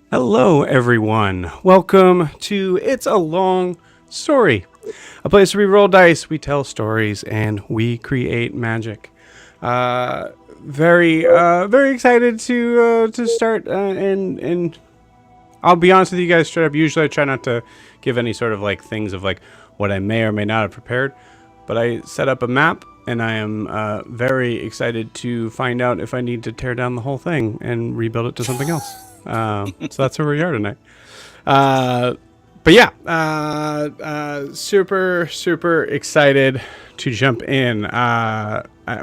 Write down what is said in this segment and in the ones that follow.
Hello, everyone. Welcome to It's a Long Story, a place where we roll dice, we tell stories, and we create magic. Very excited to start. And I'll be honest with you guys straight up. Usually, I try not to give any sort of like things of like what I may or may not have prepared, but I set up a map. And I am very excited to find out if I need to tear down the whole thing and rebuild it to something else. So that's where we are tonight. But yeah, super excited to jump in.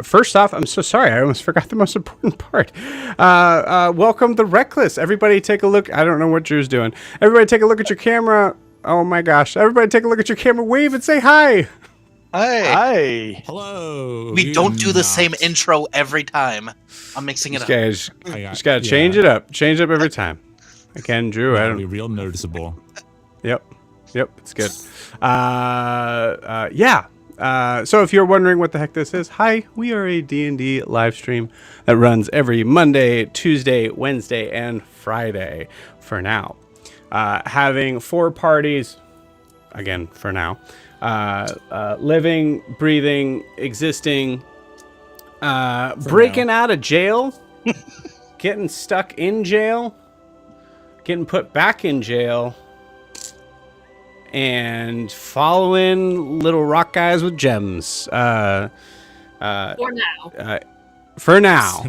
First off, I'm so sorry. I almost forgot the most important part. Welcome to Wreckless. Everybody take a look. I don't know what Drew's doing. Everybody take a look at your camera. Oh my gosh. Everybody take a look at your camera. Wave and say hi. Hi. Hello. We don't do the same intro every time. I'm mixing it up. Just gotta change it up. Change it up every time. Again, Drew. That'll be real noticeable. Yep, it's good. So if you're wondering what the heck this is, hi. We are a D&D live stream that runs every Monday, Tuesday, Wednesday, and Friday. For now, having 4 parties. Again, for now. Living, breathing, existing, breaking out of jail, getting stuck in jail, getting put back in jail, and following little rock guys with gems. For now.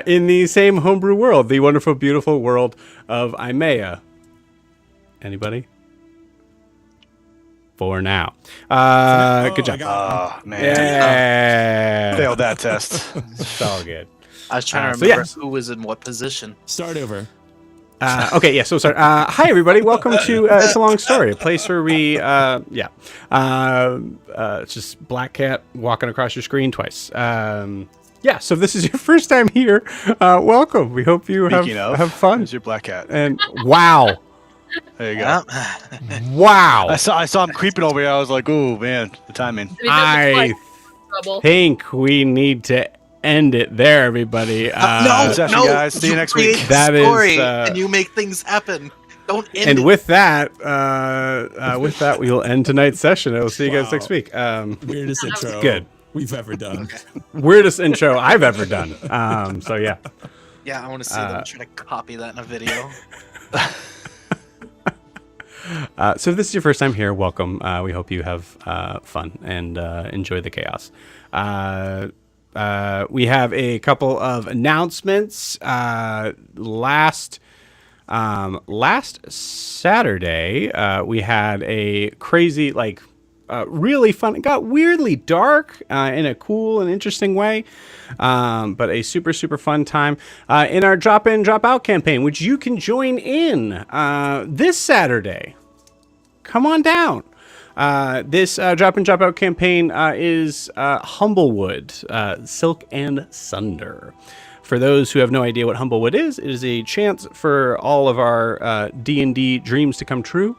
In the same homebrew world, the wonderful, beautiful world of Imea. Anybody? For now. Good job. Oh, man. Yeah. Failed that test. It's all good. I was trying to remember who was in what position. Start over. Okay, yeah, so sorry. Hi, everybody. Welcome to It's a Long Story, a place where we, it's just Black Cat walking across your screen twice. So if this is your first time here, welcome. We hope you have fun. There's your Black Cat. And wow. There you go. Wow. I saw him creeping over here. I was like, "Ooh, man, the timing." I think we need to end it there, everybody. No, guys. See you next week. That is, and you make things happen. Don't end and it. with that, we will end tonight's session. I will see you guys next week. Weirdest intro we've ever done. Weirdest intro I've ever done. So yeah. Yeah, I want to see them try to copy that in a video. So if this is your first time here, welcome. We hope you have fun and enjoy the chaos. We have a couple of announcements. Last Saturday, we had a crazy, really fun. It got weirdly dark in a cool and interesting way, but a super fun time in our drop in, drop out campaign, which you can join in this Saturday. Come on down. This drop in, drop out campaign is Humblewood, Silk and Sunder. For those who have no idea what Humblewood is, it is a chance for all of our D&D dreams to come true.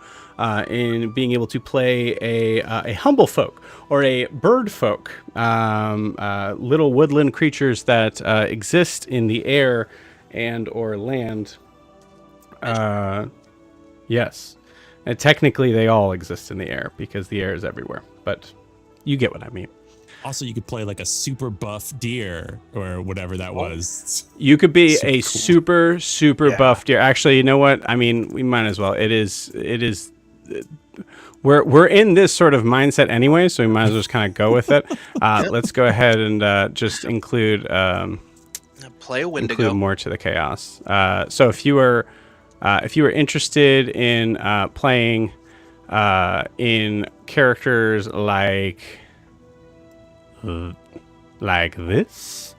In being able to play a humble folk or a bird folk, little woodland creatures that exist in the air and or land. Yes, and technically they all exist in the air because the air is everywhere. But you get what I mean. Also, you could play like a super buff deer or whatever that was. You could be a cool. super buff deer. Actually, you know what? I mean, we might as well. It is. We're in this sort of mindset anyway, so we might as well just kind of go with it. Let's go ahead and just include play a Wendigo. Include more to the chaos. So if you were interested in playing in characters like this,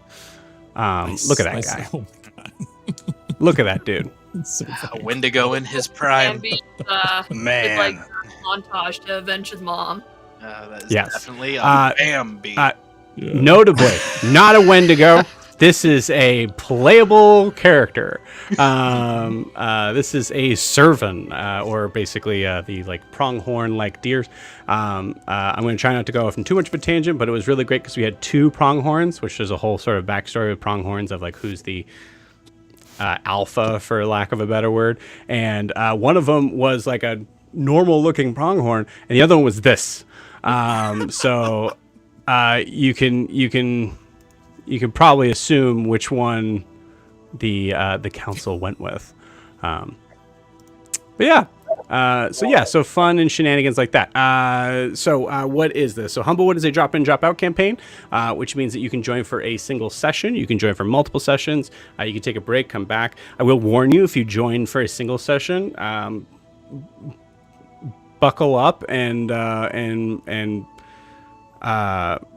look at that guy. Oh my God. Look at that dude. So a Wendigo in his prime. Man. Like montage to avenge his mom. That is Yes. definitely a Bambi. Notably, not a Wendigo. This is a playable character. This is a servan, or basically the pronghorn deers. I'm going to try not to go off in too much of a tangent, but it was really great because we had 2 pronghorns, which is a whole sort of backstory of pronghorns of who's the alpha, for lack of a better word, and one of them was like a normal looking pronghorn, and the other one was this. So you can probably assume which one the council went with. But yeah. So fun and shenanigans like that. What is this? So Humblewood is a drop-in, drop-out campaign, which means that you can join for a single session. You can join for multiple sessions. You can take a break, come back. I will warn you, if you join for a single session, buckle up and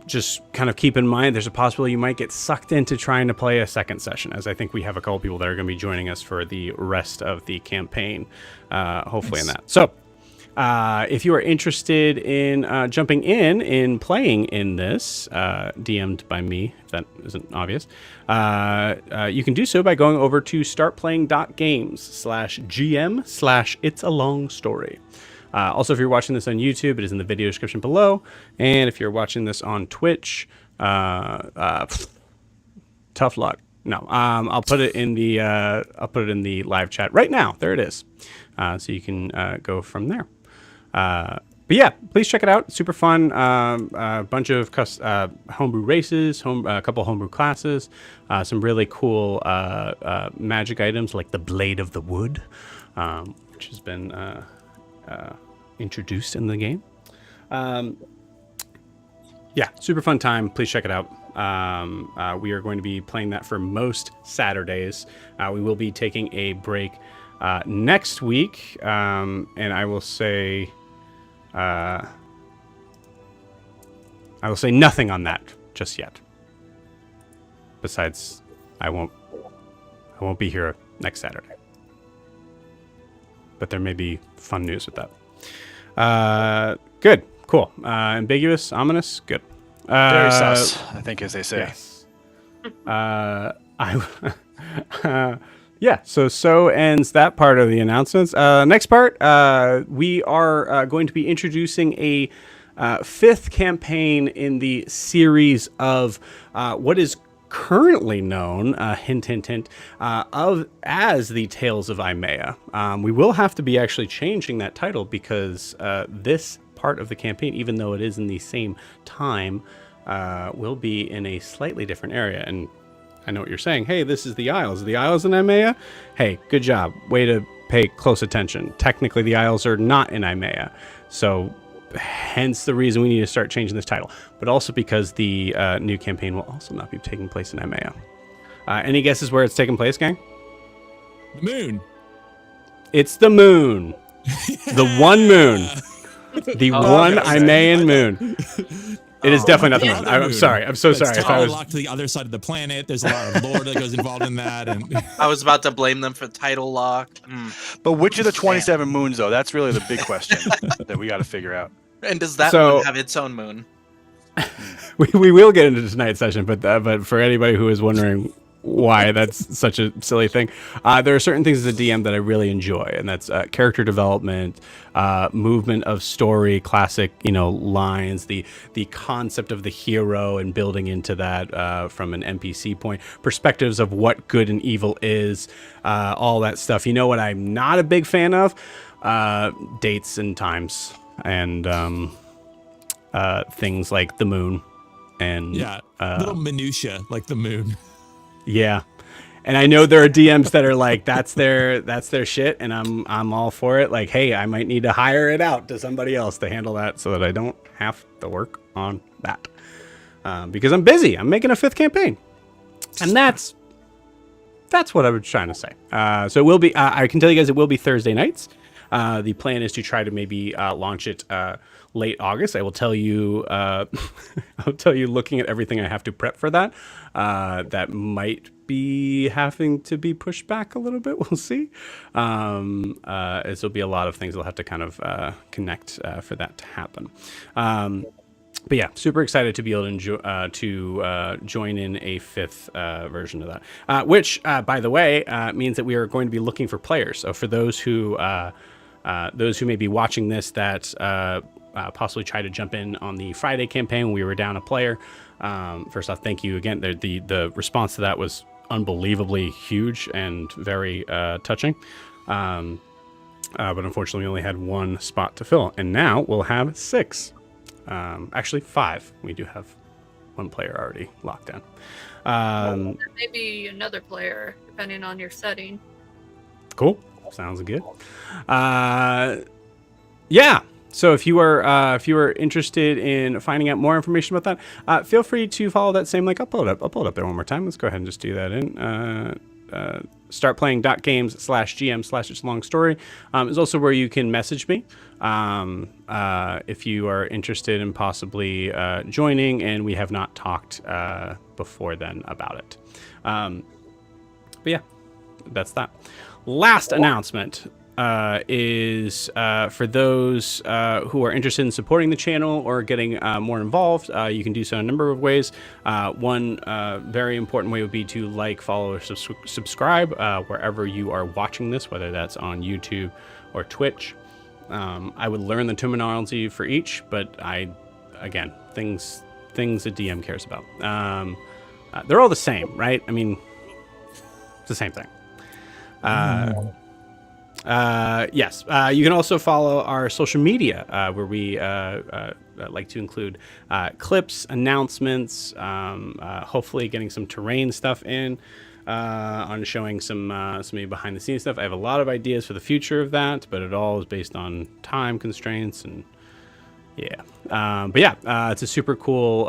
just kind of keep in mind there's a possibility you might get sucked into trying to play a second session, as I think we have a couple people that are going to be joining us for the rest of the campaign, hopefully. Nice. In that. So if you are interested in jumping in playing in this, DM'd by me, if that isn't obvious, you can do so by going over to startplaying.games/GM/It's a Long Story. Also, if you're watching this on YouTube, it is in the video description below. And if you're watching this on Twitch, tough luck. No, I'll put it in the live chat right now. There it is. So you can go from there. But yeah, please check it out. It's super fun. A bunch of homebrew races, a couple homebrew classes, some really cool magic items like the Blade of the Wood, which has been introduced in the game. Yeah, super fun time. Please check it out. We are going to be playing that for most Saturdays. We will be taking a break next week, and I will say nothing on that just yet. Besides, I won't be here next Saturday. But there may be fun news with that. Good, cool. Ambiguous, ominous, good. Very sus, I think, as they say. Yes. Yeah. So ends that part of the announcements. Next part, we are going to be introducing a fifth campaign in the series of what is currently known, hint, hint, hint, as the Tales of Imea. We will have to be actually changing that title because this part of the campaign, even though it is in the same time, will be in a slightly different area. And I know what you're saying. Hey, this is the Isles. Are the Isles in Imea? Hey, good job. Way to pay close attention. Technically, the Isles are not in Imea. So hence the reason we need to start changing this title, but also because the new campaign will also not be taking place in Imea. Any guesses where it's taking place, gang? The moon. It's the moon. The one moon. The one Imean moon. It is definitely not the moon. I'm sorry. I'm so sorry. It's locked to the other side of the planet. There's a lot of lore that goes involved in that. And I was about to blame them for title lock. But which of the 27 moons, though? That's really the big question that we got to figure out. And does that moon have its own moon? We will get into tonight's session, but for anybody who is wondering why that's such a silly thing, there are certain things as a DM that I really enjoy, and that's character development, movement of story, classic lines, the concept of the hero and building into that from an NPC point, perspectives of what good and evil is, all that stuff. You know what I'm not a big fan of? Dates and times and things like the moon and little minutia like the moon. Yeah. And I know there are DMs that are like, that's their shit, and I'm all for it. Like, hey, I might need to hire it out to somebody else to handle that so that I don't have to work on that. Because I'm busy. I'm making a fifth campaign. And that's what I was trying to say. So it will be, I can tell you guys, it will be Thursday nights. The plan is to try to maybe launch it late August. I will tell you, looking at everything I have to prep for that, that might be having to be pushed back a little bit. We'll see. This will be a lot of things that'll have to kind of connect for that to happen. But yeah, super excited to be able to join in a fifth version of that, which, by the way, means that we are going to be looking for players. So for those who may be watching this that possibly try to jump in on the Friday campaign when we were down a player, first off, thank you again. The response to that was unbelievably huge and very touching. But unfortunately, we only had one spot to fill, and now we'll have 6. Actually, 5. We do have one player already locked in. Maybe another player, depending on your setting. Cool. Sounds good. Yeah. So if you are interested in finding out more information about that, feel free to follow that same link. I'll pull it up there one more time. Let's go ahead and just do that in. Startplaying.games/GM/It's a Long Story is also where you can message me if you are interested in possibly joining, and we have not talked before then about it. But yeah, that's that. Last announcement is for those who are interested in supporting the channel or getting more involved. You can do so in a number of ways. One very important way would be to like, follow, or subscribe wherever you are watching this, whether that's on YouTube or Twitch. I would learn the terminology for each, but again, things that DM cares about. They're all the same, right? I mean, it's the same thing. Yes. You can also follow our social media, where we like to include clips, announcements, hopefully getting some terrain stuff in, on showing some behind the scenes stuff. I have a lot of ideas for the future of that, but it all is based on time constraints and but yeah, it's a super cool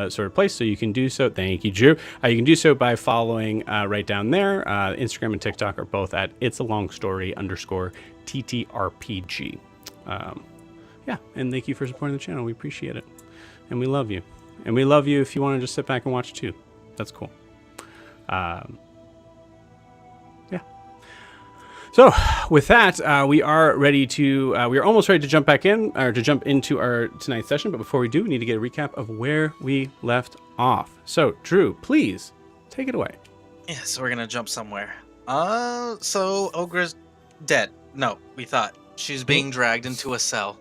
sort of place, so you can do so. Thank you, Drew. You can do so by following right down there. Instagram and TikTok are both at It's a Long Story _TTRPG. Yeah, and thank you for supporting the channel. We appreciate it, and we love you. And we love you if you want to just sit back and watch too. That's cool. Yeah. So with that, we are ready to, we are almost ready to jump back in, or to jump into our tonight's session. But before we do, we need to get a recap of where we left off. So Drew, please take it away. Yeah, so we're gonna jump somewhere. So Ogra's dead. No, we thought. She's being dragged into a cell.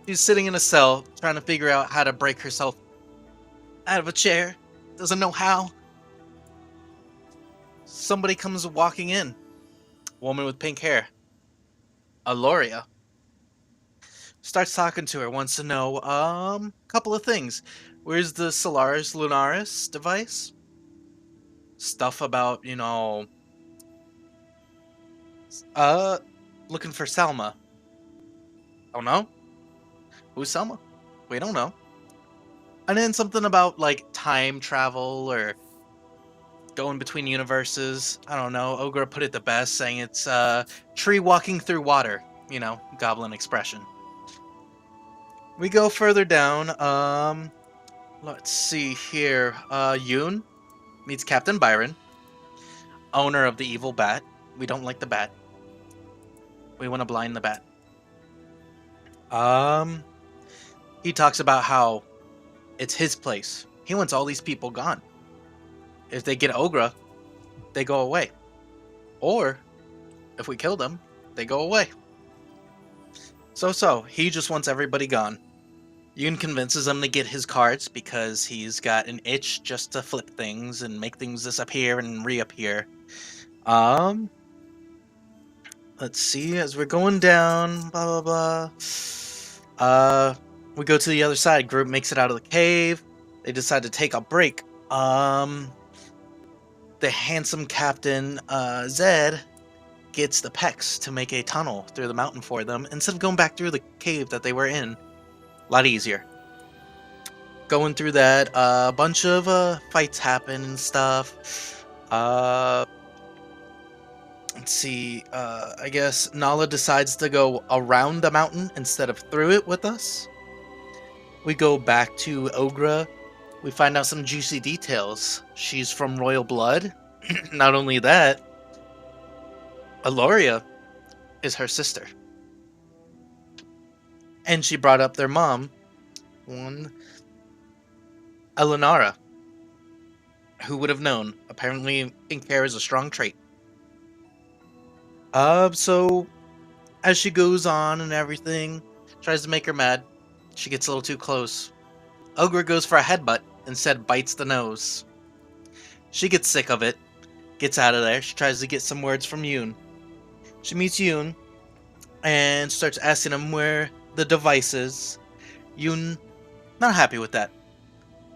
She's sitting in a cell, trying to figure out how to break herself out of a chair. Doesn't know how. Somebody comes walking in. Woman with pink hair. Aloria. Starts talking to her, wants to know, couple of things. Where's the Solaris Lunaris device? Stuff about, looking for Selma. Don't know. Who's Selma? We don't know. And then something about, like, time travel or going between universes. I don't know. Ogra put it the best, saying it's tree walking through water. Goblin expression. We go further down. Let's see here. Yun meets Captain Byron, owner of the evil bat. We don't like the bat. We want to blind the bat. He talks about how it's his place. He wants all these people gone. If they get Ogra, they go away. Or, if we kill them, they go away. So, he just wants everybody gone. Yun convinces him to get his cards because he's got an itch just to flip things and make things disappear and reappear. Let's see, as we're going down, blah, blah, blah. We go to the other side. Group makes it out of the cave. They decide to take a break. The handsome Captain Zed gets the Pex to make a tunnel through the mountain for them instead of going back through the cave that they were in. A lot easier. Going through that, a bunch of fights happen and stuff. Let's see. I guess Nala decides to go around the mountain instead of through it with us. We go back to Ogra. We find out some juicy details. She's from royal blood. Not only that, Aloria is her sister. And she brought up their mom, Elenara. Who would have known? Apparently, pink hair is a strong trait. So, as she goes on and everything, tries to make her mad, she gets a little too close. Ogra goes for a headbutt, instead bites the nose. She gets sick of it, gets out of there. She tries to get some words from Yun. She meets Yun and starts asking him where the device is. Yun, not happy with that.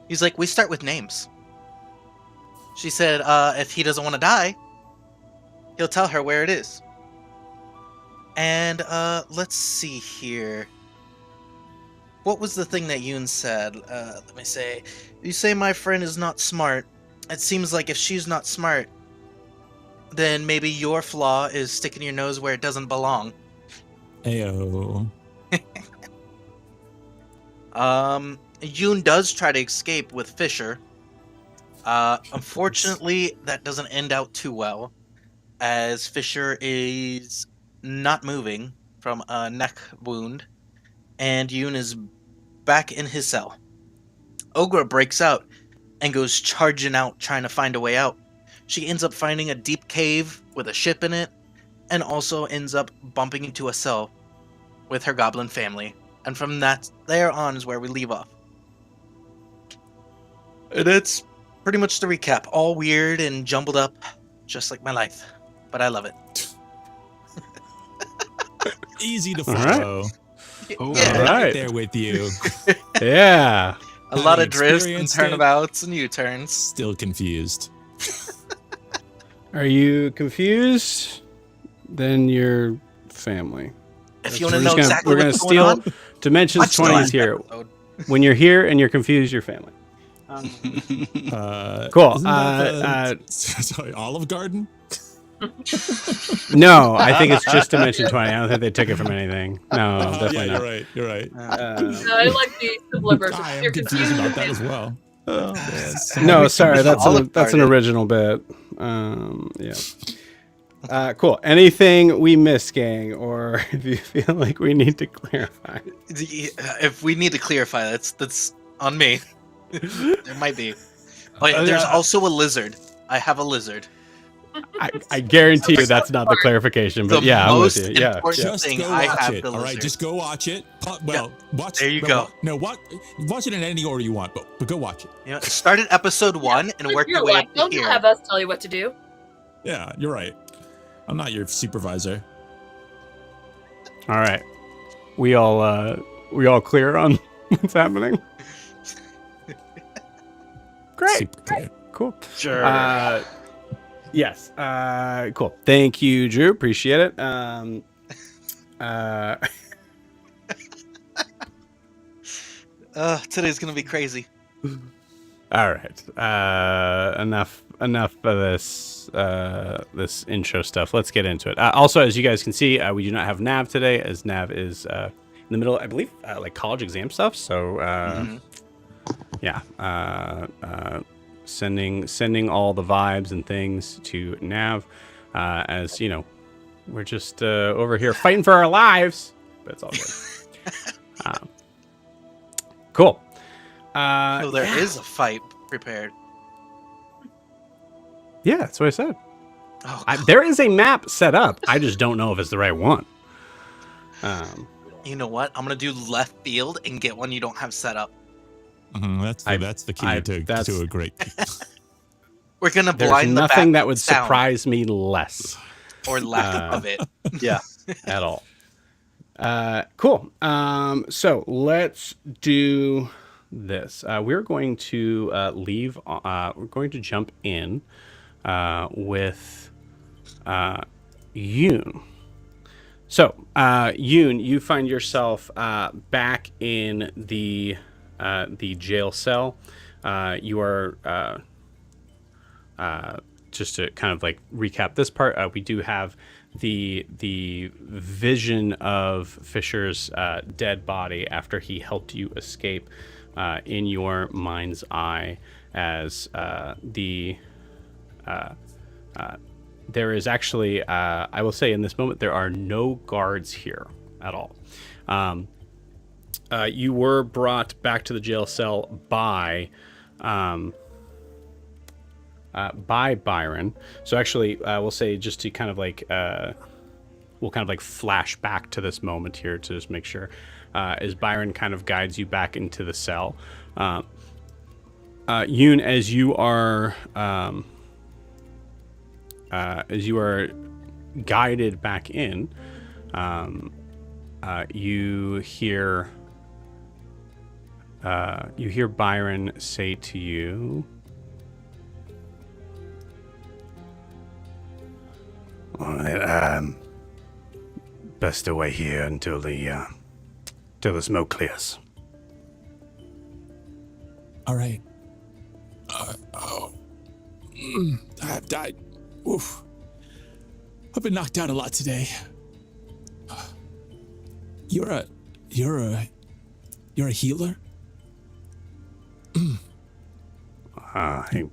He's like, we start with names. She said, if he doesn't want to die, he'll tell her where it is. And, let's see here. What was the thing that Yoon said? Let me say. You say my friend is not smart. It seems like if she's not smart, then maybe your flaw is sticking your nose where it doesn't belong. Ayo. Yoon does try to escape with Fisher. Unfortunately, that doesn't end out too well, as Fisher is not moving from a neck wound, and Yoon is back in his cell. Ogra breaks out and goes charging out, trying to find a way out. She ends up finding a deep cave with a ship in it, and also ends up bumping into a cell with her goblin family. And from there on is where we leave off. And it's pretty much the recap. All weird and jumbled up, just like my life. But I love it. Easy to All right. follow. Oh, Yeah. All right. Right there with you. Yeah. A lot of Having drifts and experienced it. turnabouts and U-turns. Still confused. Are you confused? Then you're family. If you want to We're know just gonna- exactly we're gonna what's going steal on, Dimensions watch the 20 is last here. episode. When you're here and you're confused, you're family. Cool. Isn't that sorry, Olive Garden? No, I think it's just Dimension 20. I don't think they took it from anything. No, definitely yeah, not. you're right. You're right. No, I like the simpler version. I am You're confused about that as well. No, sorry, that's Olive that's an Garden. original bit. Yeah. Cool. Anything we missed, gang, or if you feel like we need to clarify? If we need to clarify, that's on me. There might be. But there's also a lizard. I have a lizard. I guarantee you that's not the clarification, but The yeah, I'm with most you. Yeah. important Just thing go I watch have it. the All right, lizard. just go watch it. Well, watch. There you no, go. No, watch it in any order you want, but go watch it. You know, start at episode 1 and work You're your way like, up to don't here. have us tell you what to do. Yeah, you're right. I'm not your supervisor. All right. We all clear on what's happening? Great. Super clear. Cool. Sure. Yes. Cool. Thank you, Drew. Appreciate it. Today's gonna be crazy. All right. Enough of this intro stuff. Let's get into it. Also, as you guys can see, we do not have Nav today, as Nav is in the middle, I believe, like college exam stuff. So yeah, sending all the vibes and things to Nav, as you know, we're just over here fighting for our lives, but it's all good. Cool. So there is a fight prepared. Yeah, that's what I said. Oh, There is a map set up. I just don't know if it's the right one. you know what? I'm gonna do left field and get one you don't have set up. That's the key to a great. We're gonna There's blind the nothing bat that would with sound, surprise me less or lack of it. yeah. at all. Cool. So let's do this. We're going to leave. We're going to jump in with Yoon. So, Yoon, you find yourself back in the jail cell. You are just to kind of like recap this part. We do have the vision of Fisher's dead body after he helped you escape in your mind's eye, as there is actually, I will say in this moment, there are no guards here at all. You were brought back to the jail cell by Byron. So actually, we'll say, just to kind of like, we'll kind of like flash back to this moment here to just make sure, as Byron kind of guides you back into the cell. Yoon, as you are guided back in, you hear Byron say to you, "All right, best to wait here until the smoke clears." All right. I've died. Oof. I've been knocked out a lot today. You're a healer? I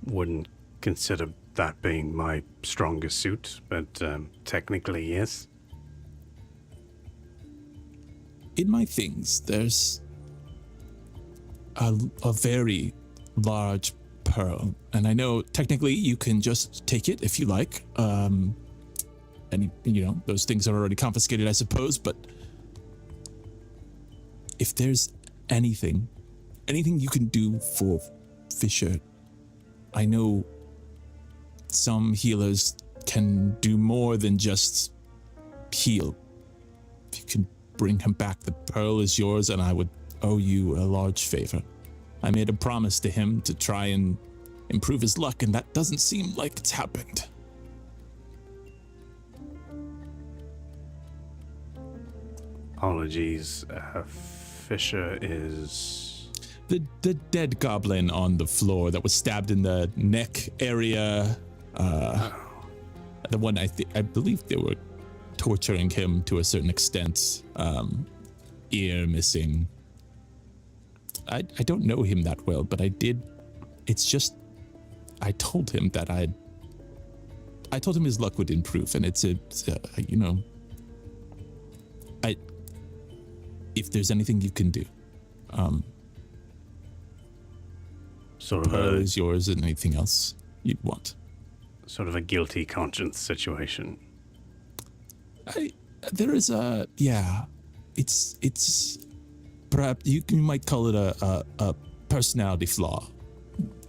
wouldn't consider that being my strongest suit, but technically, yes. In my things, there's a very large pearl, and I know technically you can just take it if you like. And those things are already confiscated, I suppose. But if there's anything you can do for Fisher, I know some healers can do more than just heal. If you can bring him back, the pearl is yours, and I would owe you a large favor. I made a promise to him to try and improve his luck, and that doesn't seem like it's happened. Apologies. Fisher is... The dead goblin on the floor that was stabbed in the neck area. The one I believe they were torturing him to a certain extent. Ear missing. I don't know him that well, but I did. It's just, I told him that I told him his luck would improve, and if there's anything you can do, sort of pearl is yours, and anything else you'd want. Sort of a guilty conscience situation. It's perhaps you might call it a personality flaw.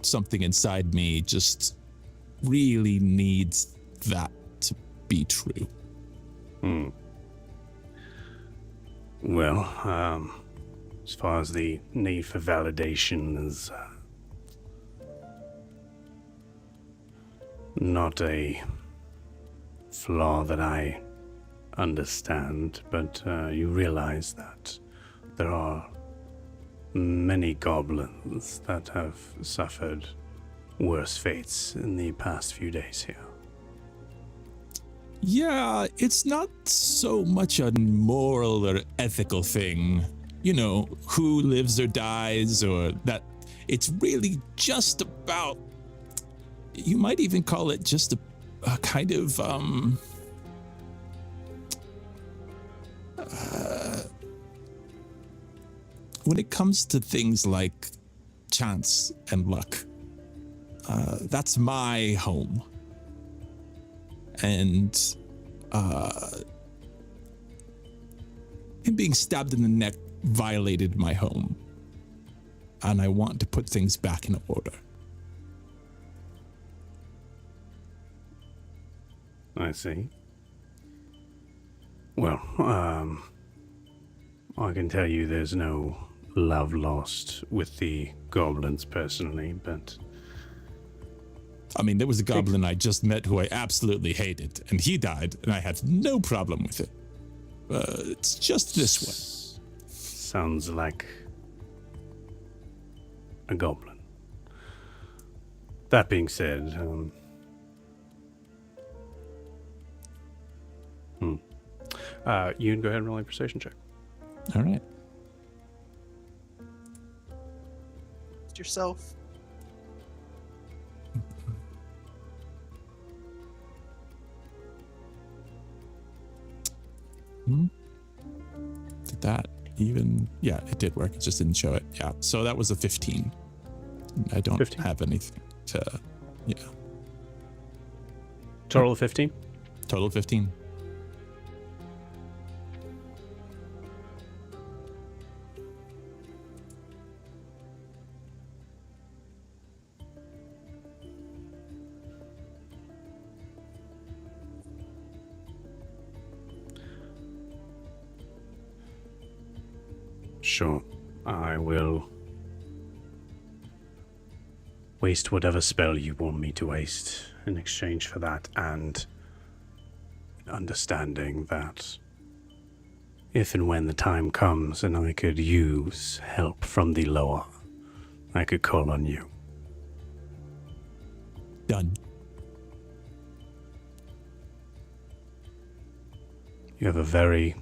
Something inside me just really needs that to be true. Well, as far as the need for validation is not a flaw that I understand, but you realize that there are many goblins that have suffered worse fates in the past few days here. Yeah, it's not so much a moral or ethical thing, who lives or dies, or that. It's really just about, you might even call it just a kind of, when it comes to things like chance and luck, that's my home. And him being stabbed in the neck violated my home. And I want to put things back in order. I see. Well, I can tell you there's no love lost with the goblins personally, but... I mean, there was a goblin I just met who I absolutely hated, and he died, and I had no problem with it. It's just this one. Sounds like a goblin. That being said, you can go ahead and roll a persuasion check. All right. Just yourself. Did that even? Yeah, it did work. It just didn't show it. Yeah. So that was a 15. I don't 15? have anything to. Yeah. Total of 15? Total 15. Sure. I will waste whatever spell you want me to waste in exchange for that, and understanding that if and when the time comes and I could use help from the lower, I could call on you. Done. You have a very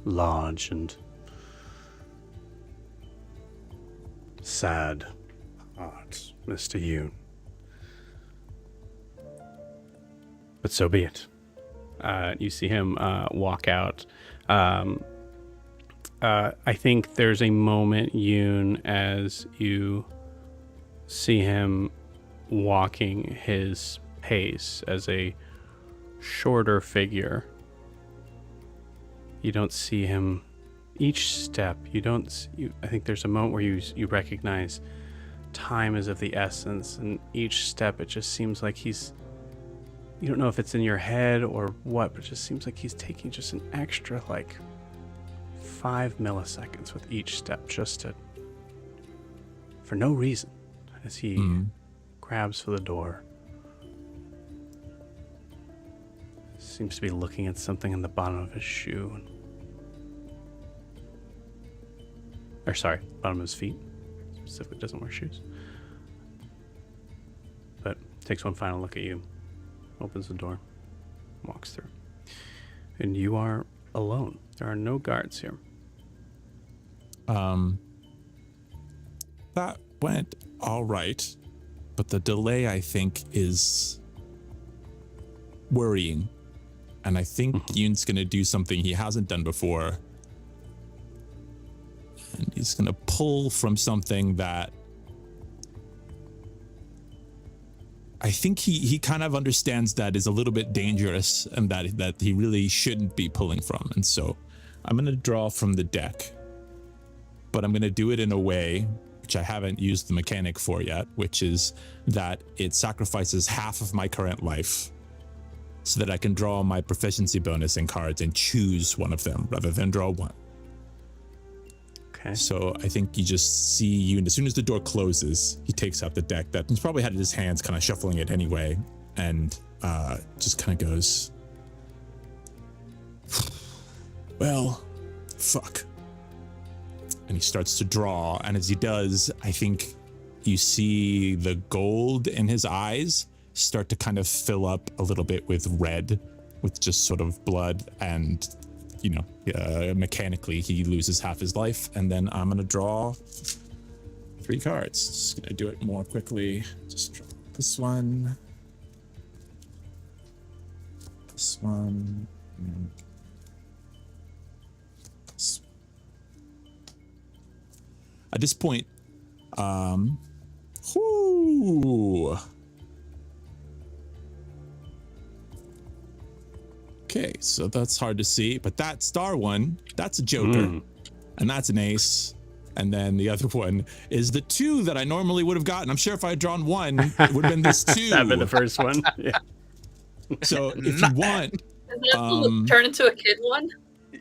large and sad heart, Mr. Yun. But so be it. You see him walk out. I think there's a moment, Yoon, as you see him walking his pace as a shorter figure. You don't see him each step. I think there's a moment where you recognize time is of the essence, and each step it just seems like you don't know if it's in your head or what, but it just seems like he's taking just an extra 5 milliseconds with each step, just for no reason, as he grabs for the door. Seems to be looking at something in the bottom of his shoe. Or sorry, bottom of his feet. Specifically doesn't wear shoes. But takes one final look at you, opens the door, walks through. And you are alone. There are no guards here. That went all right, but the delay, I think, is worrying. And I think Yoon's going to do something he hasn't done before. And he's going to pull from something that I think he kind of understands that is a little bit dangerous, and that he really shouldn't be pulling from. And so I'm going to draw from the deck, but I'm going to do it in a way which I haven't used the mechanic for yet, which is that it sacrifices half of my current life so that I can draw my proficiency bonus in cards and choose one of them rather than draw one. Okay. So I think you just see you, and as soon as the door closes, he takes out the deck that he's probably had in his hands, kind of shuffling it anyway, and just kind of goes, well, fuck. And he starts to draw, and as he does, I think you see the gold in his eyes start to kind of fill up a little bit with red, with just sort of blood, and mechanically he loses half his life. And then I'm gonna draw 3 cards. Just gonna do it more quickly. Just draw this one, and this. At this point, okay, so that's hard to see, but that star one, that's a joker, and that's an ace. And then the other one is the 2 that I normally would have gotten. I'm sure if I had drawn 1, it would have been this 2. That'd been the first one. Yeah. So if you want, Does that turn into a kid one?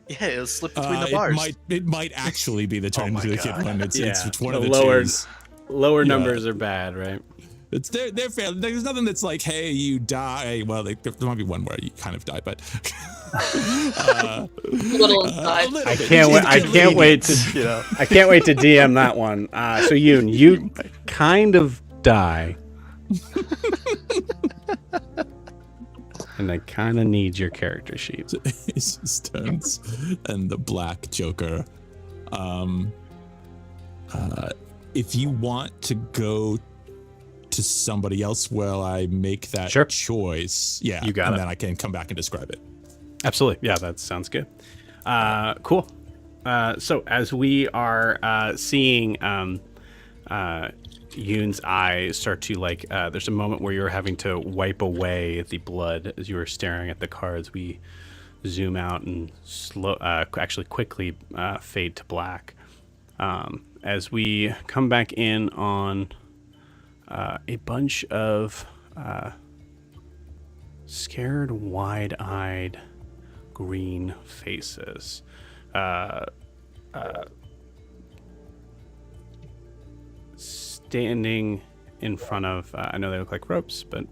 Yeah, it'll slip between the bars. It might actually be the turn into the kid one. It's one of the lower, twos. Lower numbers are bad, right? It's they're fair. There's nothing that's like, hey, you die. Well, there might be one where you kind of die, but A little inside. I can't wait to I can't wait to DM that one. So you kind of die. And I kind of need your character sheet. Ace turns and the black joker. If you want to go to somebody else while I make that choice, yeah, you got it. And then I can come back and describe it. Absolutely, yeah, that sounds good. Cool. So as we are seeing Yoon's eyes start to there's a moment where you're having to wipe away the blood as you were staring at the cards. We zoom out and quickly fade to black. As we come back in on a bunch of scared, wide-eyed green faces. standing in front of, I know they look like ropes, but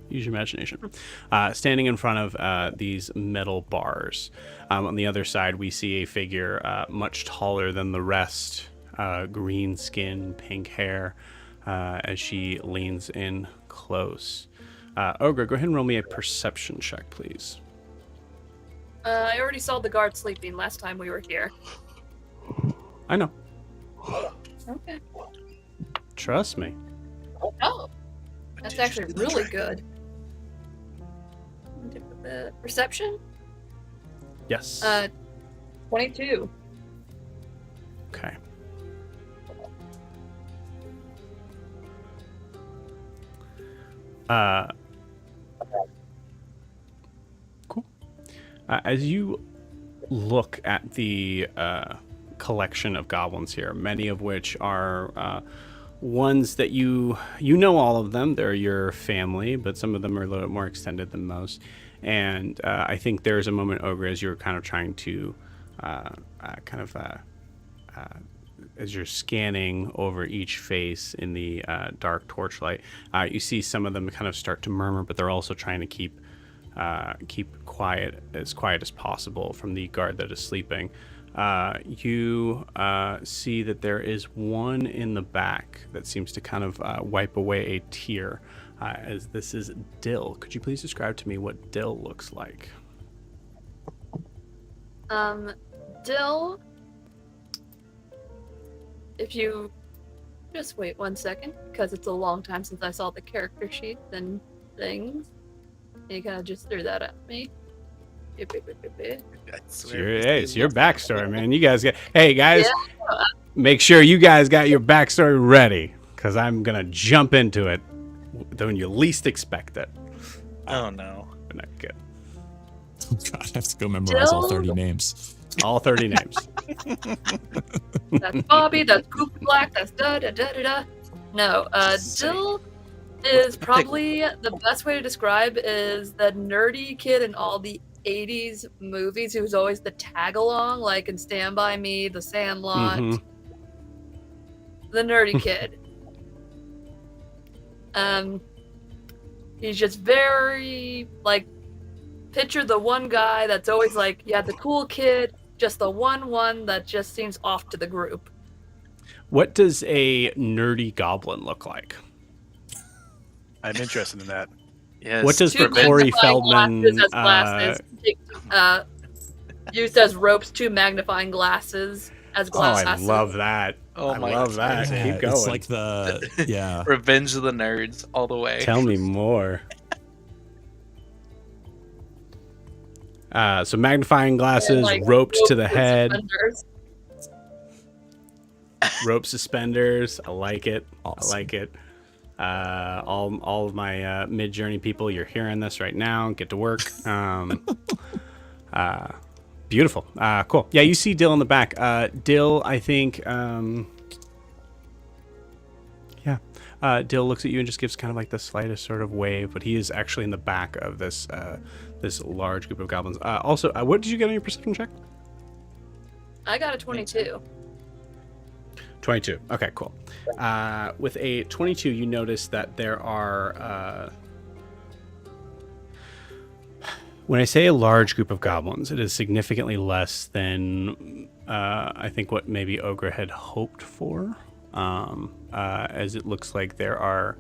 use your imagination. Standing in front of these metal bars. On the other side, we see a figure much taller than the rest, green skin, pink hair, as she leans in close. Ogra, go ahead and roll me a perception check, please. I already saw the guard sleeping last time we were here. I know. Okay. Trust me. Oh, that's actually really good. Perception? Yes. 22. Okay. Cool. As you look at the collection of goblins here, many of which are ones that you know all of them. They're your family, but some of them are a little bit more extended than most. And I think there's a moment, Ogra, as you're kind of trying to as you're scanning over each face in the dark torchlight, you see some of them kind of start to murmur, but they're also trying to keep quiet as possible from the guard that is sleeping. You see that there is one in the back that seems to kind of wipe away a tear, as this is Dill. Could you please describe to me what Dill looks like? Dill, if you just wait 1 second, because it's a long time since I saw the character sheet and things. And you kind of just threw that at me. It's your backstory, man. You guys hey guys, Yeah. make sure you guys got your backstory ready, because I'm gonna jump into it when you least expect it. Oh no. Not good. Oh god, I have to go memorize all 30 names. All 30 names. That's Bobby, that's Goop Black, that's da-da-da-da-da. No, Dill is probably the best way to describe is the nerdy kid in all the 80s movies who's always the tag-along, like in Stand By Me, The Sandlot. Mhm. The nerdy kid. He's just very, like, picture the one guy that's always like, yeah, the cool kid, just the one that just seems off to the group. What does a nerdy goblin look like? I'm interested in that. Yes. What does Two the Corey magnifying Feldman? glasses as glasses. Used as ropes, 2 magnifying glasses as Oh, I glasses. love that. Oh I my love God. that. Yeah, Keep going. It's like the yeah. Revenge of the Nerds all the way. Tell me more. So magnifying glasses, And, like, roped to the ropes and head, suspenders. rope suspenders. I like it. Awesome. I like it. All of my mid-journey people, you're hearing this right now. Get to work. Beautiful. Cool. Yeah, you see Dill in the back. Dill, I think. Dill looks at you and just gives kind of like the slightest sort of wave, but he is actually in the back of this large group of goblins. Also, what did you get on your perception check? I got a 22. 22. Okay, cool. With a 22, you notice that there are... when I say a large group of goblins, it is significantly less than I think what maybe Ogra had hoped for. As it looks like there are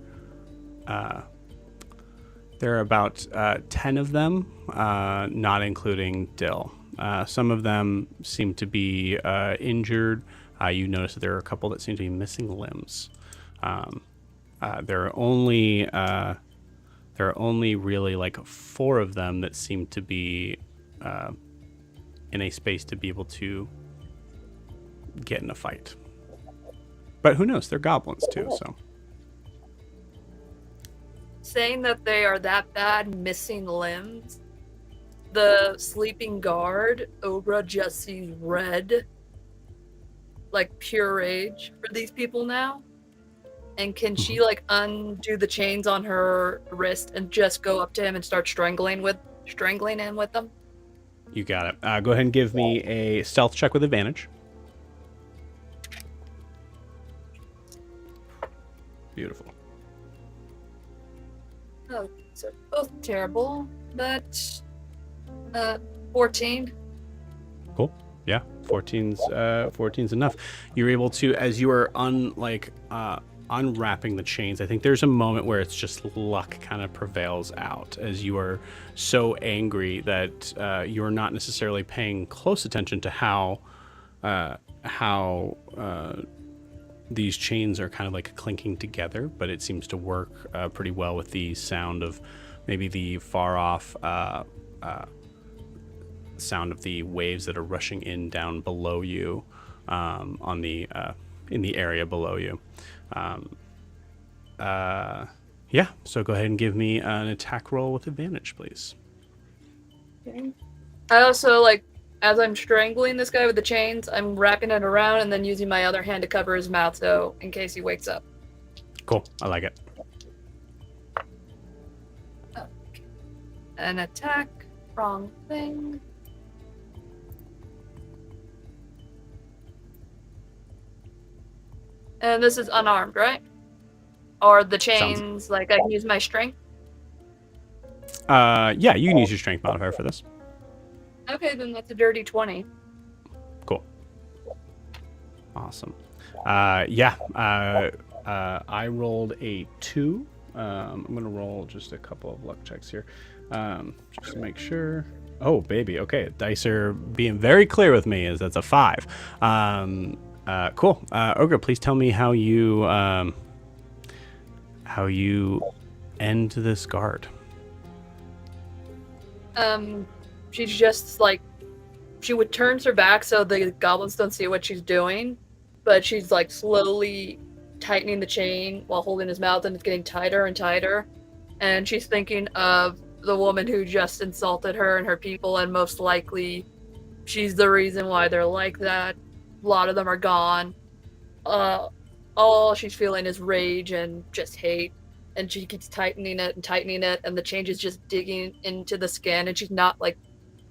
about 10 of them, not including Dill. Some of them seem to be injured. You notice that there are a couple that seem to be missing limbs. There are only really like 4 of them that seem to be in a space to be able to get in a fight. But who knows? They're goblins too, so. Saying that they are that bad, missing limbs, the sleeping guard, Ogra, just sees red, like pure rage for these people now. And can she like undo the chains on her wrist and just go up to him and start strangling him with them? You got it. Go ahead and give me a stealth check with advantage. Beautiful. Oh, so both terrible, but 14. Cool. Yeah, 14's enough. You're able to, as you are unwrapping the chains. I think there's a moment where it's just luck kind of prevails out as you are so angry that you're not necessarily paying close attention to how these chains are kind of like clinking together, but it seems to work pretty well with the sound of maybe the far off sound of the waves that are rushing in down below you on the in the area below you. Yeah, so go ahead and give me an attack roll with advantage, please. Okay. I also, as I'm strangling this guy with the chains, I'm wrapping it around and then using my other hand to cover his mouth, so in case he wakes up. Cool, I like it. Okay. An attack, wrong thing. And this is unarmed, right? Or the chains, I can use my strength? Yeah, you can use your strength modifier for this. Okay, then that's a dirty 20. Cool. Awesome. Yeah, I rolled a 2. I'm going to roll just a couple of luck checks here, just to make sure. Oh, baby. Okay, dice are being very clear with me, as that's a 5. Cool. Ogra, please tell me how you end this guard. She's just she would turns her back so the goblins don't see what she's doing, but she's slowly tightening the chain while holding his mouth, and it's getting tighter and tighter. And she's thinking of the woman who just insulted her and her people, and most likely she's the reason why they're like that. A lot of them are gone. All she's feeling is rage and just hate, and she keeps tightening it, and the change is just digging into the skin, and she's not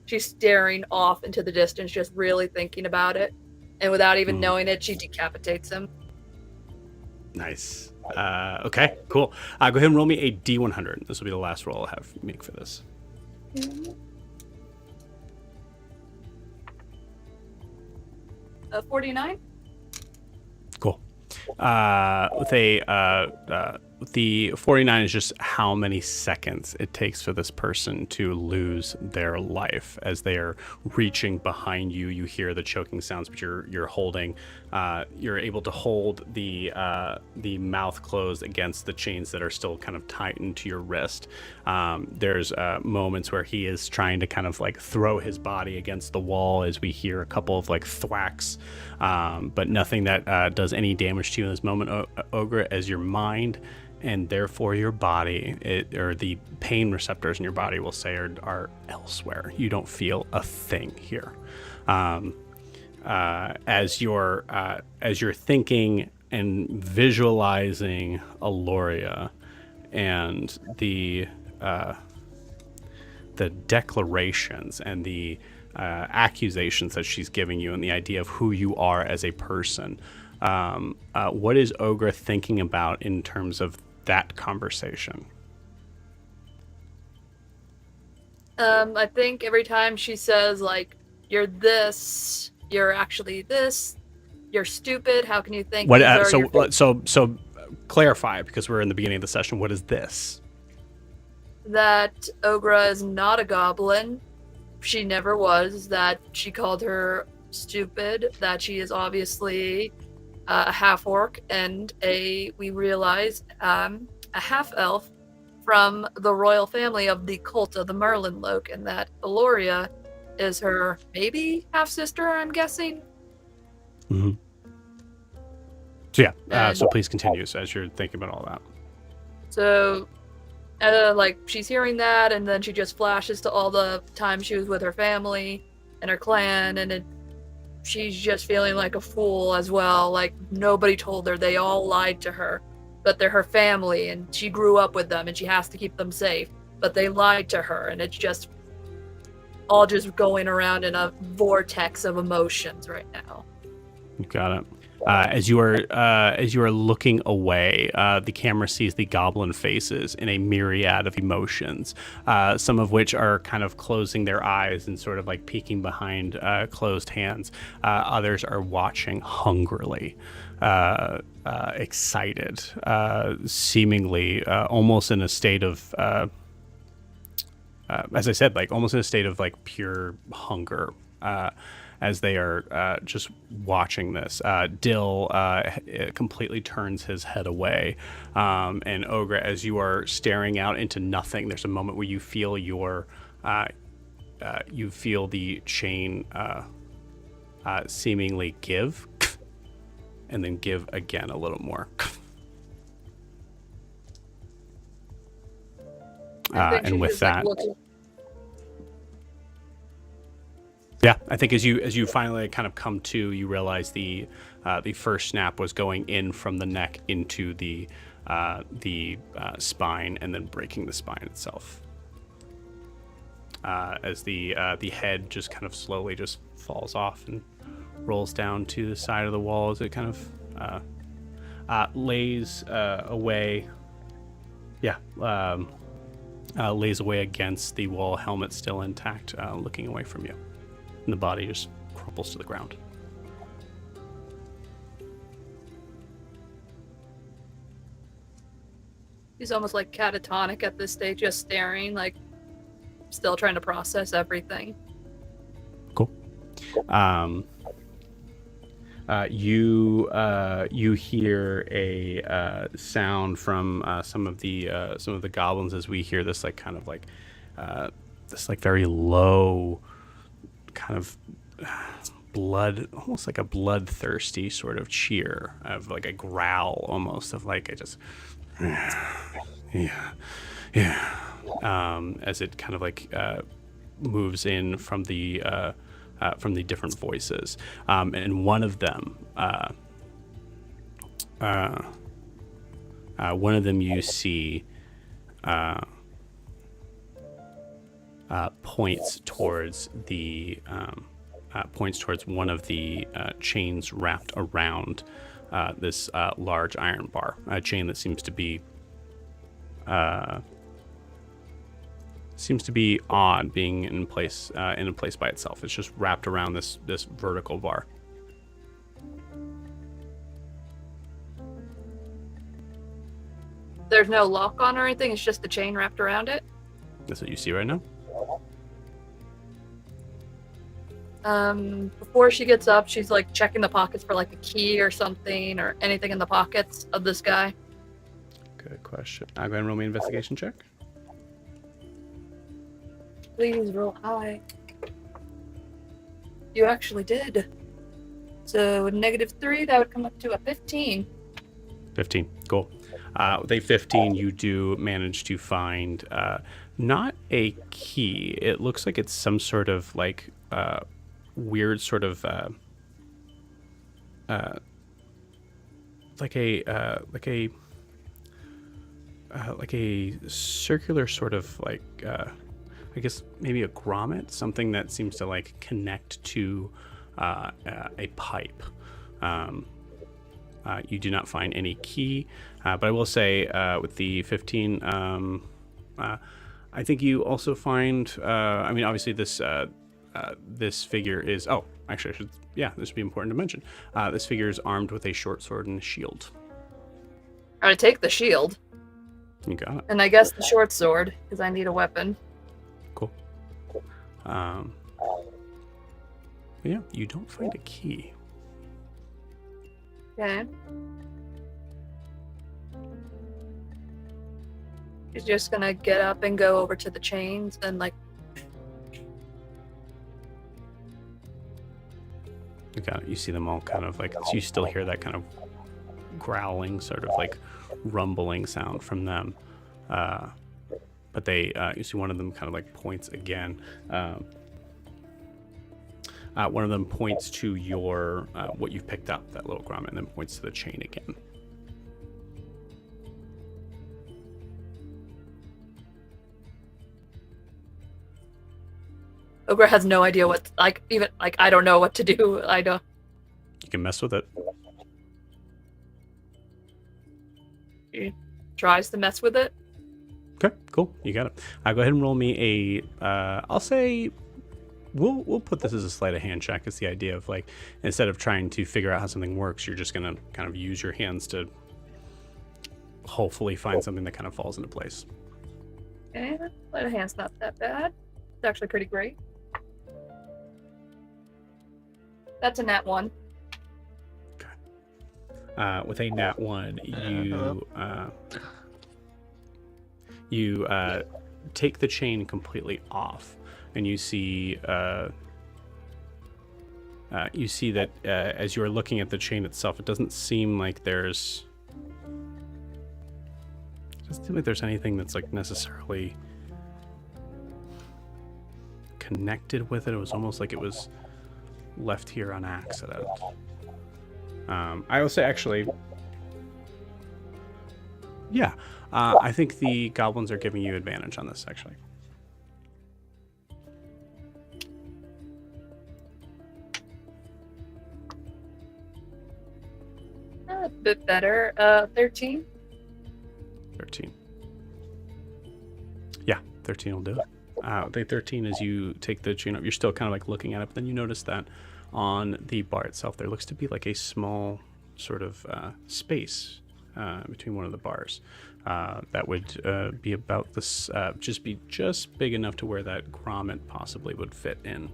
she's staring off into the distance, just really thinking about it, and without even knowing it, she decapitates him. Nice. Okay, cool. Go ahead and roll me a D100. This will be the last roll I'll have you make for this. 49. Cool. The 49 is just how many seconds it takes for this person to lose their life as they are reaching behind you. You hear the choking sounds, but you're holding. You're able to hold the mouth closed against the chains that are still kind of tightened to your wrist. There's moments where he is trying to kind of throw his body against the wall as we hear a couple of thwacks, but nothing that does any damage to you in this moment, Ogra, as your mind and therefore your body, or the pain receptors in your body, will say are elsewhere. You don't feel a thing here. As you're thinking and visualizing Aloria and the declarations and the accusations that she's giving you, and the idea of who you are as a person, what is Ogra thinking about in terms of that conversation? I think every time she says you're this, you're actually this, you're stupid, how can you think what so clarify, because we're in the beginning of the session. What is this? That Ogra is not a goblin. She never was. That she called her stupid. That she is obviously a half-orc and we realize, a half-elf from the royal family of the cult of the Merlin Loke, and that Aloria is her maybe half-sister, I'm guessing. Mm-hmm. So yeah, so please continue as you're thinking about all that. So, she's hearing that, and then she just flashes to all the time she was with her family and her clan, and she's just feeling like a fool as well. Nobody told her. They all lied to her. But they're her family, and she grew up with them, and she has to keep them safe. But they lied to her, and it's just all just going around in a vortex of emotions right now. You got it. As you are looking away, the camera sees the goblin faces in a myriad of emotions, some of which are kind of closing their eyes and sort of like peeking behind closed hands. Others are watching hungrily, excited, seemingly almost in a state of, as I said, like almost in a state of like pure hunger. As they are just watching this. Dill completely turns his head away. And Ogra, as you are staring out into nothing, there's a moment where you feel the chain seemingly give, and then give again a little more. And with that... Yeah, I think as you finally kind of come to, you realize the first snap was going in from the neck into the spine and then breaking the spine itself. As the head just kind of slowly just falls off and rolls down to the side of the wall as it kind of lays away. Yeah, lays away against the wall, helmet still intact, looking away from you. And the body just crumples to the ground. He's almost like catatonic at this stage, just staring, like still trying to process everything. Cool. You hear a sound from some of the goblins as we hear this like kind of like this like very low kind of blood, almost like a bloodthirsty sort of cheer of like a growl almost of like it just yeah as it kind of like moves in from the different voices, and one of them you see points towards one of the chains wrapped around this large iron bar, a chain that seems to be odd, being in a place by itself. It's just wrapped around this vertical bar. There's no lock on or anything. It's just the chain wrapped around it. That's what you see right now. Before she gets up, she's like checking the pockets for like a key or something or anything in the pockets of this guy. Good question. I'll go ahead and roll me an investigation check. Please roll high. You actually did. So -3, that would come up to a 15. 15. Cool. With a 15, you do manage to find not a key. It looks like it's some sort of like weird sort of like a circular sort of like I guess maybe a grommet, something that seems to like connect to a pipe. You do not find any key, but I will say with the 15, I think you also find. I mean, obviously this figure is. Oh, actually, this would be important to mention. This figure is armed with a short sword and a shield. I take the shield. You got it. And I guess the short sword, because I need a weapon. Cool. Yeah, you don't find a key. Okay. She's just gonna get up and go over to the chains and like. You got it. You see them all kind of like. So you still hear that kind of growling, sort of like rumbling sound from them. But they, you see one of them kind of like points again. One of them points to your what you've picked up, that little grommet, and then points to the chain again. Ogra has no idea what, like, even, like, I don't know what to do. I don't. You can mess with it. He tries to mess with it. Okay, cool. You got it. Go ahead and roll me a. I'll say. We'll put this as a sleight of hand check. It's the idea of like, instead of trying to figure out how something works, you're just gonna kind of use your hands to hopefully find something that kind of falls into place. Okay, sleight of hand's not that bad. It's actually pretty great. That's a nat 1. With a nat 1, you take the chain completely off, and you see that as you're looking at the chain itself, it doesn't seem like there's anything that's like necessarily connected with it. It was almost like it was left here on accident. I will say, actually, yeah, I think the goblins are giving you advantage on this, actually. A bit better. 13. 13. Yeah, 13 will do it. The 13, as you take the chain up, you're still kind of like looking at it, but then you notice that on the bar itself, there looks to be like a small sort of space between one of the bars that would be about this, just big enough to where that grommet possibly would fit in.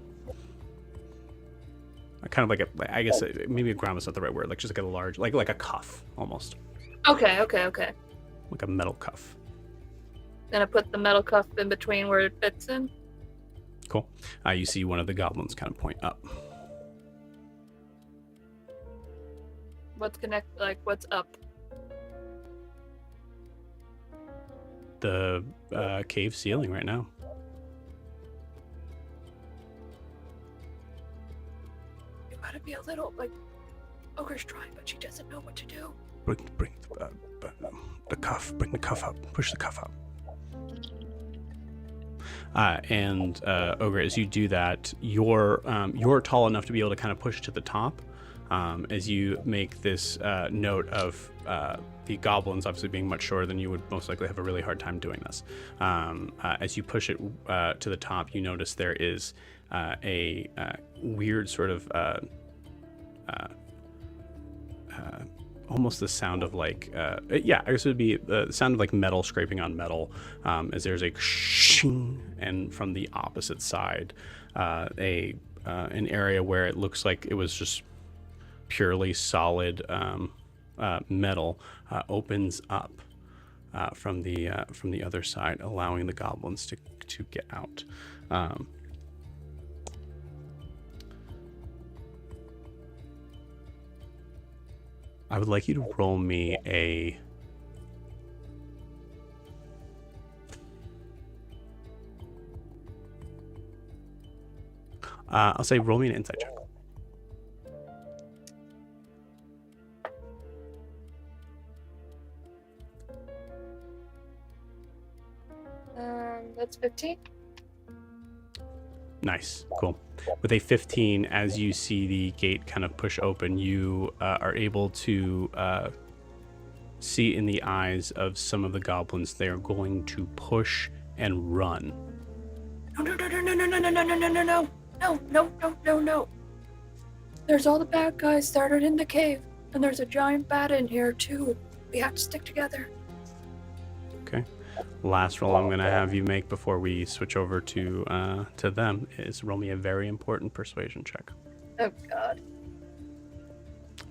Kind of like I guess maybe a grommet's not the right word, like just like a large, like a cuff almost. Okay. Like a metal cuff. Gonna put the metal cuff in between where it fits in. Cool. You see one of the goblins kind of point up. What's up? The cave ceiling right now. You gotta be a little, Ogre's trying, but she doesn't know what to do. Bring the cuff. Bring the cuff up. Push the cuff up. And Ogre, as you do that, you're tall enough to be able to kind of push to the top. As you make this note of the goblins obviously being much shorter than you, would most likely have a really hard time doing this. As you push it to the top, you notice there is a weird sort of almost the sound of like I guess it would be the sound of like metal scraping on metal, as there's a shing, and from the opposite side an area where it looks like it was just purely solid metal opens up from the other side, allowing the goblins to get out. I would like you to roll me a I'll say roll me an insight check. That's 15. Nice, cool. With a 15, as you see the gate kind of push open, you are able to see in the eyes of some of the goblins they are going to push and run. No. There's all the bad guys that are in the cave, and there's a giant bat in here too. We have to stick together. Okay. Last roll I'm going to have you make before we switch over to them is roll me a very important persuasion check. Oh God.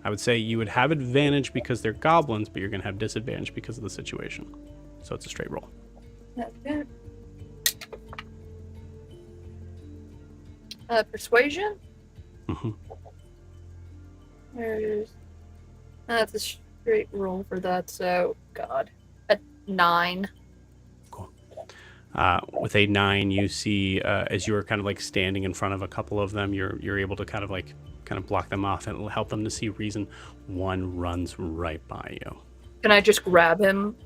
I would say you would have advantage because they're goblins, but you're going to have disadvantage because of the situation. So it's a straight roll. Okay. Persuasion? Mm-hmm. That's a straight roll for that, so God. A 9. Cool. With a 9, you see as you're kind of like standing in front of a couple of them, you're able to kind of block them off, and it'll help them to see reason. One runs right by you. Can I just grab him?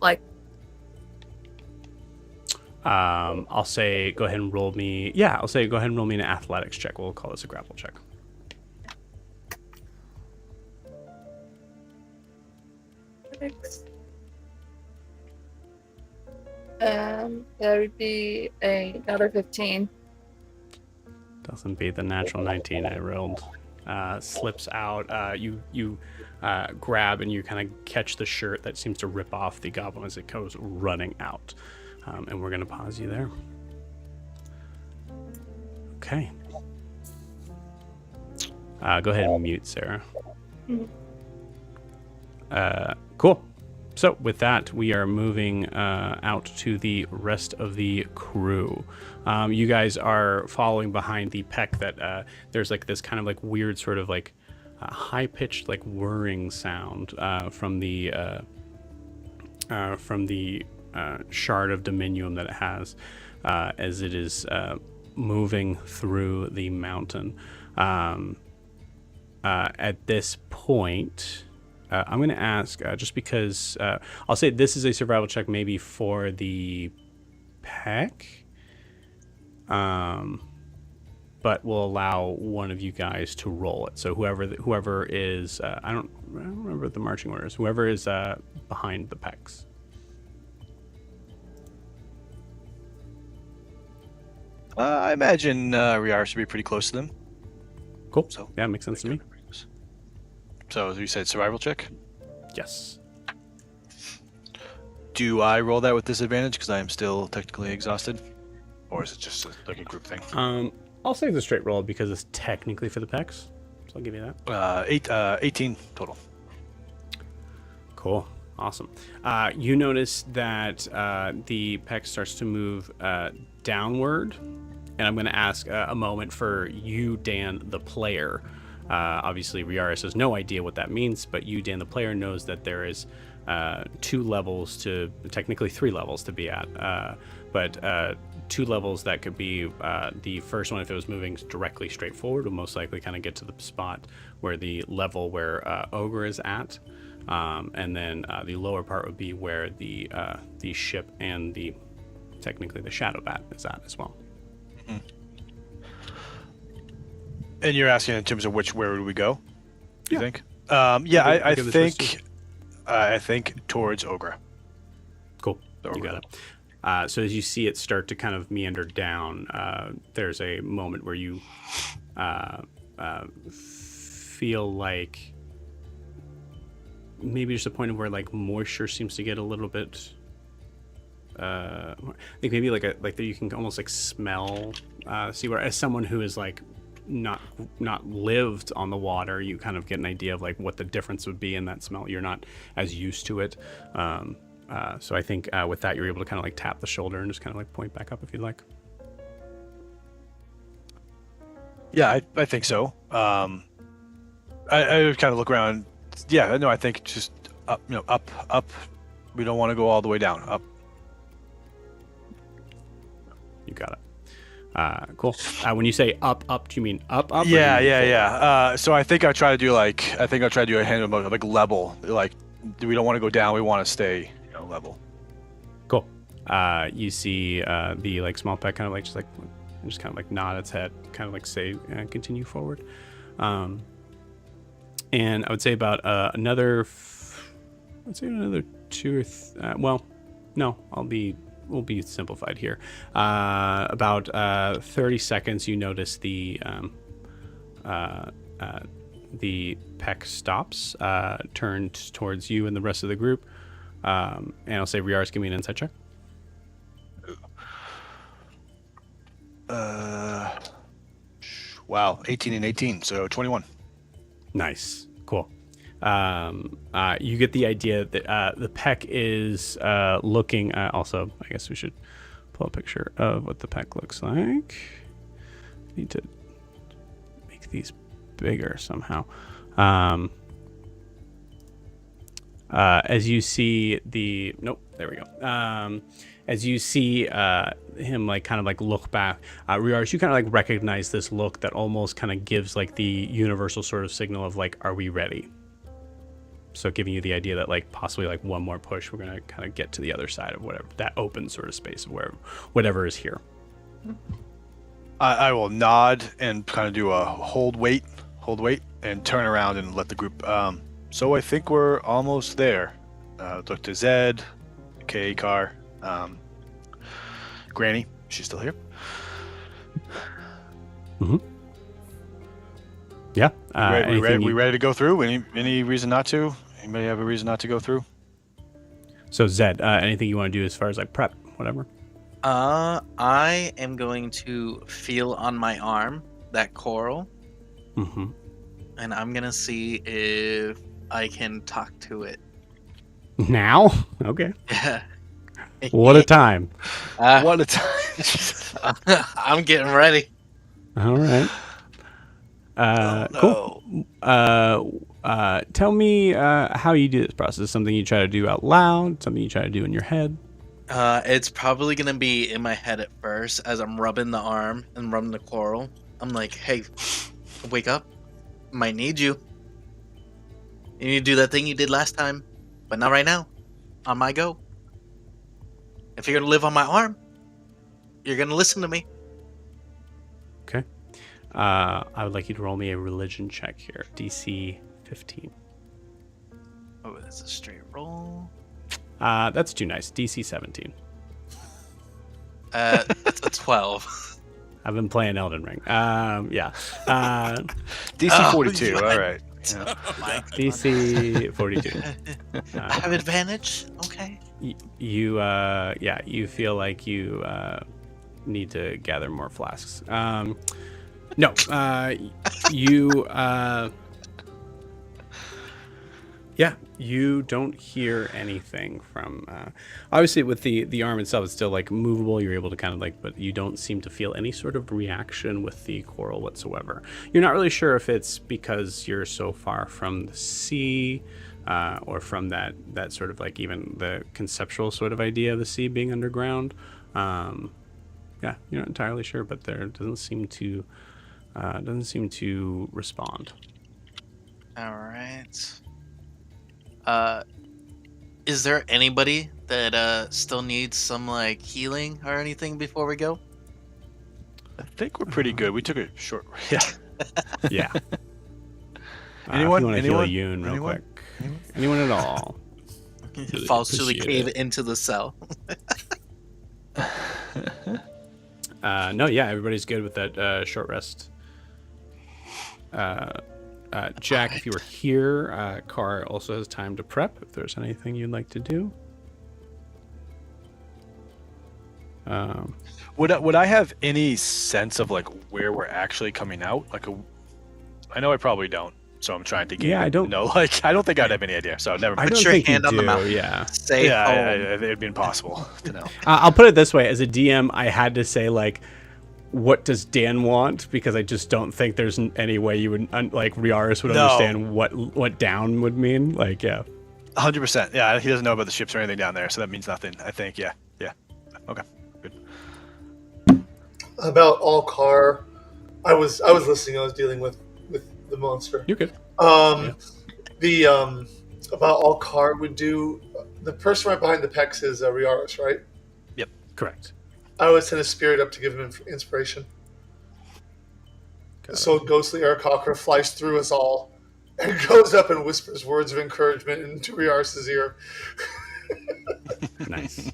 I'll say go ahead and roll me. Yeah, I'll say go ahead and roll me an athletics check. We'll call this a grapple check. 6. That would be another 15. Doesn't beat the natural 19 I rolled. Slips out. You grab and you kind of catch the shirt that seems to rip off the goblin as it goes running out. And we're going to pause you there. Okay. Go ahead and mute, Sarah. Cool. So with that, we are moving out to the rest of the crew. You guys are following behind the peck that there's like this kind of like weird sort of like high-pitched like whirring sound from the shard of dominium that it has as it is moving through the mountain. At this point, I'm going to ask, just because I'll say this is a survival check maybe for the peck, but we'll allow one of you guys to roll it. So whoever is, I don't remember the marching orders, whoever is behind the pecks. I imagine Riar should be pretty close to them. Cool. So Yeah, makes sense to me. So as you said, survival check. Yes. Do I roll that with disadvantage because I am still technically exhausted, or is it just like a group thing? I'll say it's a straight roll because it's technically for the pecs. So I'll give you that. 18 total. Cool. Awesome. You notice that the peck starts to move downward, and I'm going to ask a moment for you, Dan, the player. Obviously, Riaris has no idea what that means, but you, Dan, the player, knows that there is 2 levels to, technically 3 levels to be at, but 2 levels that could be the first one, if it was moving directly straight forward, will most likely kind of get to the spot where the level where Ogra is at. And then the lower part would be where the ship and technically the shadow bat is at as well. Mm-hmm. And you're asking in terms of where would we go? You think? I think towards Ogra. Cool. You got it. So as you see it start to kind of meander down, there's a moment where you feel like maybe just a point of where like moisture seems to get a little bit. I think maybe like that you can almost like smell. See where as someone who is like not lived on the water, you kind of get an idea of like what the difference would be in that smell. You're not as used to it. So I think with that you're able to kind of like tap the shoulder and just kind of like point back up if you'd like. Yeah, I think so. I would kind of look around. Yeah, no, I think just up, up. We don't want to go all the way down. Up. You got it. Cool. When you say up, do you mean up? Yeah. So I think I try to do a hand of like level. Like we don't want to go down. We want to stay level. Cool. You see the like small peck kind of like just kind of like nod its head, kind of like say continue forward. And I would say about another 2 or well, no, we'll be simplified here. About 30 seconds, you notice the peck stops, turns towards you and the rest of the group. And I'll say, Riaris, give me an insight check. Wow, 18 and 18, so 21. Nice. Cool. You get the idea that the peck is looking. Also, I guess we should pull a picture of what the peck looks like. Need to make these bigger somehow. As you see there we go. As you see him like kind of like look back, Riaris, you kind of like recognize this look that almost kind of gives like the universal sort of signal of like, are we ready? So giving you the idea that like possibly like one more push, we're gonna kind of get to the other side of whatever that open sort of space of whatever is here. I will nod and kind of do a hold wait, and turn around and let the group. So I think we're almost there. Look to Zed, Kay, Car, Granny. She's still here. Yeah. We ready to go through? Any reason not to? Anybody have a reason not to go through? So Zed, anything you want to do as far as like prep, whatever? I am going to feel on my arm that coral, Mm-hmm. and I'm gonna see if I can talk to it. Now? Okay. Yeah. What a time. What a time! I'm getting ready. All right. Oh, Cool. Tell me how you do this process. Something you try to do out loud? Something you try to do in your head? It's probably gonna be in my head at first as I'm rubbing the arm and rubbing the coral. I'm like, hey, wake up. Might need you. You need to do that thing you did last time, but not right now. On my go. If you're gonna live on my arm, you're gonna listen to me. Okay. I would like you to roll me a religion check here. DC 15. Oh, that's a straight roll. That's too nice. DC 17. That's a 12. I've been playing Elden Ring. Yeah. DC 42. All right. Yeah. DC 42. I have advantage. Okay. You feel like you need to gather more flasks. No, you don't hear anything from. Obviously, with the arm itself, it's still like movable. You're able to kind of like, but you don't seem to feel any sort of reaction with the coral whatsoever. You're not really sure if it's because you're so far from the sea, or from that sort of like even the conceptual sort of idea of the sea being underground. Yeah, you're not entirely sure, but there doesn't seem to respond. All right. Is there anybody that still needs some like healing or anything before we go? I think we're pretty good. We took a short. Yeah. Yeah. Anyone? If you want to Anyone? heal Yun real Anyone? quick. Anyone at all? Really Falls through the appreciate cave into the cell. No, yeah, everybody's good with that short rest. Jack, if you were here, Car also has time to prep if there's anything you'd like to do. Would I have any sense of like where we're actually coming out? I know I probably don't, so I'm trying to get. Yeah, I don't- know. Like, I don't think I'd have any idea. So never I mind. don't your think hand you on the do, mountain. yeah. Say home. It'd be impossible to know. I'll put it this way: as a DM, I had to say like, what does Dan want? Because I just don't think there's any way you would like Riaris would No. understand what down would mean. Like, yeah. 100%. Yeah, he doesn't know about the ships or anything down there, so that means nothing. I think. Yeah. Okay. Good. About all car, I was listening. I was dealing with the monster. You're good. The about all car would do. The person right behind the pecs is Riaris, right? Correct. I would send a spirit up to give him inspiration. So ghostly Aarakocra flies through us all and goes up and whispers words of encouragement into Riaris' ear. Nice.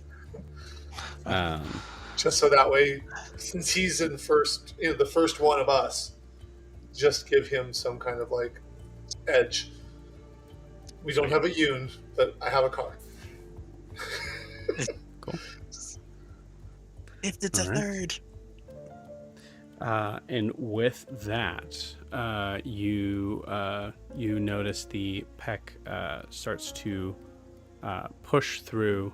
Just so that way, since he's in first, the first one of us, just give him some kind of like edge. We don't have a Yun, but I have a car. Cool. If it's All a right. third. And with that, you notice the peck starts to push through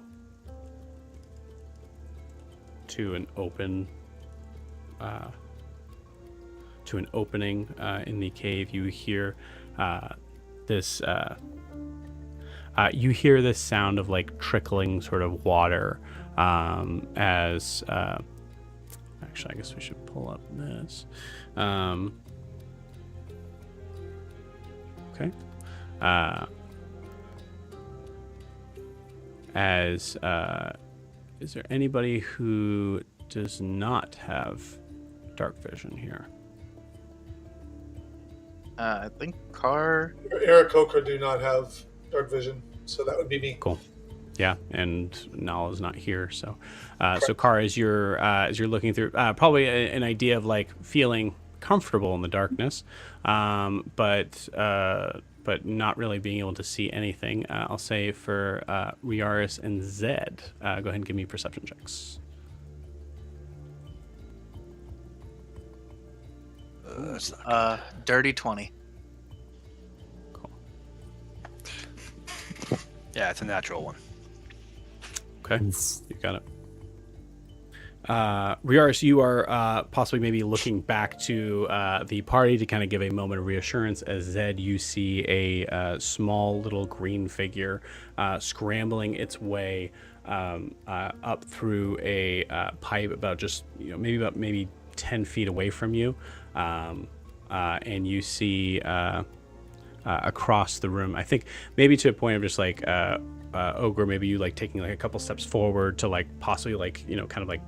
to an opening in the cave. You hear this sound of like trickling sort of water as actually I guess we should pull up this. Okay. Is there anybody who does not have dark vision here? I think Car. Aarakocra do not have dark vision. So that would be me. Cool. Yeah, and Nala's not here, so Kara, as you're looking through, probably an idea of like feeling comfortable in the darkness, but not really being able to see anything. I'll say for Riaris and Zed, go ahead and give me perception checks. That's not Dirty 20. Cool. yeah, it's a natural one. Okay, you got it. Riaris, you are possibly maybe looking back to the party to kind of give a moment of reassurance. As Zed, you see a small little green figure scrambling its way up through a pipe about just maybe 10 feet away from you, and you see across the room. I think maybe to a point of just like Ogra, maybe you like taking like a couple steps forward to like possibly like kind of like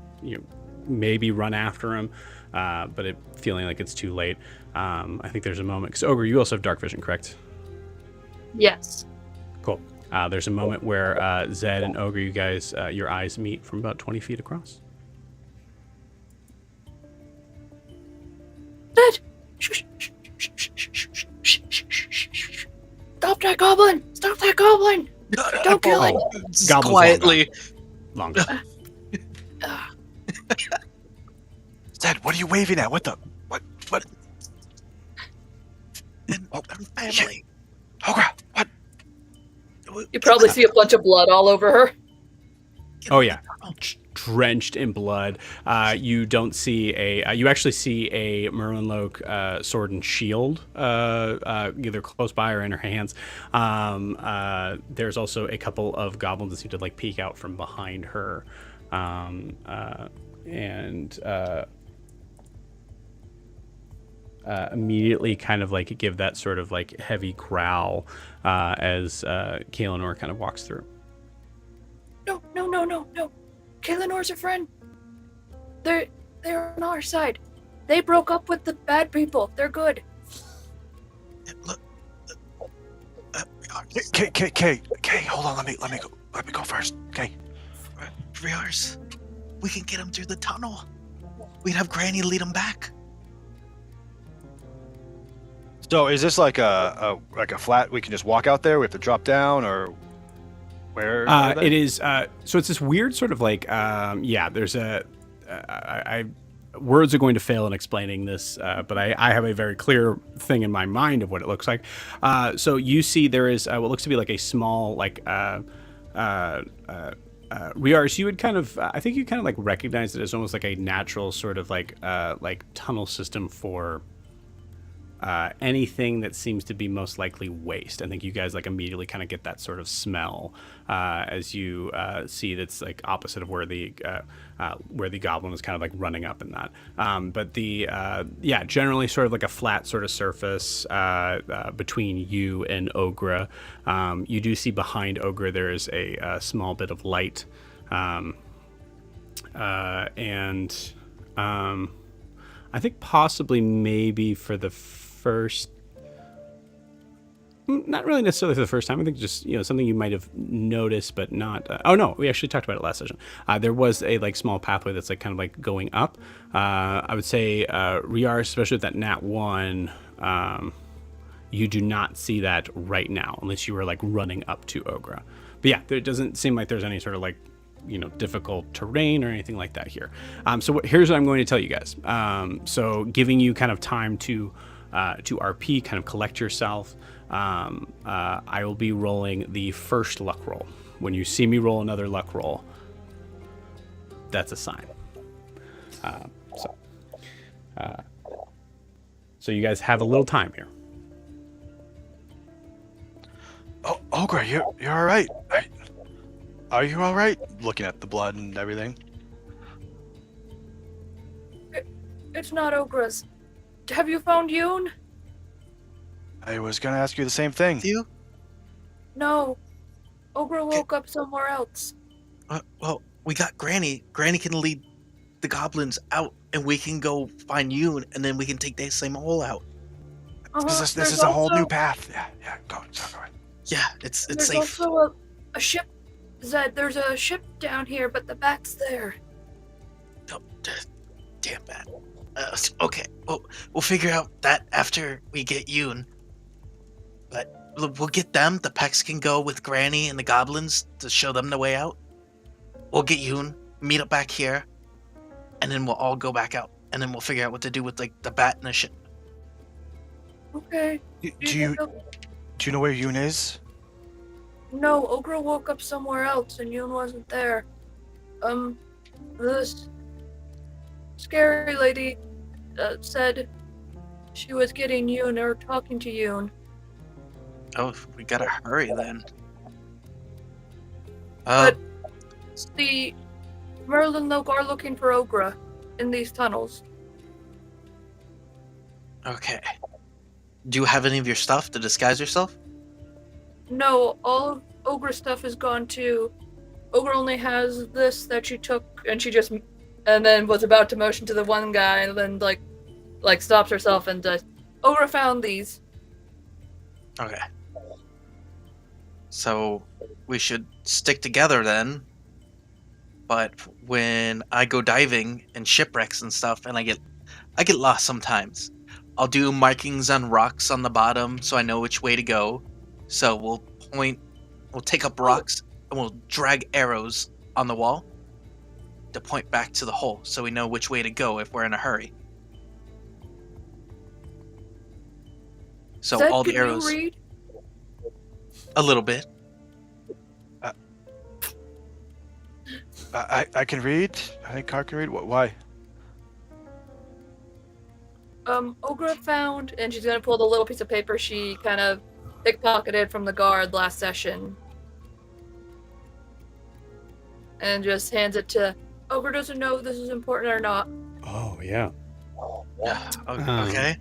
maybe run after him, but feeling like it's too late. I think there's a moment because Ogra, you also have dark vision, correct? Yes. Cool. There's a moment where Zed and Ogra, you guys, your eyes meet from about 20 feet across. Zed! Stop that goblin! Stop that goblin! Don't kill him! Goblin's Quietly. Long gone. Zed, what are you waving at? What the? What? And family. Ogra, what? You probably see a bunch of blood all over her. Oh yeah, drenched in blood. You don't see you actually see a Merlinloke sword and shield, either close by or in her hands. There's also a couple of goblins that seem to like peek out from behind her, and immediately kind of like give that sort of like heavy growl as Kaelinor kind of walks through. No. Kaelinor's a friend. They're on our side. They broke up with the bad people. They're good. Look. Kay, hold on. Let me go first. Kay. Riars, we can get him through the tunnel. We'd have Granny lead him back. So is this like a flat? We can just walk out there. We have to drop down, or where? It is. So it's this weird sort of like, there's words are going to fail in explaining this, but I have a very clear thing in my mind of what it looks like. So you see there is what looks to be like a small, like, Riars, you would kind of, I think you kind of like recognize it as almost like a natural sort of like tunnel system for anything that seems to be most likely waste. I think you guys like immediately kind of get that sort of smell as you see that's like opposite of where the goblin is kind of like running up in that. But the generally sort of like a flat sort of surface between you and Ogra. You do see behind Ogra there is a small bit of light, and I think possibly maybe for the first, not really necessarily for the first time. I think just something you might have noticed, but not. Oh no, we actually talked about it last session. There was a like small pathway that's like kind of like going up. I would say Riar, especially with that Nat 1, you do not see that right now unless you were like running up to Ogra. But yeah, there doesn't seem like there's any sort of like difficult terrain or anything like that here. So here's what I'm going to tell you guys. So giving you kind of time to RP, kind of collect yourself. I will be rolling the first luck roll. When you see me roll another luck roll, that's a sign. So you guys have a little time here. Oh, Ogra, you're all right. Are you all right? Looking at the blood and everything. It's not Ogra's. Have you found Yun? I was gonna ask you the same thing. You? No. Ogra woke up somewhere else. Well, we got Granny. Granny can lead the goblins out, and we can go find Yun, and then we can take that same hole out. This is a whole new path. Yeah, go on. Yeah, it's There's safe. also a ship. Zed, there's a ship down here, but the bat's there. Oh, damn bat. Okay, we'll figure out that after we get Yoon. But we'll get them. The Pecs can go with Granny and the goblins to show them the way out. We'll get Yoon, meet up back here, and then we'll all go back out. And then we'll figure out what to do with like the bat and the ship. Okay. Do you know where Yoon is? No, Ogra woke up somewhere else and Yun wasn't there. This scary lady said she was getting Yun or talking to Yun. Oh, we gotta hurry then. But the Merlin Loke are looking for Ogra in these tunnels. Okay. Do you have any of your stuff to disguise yourself? No, all of Ogra's stuff is gone too. Ogra only has this that she took, and she just, and then was about to motion to the one guy, and then like stops herself and does. Ogra found these. Okay. So we should stick together then. But when I go diving in shipwrecks and stuff, and I get lost sometimes, I'll do markings on rocks on the bottom so I know which way to go. So we'll take up rocks and we'll drag arrows on the wall to point back to the hole so we know which way to go if we're in a hurry. So Zed, all the can arrows. you read? A little bit. I can read. I think Car can read. Why? Ogra found, and she's gonna pull the little piece of paper she kind of pickpocketed from the guard last session. And just hands it to Ogra. Doesn't know if this is important or not. Oh yeah. Okay.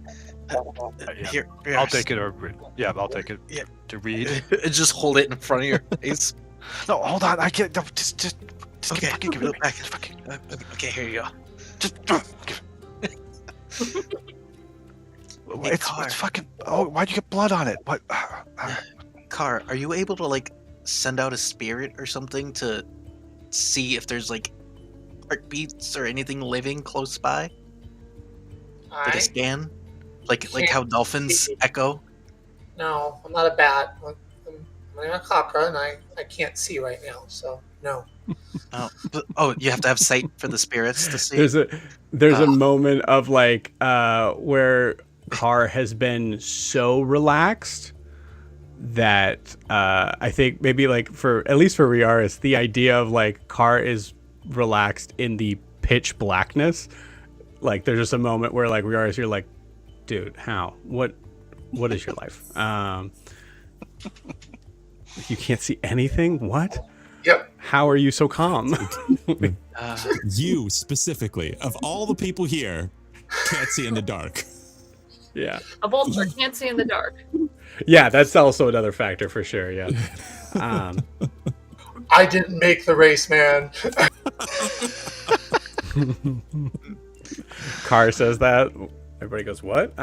Here, I'll take it or read. Yeah, I'll take it. Yeah. To read. Just hold it in front of your face. No, hold on. I can't. No, just Okay, fucking give it look me. back. Just fucking. Okay, here you go. Just give it. Hey, It's Car. fucking. Oh, why'd you get blood on it? What? Car, are you able to like send out a spirit or something to see if there's like heartbeats or anything living close by? Like a scan? Like how dolphins echo? No, I'm not a bat. I'm a cockra, and I can't see right now, so no. You have to have sight for the spirits to see. There's a moment of like where Carr has been so relaxed that I think maybe like for at least for Riaris, the idea of like Carr is relaxed in the pitch blackness. Like there's just a moment where like Riaris, you're like, dude, how? What is your life? You can't see anything? What? Yep. How are you so calm? You specifically, of all the people here, can't see in the dark. Yeah. A vulture can't see in the dark. Yeah, that's also another factor for sure. Yeah. I didn't make the race, man. Carr says that. Everybody goes, what?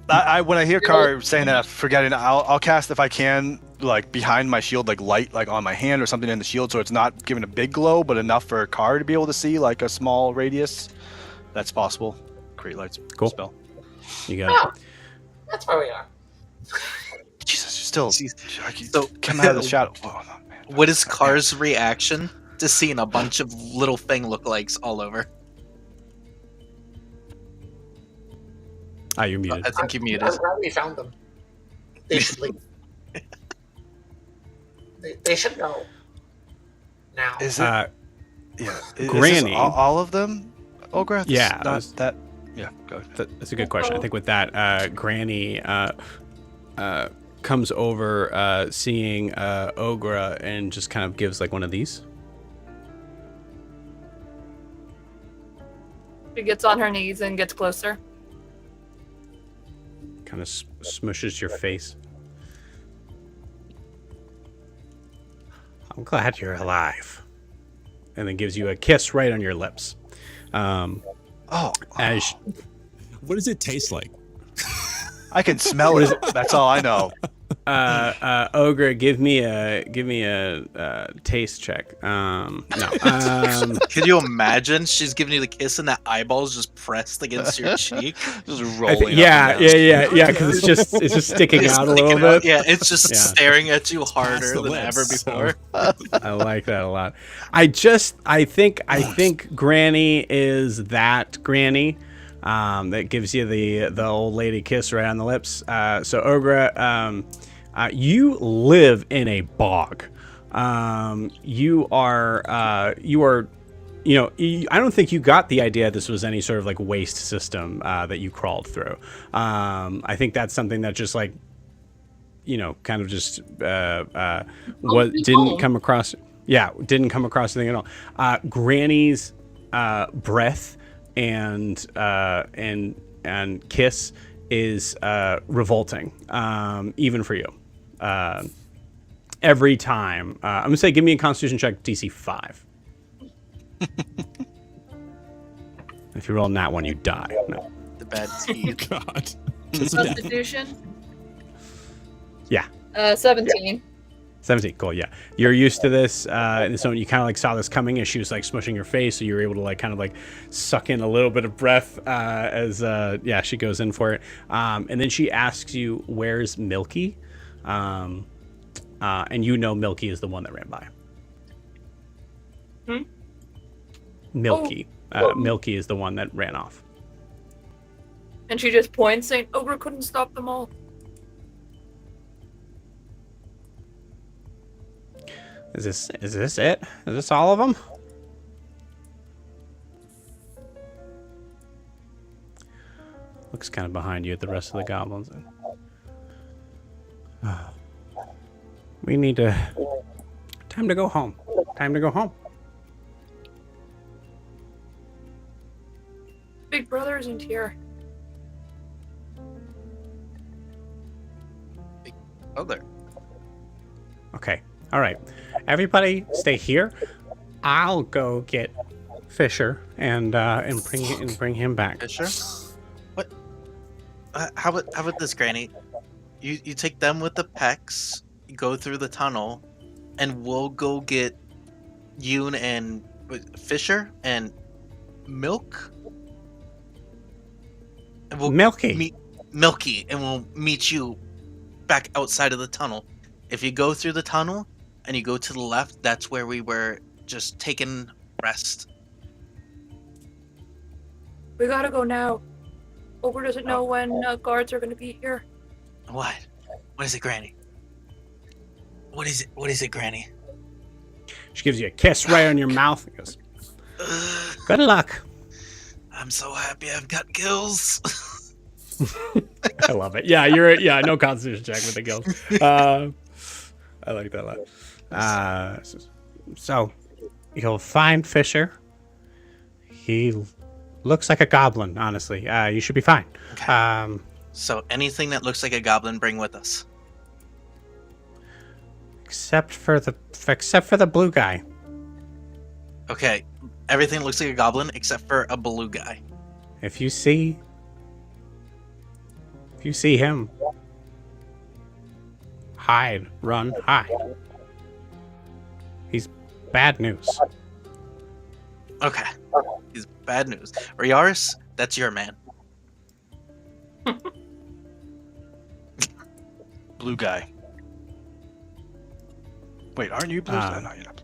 I when I hear Car saying that, forgetting, I'll cast if I can, like behind my shield, like light, like on my hand or something in the shield, so it's not giving a big glow, but enough for Car to be able to see, like a small radius. That's possible. Create lights. Cool. Spell. You got it. That's where we are. Jesus, you're still. Jeez. So come out of the shadow. Oh, no, man. What is Car's reaction to seeing a bunch of little thing lookalikes all over? Ah, you're muted. I think you muted. I'm glad we found them. They should leave. they should go. Now. Is it? Yeah. Is Granny. this all of them? Ogra? Yeah, Not that. Yeah. Go ahead. That's a good question. I think with that, Granny comes over, seeing Ogra, and just kind of gives like one of these. She gets on her knees and gets closer. Kind of smushes your face. I'm glad you're alive. And then gives you a kiss right on your lips. What does it taste like? I can smell it. That's all I know. Ogra, give me a taste check. No. Can you imagine? She's giving you the kiss and that eyeball's just pressed against your cheek. Just I rolling. thi- yeah, because it's just sticking It's out a little sticking bit. out. Yeah, it's just Yeah. staring at you Past harder the than lips, ever so- before. I like that a lot. I think Granny is that Granny that gives you the old lady kiss right on the lips. So Ogra, you live in a bog. You are I don't think you got the idea this was any sort of like waste system that you crawled through. I think that's something that just like kind of just what didn't come across. Yeah, didn't come across anything at all. Granny's breath and kiss is revolting, even for you. Every time, I'm gonna say, give me a Constitution check, DC 5. If you roll that one, you die. No. The bad teeth. God. Kiss of death. Constitution. Yeah. 17. 17. Cool. Yeah. You're used to this. And so you kind of like saw this coming as she was like smushing your face. So you were able to like kind of like suck in a little bit of breath as she goes in for it. And then she asks you, where's Milky? And Milky is the one that ran by. Milky. Milky is the one that ran off. And she just points, saying, Ogra couldn't stop them all. Is this it? Is this all of them? Looks kind of behind you at the rest of the goblins. We need time to go home. Time to go home. Big brother isn't here. Oh, there. Okay. All right. Everybody, stay here. I'll go get Fisher and bring him back. Fisher? What? How about this, Granny? You take them with the pecs, you go through the tunnel, and we'll go get Yun and Fisher and Milk. And we'll Milky. Milky, and we'll meet you back outside of the tunnel. If you go through the tunnel and you go to the left, that's where we were just taking rest. We gotta go now. Ogra doesn't know when guards are gonna be here. What? What is it, Granny? What is it? What is it, Granny? She gives you a kiss right on your mouth. And goes, good luck. I'm so happy I've got gills. I love it. Yeah, no Constitution check with the gills. I like that a lot. So you'll find Fisher. He looks like a goblin, honestly. You should be fine. Okay. So anything that looks like a goblin, bring with us. Except for the blue guy. Okay. Everything looks like a goblin except for a blue guy. If you see him, hide, run, hide. He's bad news. Okay. He's bad news. Riaris, that's your man. Blue guy. Wait, aren't you blue? No, you're not.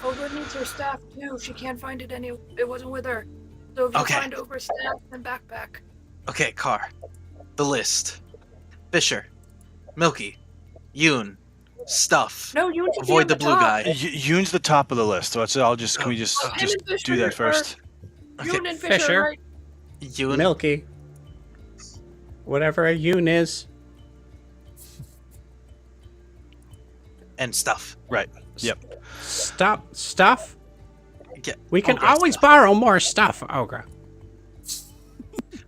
Ogra needs her staff too. She can't find it it wasn't with her. So if you Okay. find Ogra's staff and backpack. Okay, Car. The list. Fisher. Milky. Yun. Stuff. No, you should Avoid the blue guy. Yun's the top of the list. So can we just Him and Fisher do that are- first? Okay. Yun and Fisher, Fisher. right? Yun. Milky. Whatever a Yun is. And Stuff. Right. Yep. Stuff? Yeah. We can Ogre always stuff. borrow more stuff, Ogra.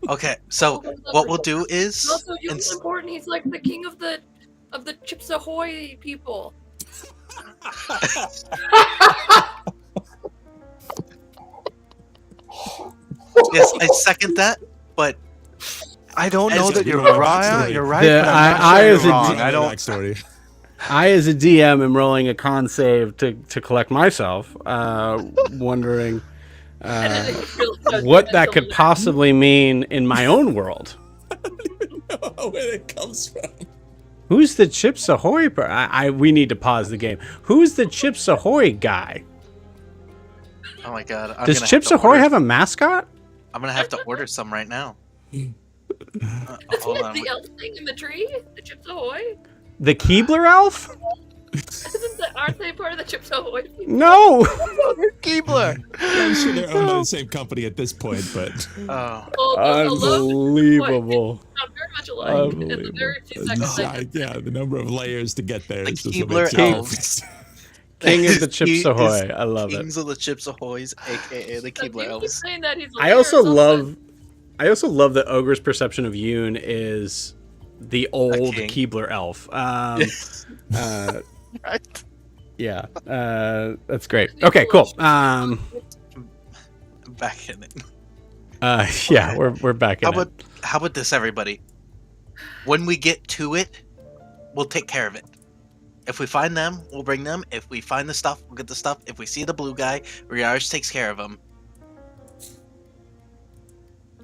Okay, so what we'll do is Also, Yun's ins- important. He's like the king of the Chips Ahoy people. yes, I second that, but I don't know As that you're you- right. You're right, The- but I'm not I sure as a you're wrong. D- I don't. Backstory. I, as a DM, am rolling a con save to collect myself, wondering I didn't feel what that judgmental could there. possibly mean in my own world. Where it comes from. Who's the Chips Ahoy? We need to pause the game. Who's the Chips Ahoy guy? Oh my god. Does Chips Ahoy have a mascot? I'm gonna have to order some right now. Isn't Hold it on. the elf thing in the tree? The Chips Ahoy? The Keebler elf? Aren't they part of the Chips Ahoy? No. Keebler. I'm sure they're owned by the same company at this point, but Oh. Unbelievable. Not very much alike. In the Unbelievable. very few seconds I yeah, the number of layers to get there. The is just Keebler what makes it elves. King of the Chips He is Ahoy. I love it. Kings of the Chips Ahoys, aka the Keebler You keep elves. saying that he's a I layer also or something. love that Ogre's perception of Yun is the old king. Keebler elf. Right. Yeah, that's great. Okay, cool. Back in it. Yeah, we're back in it. How about this, everybody? When we get to it, we'll take care of it. If we find them, we'll bring them. If we find the stuff, we'll get the stuff. If we see the blue guy, Riarge takes care of him.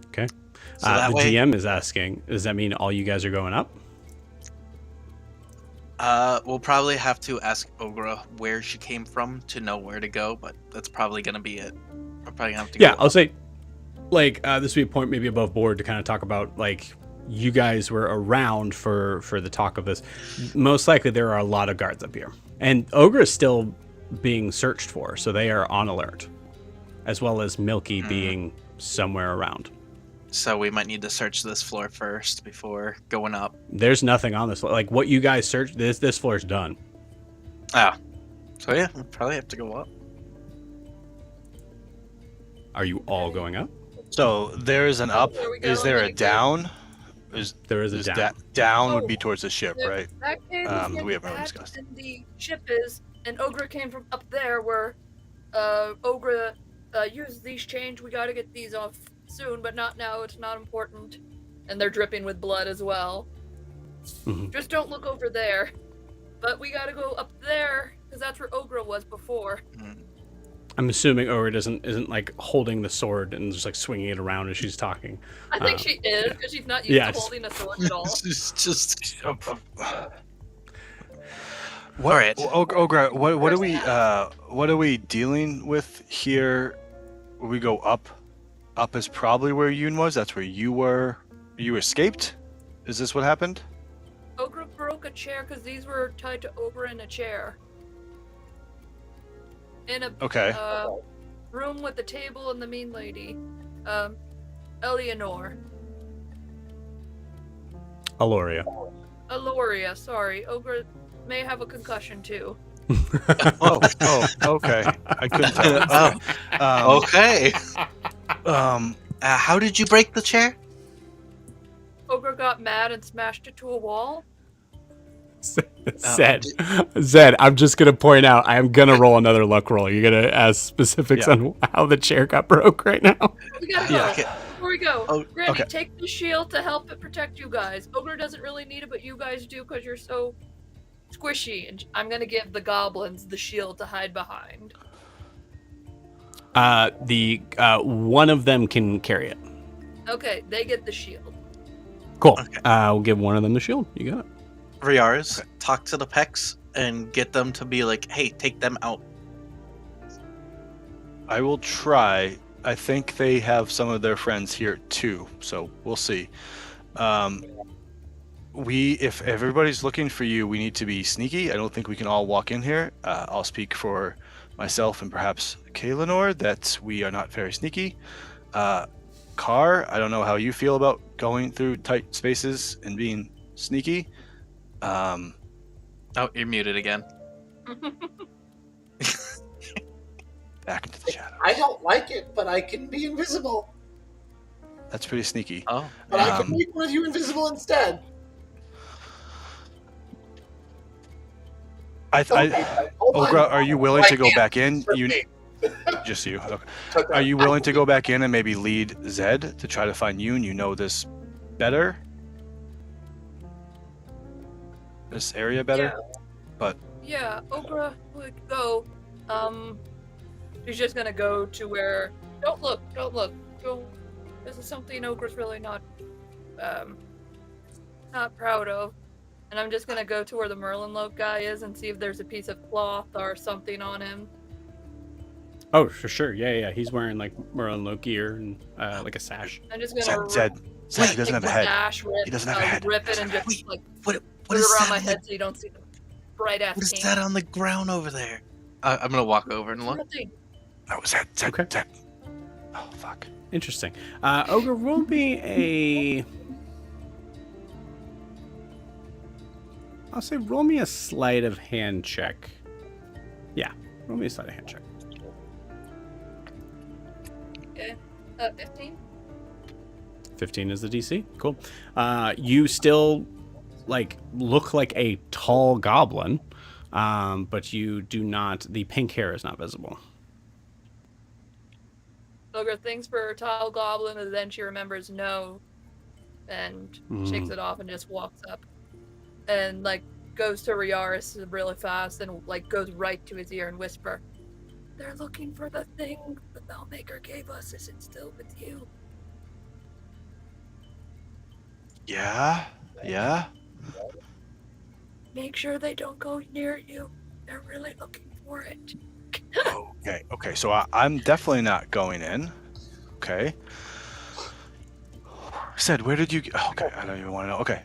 Okay. So that The way, DM is asking, does that mean all you guys are going up? we'll probably have to ask Ogra where she came from to know where to go, but that's probably gonna be it. We're probably gonna have to Yeah, go I'll say, like, this would be a point maybe above board to kind of talk about, like, you guys were around for the talk of this. Most likely there are a lot of guards up here. And Ogra is still being searched for, so they are on alert. As well as Milky being somewhere around. So we might need to search this floor first before going up. There's nothing on this. Like, what you guys searched, this floor's done. Ah. So yeah, we'll probably have to go up. Are you all going up? So there is an up. There we go, Is there a thank you. down? Is There is a down. down Oh. would be towards the ship, right? That cave is We near haven't really that, discussed. and the ship is, and Ogra came from up there where Ogra used these chains. We gotta get these off soon, but not now. It's not important. And they're dripping with blood as well. Mhm. Just don't look over there. But we gotta go up there, because that's where Ogra was before. I'm assuming Ogra isn't like holding the sword and just like swinging it around as she's talking. I think she is, because she's not used Yeah, to holding a sword at all. just What, Alright. Ogra, what are we dealing with here? We go up. Up is probably where Yun was. That's where you were. You escaped. Is this what happened? Ogra broke a chair because these were tied to Ogra in a chair. In a Okay. room with the table and the mean lady. Eleanor. Aloria. Aloria, sorry. Ogra may have a concussion too. Oh, okay. I couldn't tell. Oh, okay. Um, How did you break the chair? Ogra got mad and smashed it to a wall. Zed, I'm just gonna point out I am gonna roll another luck roll. You're gonna ask specifics Yeah. on how the chair got broke right now. We gotta go. Yeah. Okay. Before we go, Oh, Granny, okay. take the shield to help it protect you guys. Ogre doesn't really need it, but you guys do because you're so squishy. And I'm gonna give the goblins the shield to hide behind. The one of them can carry it. Okay, they get the shield. Cool. Okay. We'll give one of them the shield. You got it. Riars, talk to the Pecs and get them to be like, hey, take them out. I will try. I think they have some of their friends here too, so we'll see. If everybody's looking for you, we need to be sneaky. I don't think we can all walk in here. I'll speak for myself and perhaps Kaelinor that we are not very sneaky. Car, I don't know how you feel about going through tight spaces and being sneaky. Oh, you're muted again. Back into the shadow. I don't like it, but I can be invisible. That's pretty sneaky. Oh, But I can Um, make one of you invisible instead. Ogra, are you willing to go back in? For You, me. just you. Okay. Cut that. Are you willing to go back in and maybe lead Zed to try to find Yun? You know this better. This area better. But Yeah, Ogra would go. She's just gonna go to where. Don't look. Don't. This is something Ogra's really not proud of. And I'm just gonna go to where the Merlin Loaf guy is and see if there's a piece of cloth or something on him. Oh, for sure. Yeah. He's wearing like Merlin Low gear and like a sash. I'm just gonna Zed, he doesn't have a head. He doesn't have a head. Rip it and just Wait, like What put it is around that? my head so you don't see the bright ass. What is that on the ground over there? I'm gonna walk over and look. Nothing. That was Zed. Okay. Zed. Oh fuck. Interesting. Ogre, roll me a. I'll say roll me a sleight of hand check. Yeah, roll me a sleight of hand check. Okay. 15. 15 is the DC. Cool. You still like look like a tall goblin, but you do not. The pink hair is not visible. Ogre thinks for her tall goblin, and then she remembers no, and shakes it off and just walks up, and like goes to Riaris really fast and like goes right to his ear and whisper, "They're looking for the thing the Bellmaker gave us. Is it still with you?" Yeah. Make sure they don't go near you. They're really looking for it. Okay. So I'm definitely not going in. Okay. Said, where did you? Okay, I don't even want to know. Okay.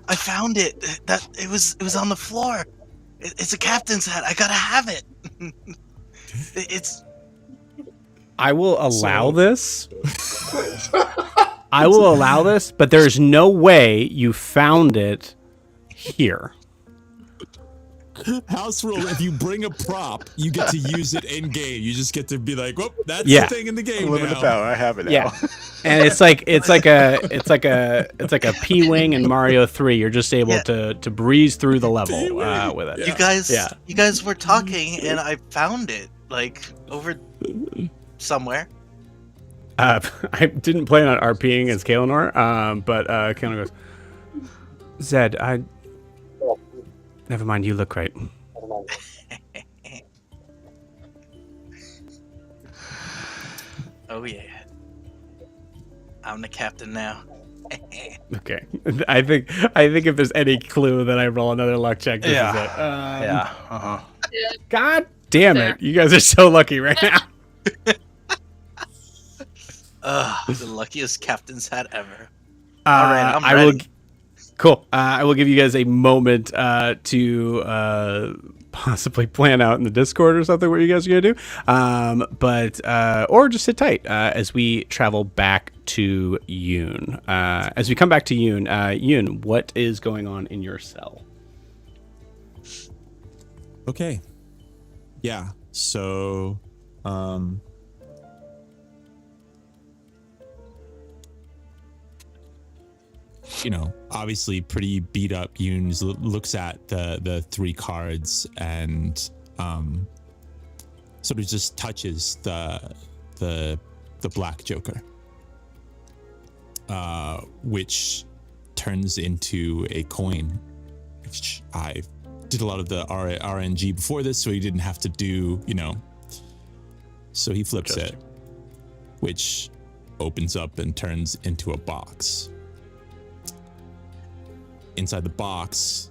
I found it. That it was on the floor. It's a captain's hat. I gotta have it. It's. I will allow this. I will allow this, but there's no way you found it here. House rule: if you bring a prop, you get to use it in game. You just get to be like, "Well, that's Yeah. the thing in the game Limited now." power. I have it now. Yeah, and it's like a P-wing in Mario 3. You're just able to breeze through the level with it. You guys were talking, and I found it like over somewhere. I didn't plan on RPing as Kaelinor, but Kaelinor goes, Zed, never mind, you look great. Oh yeah, I'm the captain now. Okay, I think if there's any clue that I roll another luck check, this is it. Yeah. God damn it, you guys are so lucky right now. The luckiest captain's hat ever. All right, I'm ready. I will. Cool. I will give you guys a moment to possibly plan out in the Discord or something what you guys are gonna do. Or just sit tight as we travel back to Yun. As we come back to Yun, Yun, what is going on in your cell? Okay. Yeah. So, obviously pretty beat up. Yoon looks at the three cards and sort of just touches the Black Joker, which turns into a coin. Which I did a lot of the RNG before this, so he didn't have to do, So he flips it, which opens up and turns into a box. Inside the box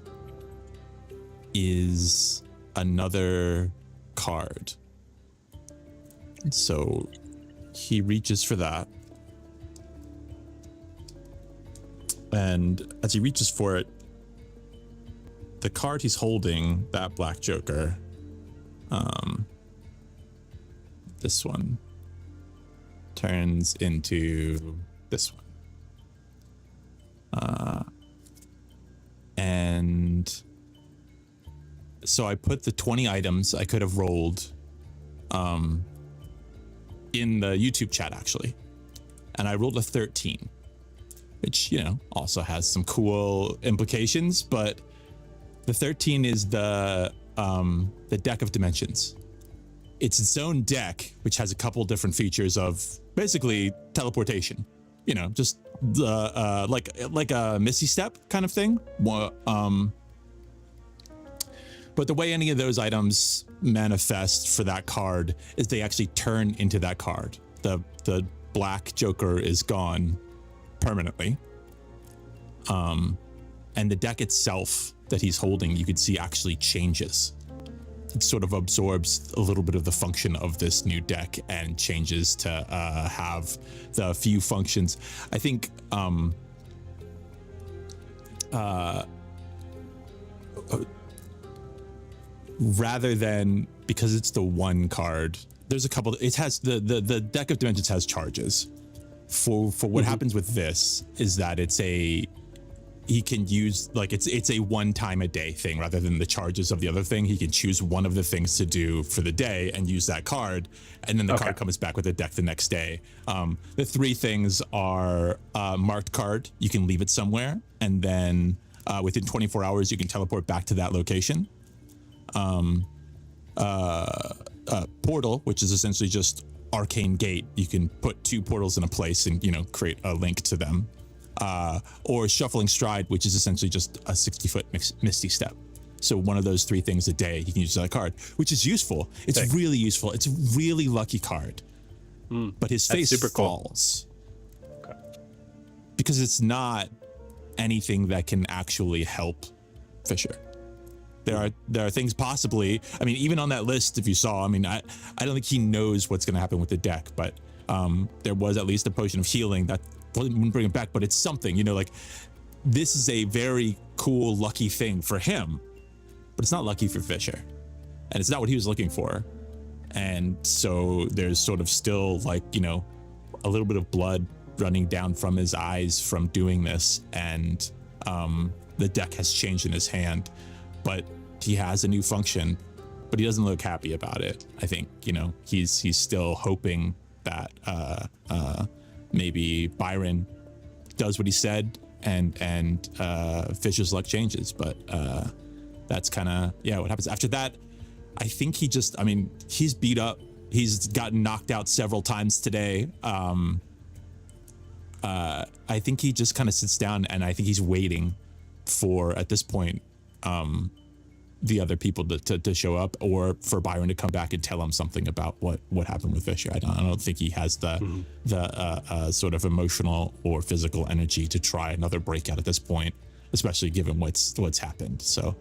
is another card. So he reaches for that. And as he reaches for it, the card he's holding, that Black Joker, this one, turns into this one. And so I put the 20 items I could have rolled in the YouTube chat, actually. And I rolled a 13, which, also has some cool implications. But the 13 is the deck of dimensions. it's its own deck, which has a couple different features of basically teleportation. Just the like a Misty Step kind of thing. But the way any of those items manifest for that card is they actually turn into that card. The black Joker is gone permanently. And the deck itself that he's holding, you could see actually changes. It sort of absorbs a little bit of the function of this new deck and changes to have the few functions. I think rather than, because it's the one card, there's a couple, it has the deck of dimensions has charges. For what happens with this is that he can use, like, it's a one time a day thing rather than the charges of the other thing. He can choose one of the things to do for the day and use that card, and then the card comes back with the deck the next day. The three things are marked card, you can leave it somewhere, and then within 24 hours you can teleport back to that location. Portal, which is essentially just arcane gate, you can put two portals in a place and create a link to them. Or shuffling stride, which is essentially just a 60-foot misty step. So one of those three things a day, you can use that card, which is useful. It's really useful. It's a really lucky card. But his face super falls. Cool. Because it's not anything that can actually help Fisher. There are things possibly, I mean, even on that list, if you saw, I mean, I don't think he knows what's going to happen with the deck, but there was at least a potion of healing that wouldn't bring it back, but it's something, like, this is a very cool, lucky thing for him, but it's not lucky for Fisher, and it's not what he was looking for. And so there's sort of still, like, a little bit of blood running down from his eyes from doing this, and the deck has changed in his hand, but he has a new function, but he doesn't look happy about it. I think, he's still hoping that maybe Byron does what he said and Fisher's luck changes, but that's kind of what happens after that. I think he's beat up, he's gotten knocked out several times today. I think he just kind of sits down, and I think he's waiting for, at this point, the other people to show up, or for Byron to come back and tell him something about what happened with Fisher. I don't think he has the sort of emotional or physical energy to try another breakout at this point, especially given what's happened. So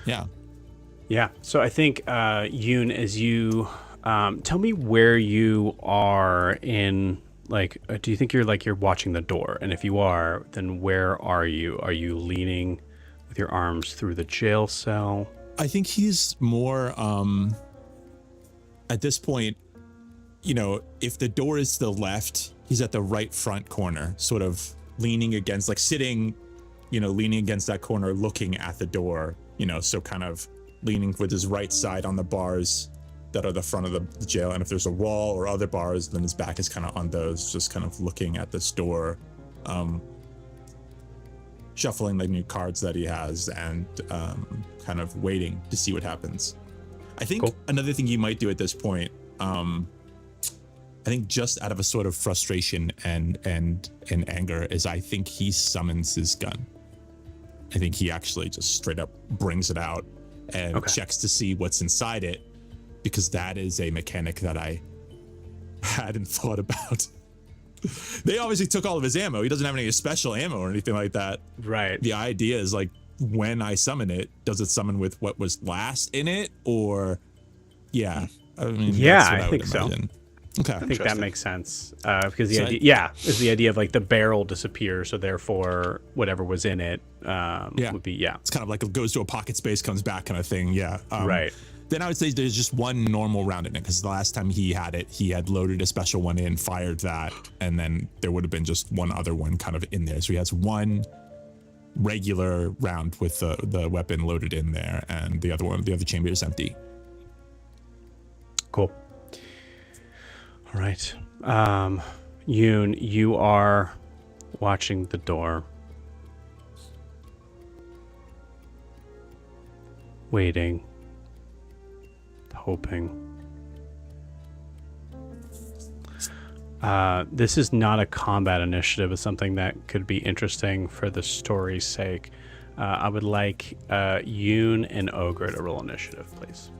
yeah. So I think Yun, as you tell me where you are in, like, do you think you're watching the door? And if you are, then where are you? Are you leaning with your arms through the jail cell? I think he's more at this point, if the door is to the left, he's at the right front corner, sort of leaning against, like, sitting, leaning against that corner, looking at the door, so kind of leaning with his right side on the bars that are the front of the jail. And if there's a wall or other bars, then his back is kind of on those, just kind of looking at this door, shuffling the new cards that he has, and kind of waiting to see what happens. I think another thing you might do at this point, I think just out of a sort of frustration and anger, is I think he summons his gun. I think he actually just straight up brings it out and checks to see what's inside it, because that is a mechanic that I hadn't thought about. They obviously took all of his ammo. He doesn't have any special ammo or anything like that. Right. The idea is, like, when I summon it, does it summon with what was last in it, or I mean, I think so. Okay, I think that makes sense, because the idea is the idea of, like, the barrel disappears, so therefore whatever was in it would be it's kind of like it goes to a pocket space, comes back, kind of thing. Right. Then I would say there's just one normal round in it, because the last time he had it, he had loaded a special one in, fired that, and then there would have been just one other one kind of in there. So he has one regular round with the weapon loaded in there, and the other chamber is empty. Cool. All right. Yoon, you are watching the door, waiting, hoping. This is not a combat initiative. It's something that could be interesting for the story's sake. I would like Yun and Ogra to roll initiative, please.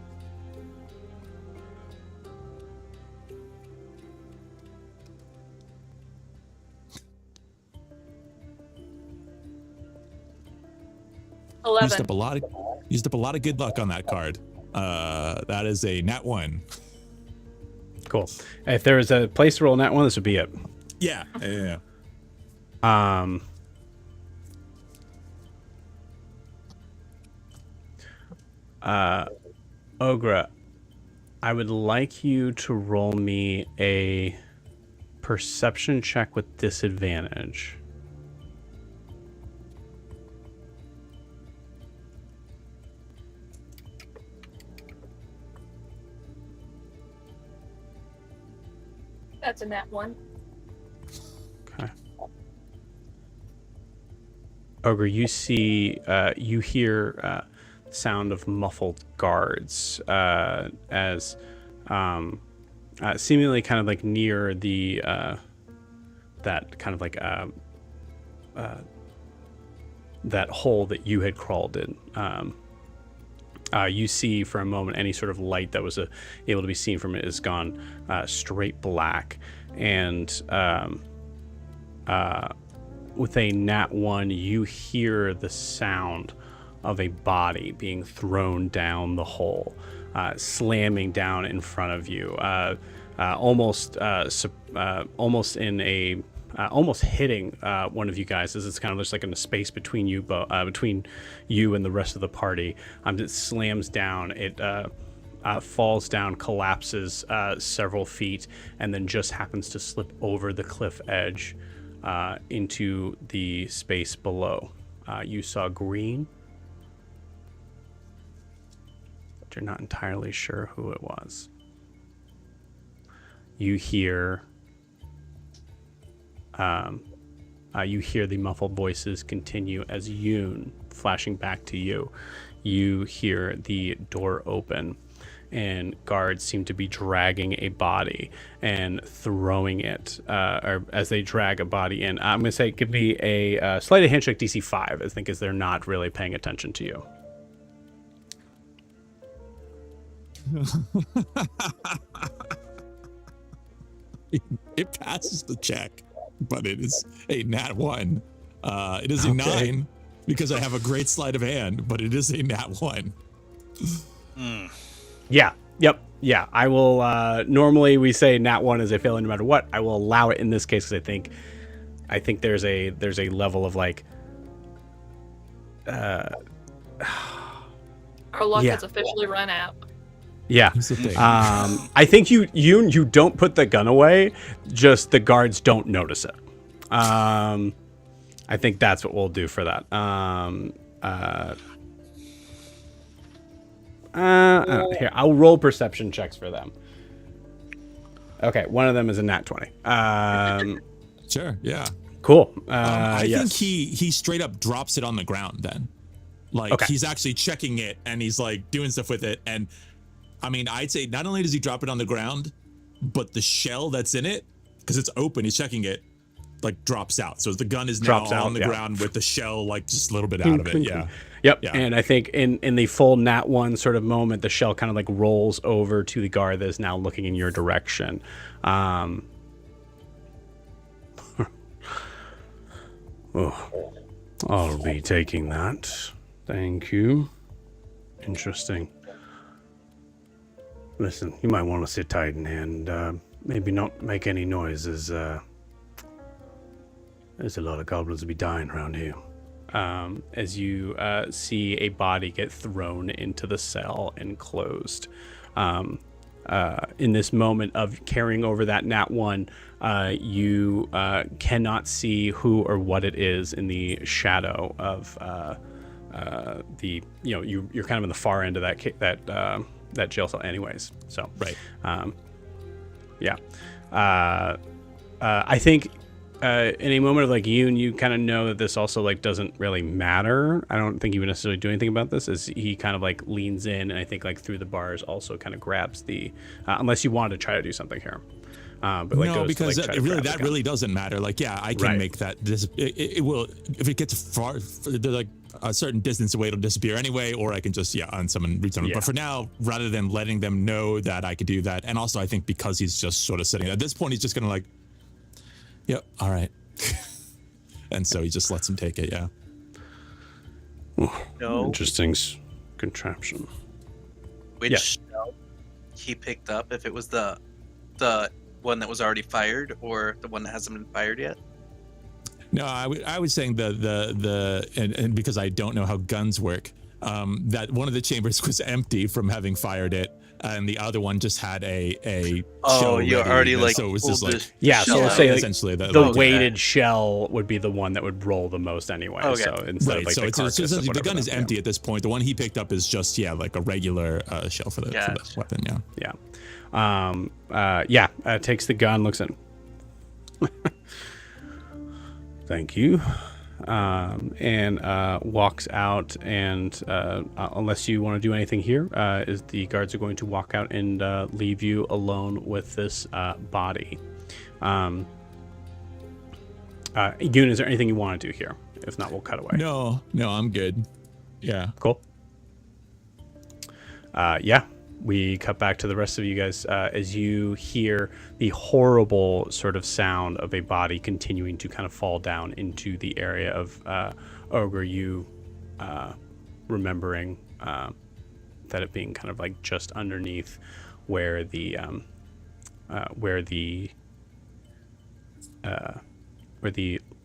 Used 11. up a lot of good luck on that card. That is a nat 1. Cool. If there was a place to roll nat 1, this would be it. Yeah. Ogra, I would like you to roll me a perception check with disadvantage. That's a nat 1. Okay. Ogre, you see, you hear sound of muffled guards as seemingly kind of like near the that kind of like that hole that you had crawled in. You see for a moment any sort of light that was able to be seen from it is gone straight black, and with a nat 1, you hear the sound of a body being thrown down the hole, slamming down in front of you, almost hitting one of you guys, as it's kind of just like in the space between you, between you and the rest of the party. It slams down. It falls down, collapses several feet, and then just happens to slip over the cliff edge into the space below. You saw green, but you're not entirely sure who it was. You hear the muffled voices continue as Yun, flashing back to you. You hear the door open, and guards seem to be dragging a body and throwing it, or as they drag a body in. I'm going to say give me a sleight of hand check DC 5, I think, as they're not really paying attention to you. It passes the check, but it is a nat 1. It is a 9 because I have a great sleight of hand, but it is a nat 1. Yeah. Yep. Yeah. I will. Normally, we say nat 1 is a failure no matter what. I will allow it in this case because I think there's a level of like. Our luck has officially run out. Yeah. Here's the thing. I think you don't put the gun away. Just the guards don't notice it. I think that's what we'll do for that. Here, I'll roll perception checks for them. Okay, one of them is a nat 20. Sure, yeah. Cool. I yes. think he straight up drops it on the ground then. Like, Okay. he's actually checking it, and he's, like, doing stuff with it. And, I mean, I'd say not only does he drop it on the ground, but the shell that's in it, because it's open, he's checking it, like, drops out. So the gun is now on the ground with the shell, like, just a little bit out of it, yeah. Yep. Yeah. And I think in the full nat 1 sort of moment, the shell kind of like rolls over to the guard that is now looking in your direction. Oh, I'll be taking that. Thank you. Interesting. Listen, you might want to sit tight and maybe not make any noises. There's a lot of goblins to be dying around here. As you see a body get thrown into the cell and closed. In this moment of carrying over that nat 1, you cannot see who or what it is in the shadow of you're kind of in the far end of that jail cell anyways. So Right. I think in a moment of like you kind of know that this also like doesn't really matter. I don't think you would necessarily do anything about this, as he kind of like leans in and I think like through the bars also kind of grabs the unless you wanted to try to do something here. but like no, goes because to, like, try to really grab the that gun. really doesn't matter. Like, yeah, I can Right. make that. It will if it gets far, like a certain distance away, it'll disappear anyway, or I can just unsummon, resummon. Yeah. But for now, rather than letting them know that I could do that, and also I think because he's just sort of sitting at this point, he's just gonna like, yep, all right, and so he just lets him take it. Yeah. No. Interesting contraption. Which Yeah. shell he picked up? If it was the one that was already fired, or the one that hasn't been fired yet? No, I was saying and because I don't know how guns work, that one of the chambers was empty from having fired it, and the other one just had a shell you're ready, already and like so it was just pulled like the Yeah, so shell we'll out. say like, essentially the okay. weighted shell would be the one that would roll the most anyway. Okay. So instead Right, of like so the it's carcass of essentially the whatever gun is that- empty at this point. The one he picked up is just like a regular shell for the Gotcha. weapon. Yeah. Takes the gun, looks at. Thank you. And walks out, and unless you want to do anything here, is the guards are going to walk out and leave you alone with this body. Yoon, is there anything you want to do here? If not, we'll cut away. No, I'm good. Yeah. Cool. We cut back to the rest of you guys as you hear the horrible sort of sound of a body continuing to kind of fall down into the area of Ogra. You remembering that it being kind of like just underneath where the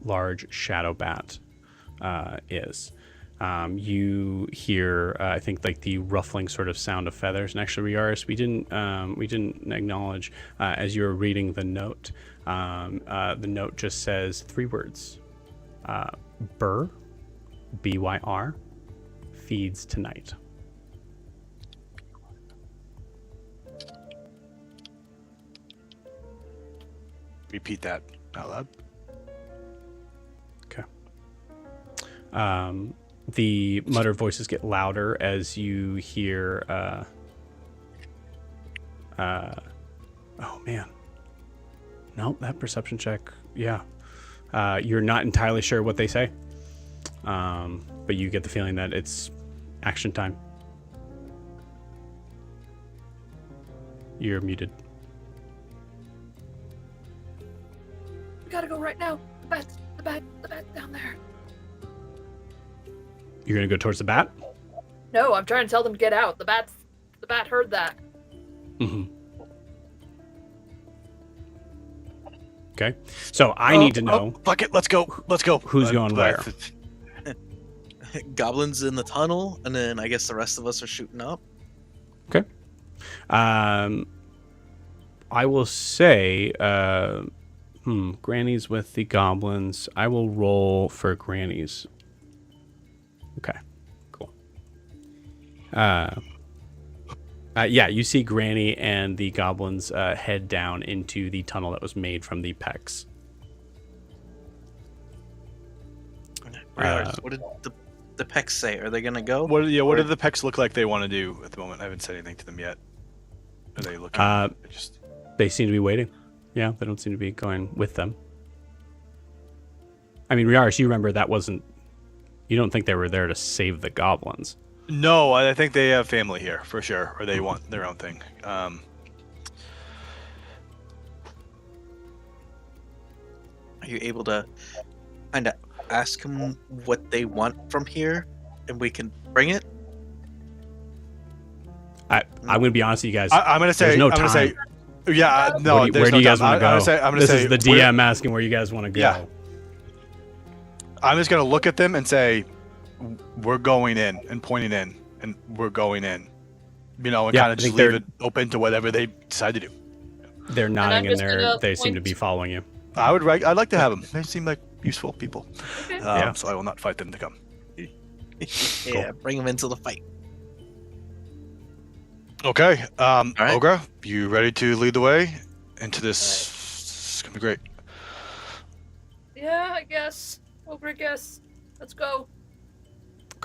large shadow bat is. You hear, I think, like the ruffling sort of sound of feathers. And actually, Riaris, we didn't acknowledge as you were reading the note. The note just says 3 words: Byr, BYR, feeds tonight. Repeat that out loud. Okay. The muttered voices get louder as you hear. Oh man. Nope, that perception check. Yeah. You're not entirely sure what they say, but you get the feeling that it's action time. You're muted. We gotta go right now. The bat down there. You're gonna go towards the bat. No, I'm trying to tell them to get out. The bat heard that. Mm-hmm. Okay. So I need to know Fuck it, let's go. who's going where. Goblins in the tunnel, and then I guess the rest of us are shooting up. Okay. I will say, Granny's with the goblins. I will roll for Granny's. Okay, cool. You see Granny and the goblins head down into the tunnel that was made from the pecs. What did the pecs say? Are they gonna go? What do the pecs look like they want to do at the moment? I haven't said anything to them yet. Are they looking? They seem to be waiting. Yeah, they don't seem to be going with them. I mean, Riaris, you remember that wasn't... You don't think they were there to save the goblins. No, I think they have family here for sure, or they want their own thing. Are you able to kind of ask them what they want from here, and we can bring it? I'm going to be honest with you guys. I'm going to say. There's no I'm time. Gonna say, yeah, no. Where there's do no you guys time. want to go? I'm gonna This say is the DM asking where you guys want to go. Yeah. I'm just gonna look at them and say, "We're going in," and pointing in, and we're going in. You know, and Yeah, kind I of just think leave it open to whatever they decide to do. They're I'm nodding and just gonna they seem to point- be following you. I'd like to have them. They seem like useful people. Okay. Yeah. So I will not fight them to come. Yeah, bring them into the fight. Okay. right. Ogra, you ready to lead the way into this? It's gonna be great. Yeah, I guess. Let's go.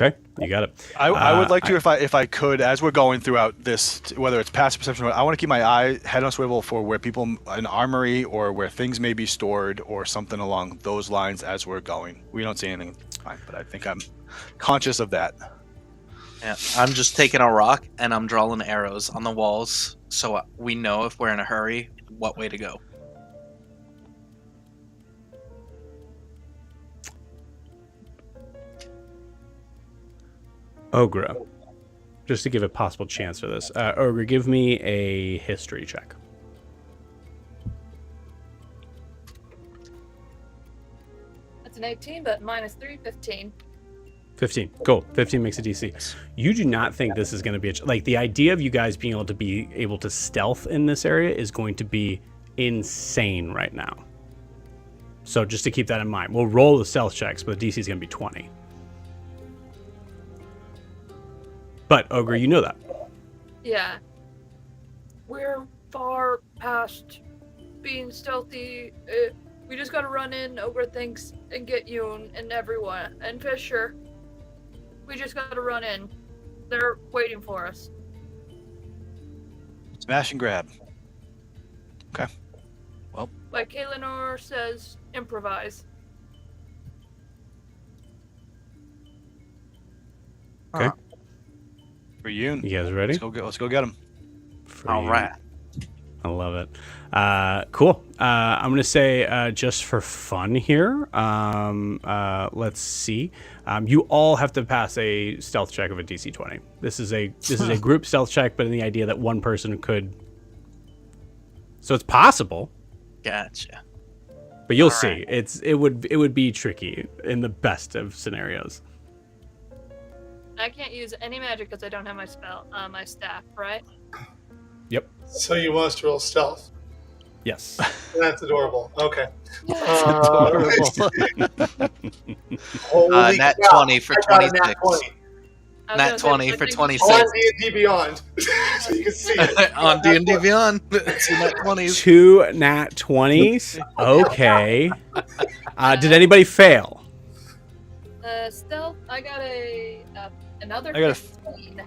Okay, you got it. I would like to, if I could, as we're going throughout this, whether it's passive perception, I want to keep my head on swivel for where people, an armory, or where things may be stored, or something along those lines as we're going. We don't see anything, fine, but I think I'm conscious of that. Yeah, I'm just taking a rock and I'm drawing arrows on the walls so we know if we're in a hurry what way to go. Ogra, just to give a possible chance for this. Ogra, give me a history check. That's an 18, but minus 3, 15. 15. Cool. 15 makes a DC. You do not think this is going to be like the idea of you guys being able to stealth in this area is going to be insane right now. So just to keep that in mind, we'll roll the stealth checks, but the DC is going to be 20. But Ogre, you know that. Yeah. We're far past being stealthy. We just gotta run in, Ogre thinks, and get Yun and everyone. And Fisher. We just gotta run in. They're waiting for us. Smash and grab. Okay. Well. Like Kaelinor says, improvise. Okay. For you. You guys ready? Let's go get him. All right. I love it. Cool. I'm going to say just for fun here, let's see. You all have to pass a stealth check of a DC 20. This is a group stealth check, but in the idea that one person could. So it's possible. Gotcha. But you'll All see. right. It would be tricky in the best of scenarios. I can't use any magic because I don't have my my staff, right? Yep. So you want us to roll stealth? Yes. That's adorable. Okay. Nat 20 for I got a 26. nat 20. Nat 20 for 26. On D&D Beyond. So you can see it. On D&D Beyond. It's nat 20s. 2 nat 20s. Okay. Did anybody fail? Stealth, I got another I got a 15.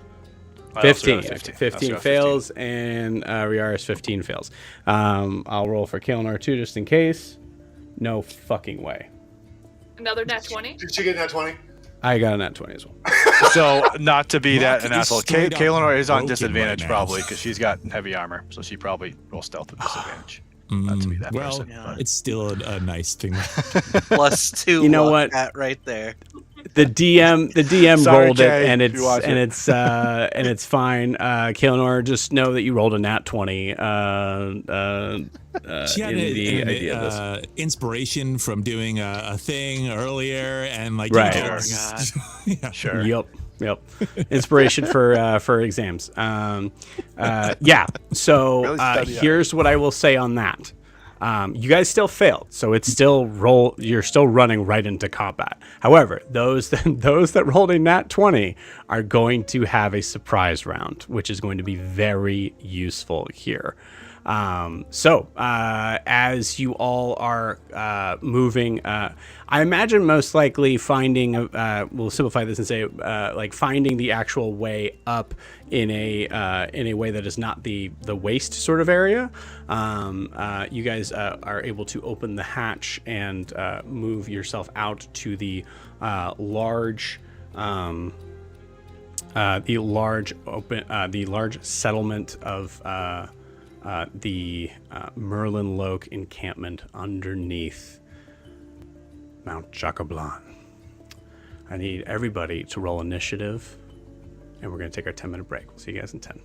15. Let's go 15 fails, and Riaris 15 fails. I'll roll for Kaelinor too, just in case. No fucking way. Another nat 20? Did you get nat 20? I got a nat 20 as well. So not to be Rock that an is asshole, straight up Kaelinor is on broken disadvantage right now. probably because she's got heavy armor, so she probably rolls stealth with disadvantage. Not to be that well, person. Yeah. it's still a nice thing. +2. You know on what? that right there. The DM Sorry, rolled Kay, it, and if you watch it. it's fine. Kaelinor, just know that you rolled a nat 20. She had in the idea of this. inspiration from doing a thing earlier, and like Right. you know, Oh, it's- yeah. Sure. Yep. Inspiration for exams. Yeah. So Really study here's what I will say on that. You guys still failed, so it's still you're still running right into combat. However, those that rolled a nat 20 are going to have a surprise round, which is going to be very useful here. So as you all are moving, I imagine most likely finding, we'll simplify this and say like finding the actual way up in a way that is not the waist sort of area. You guys are able to open the hatch and move yourself out to the large settlement of the Merlin Loke encampment underneath Mount Jacoblan. I need everybody to roll initiative, and we're going to take our 10-minute break. We'll see you guys in 10.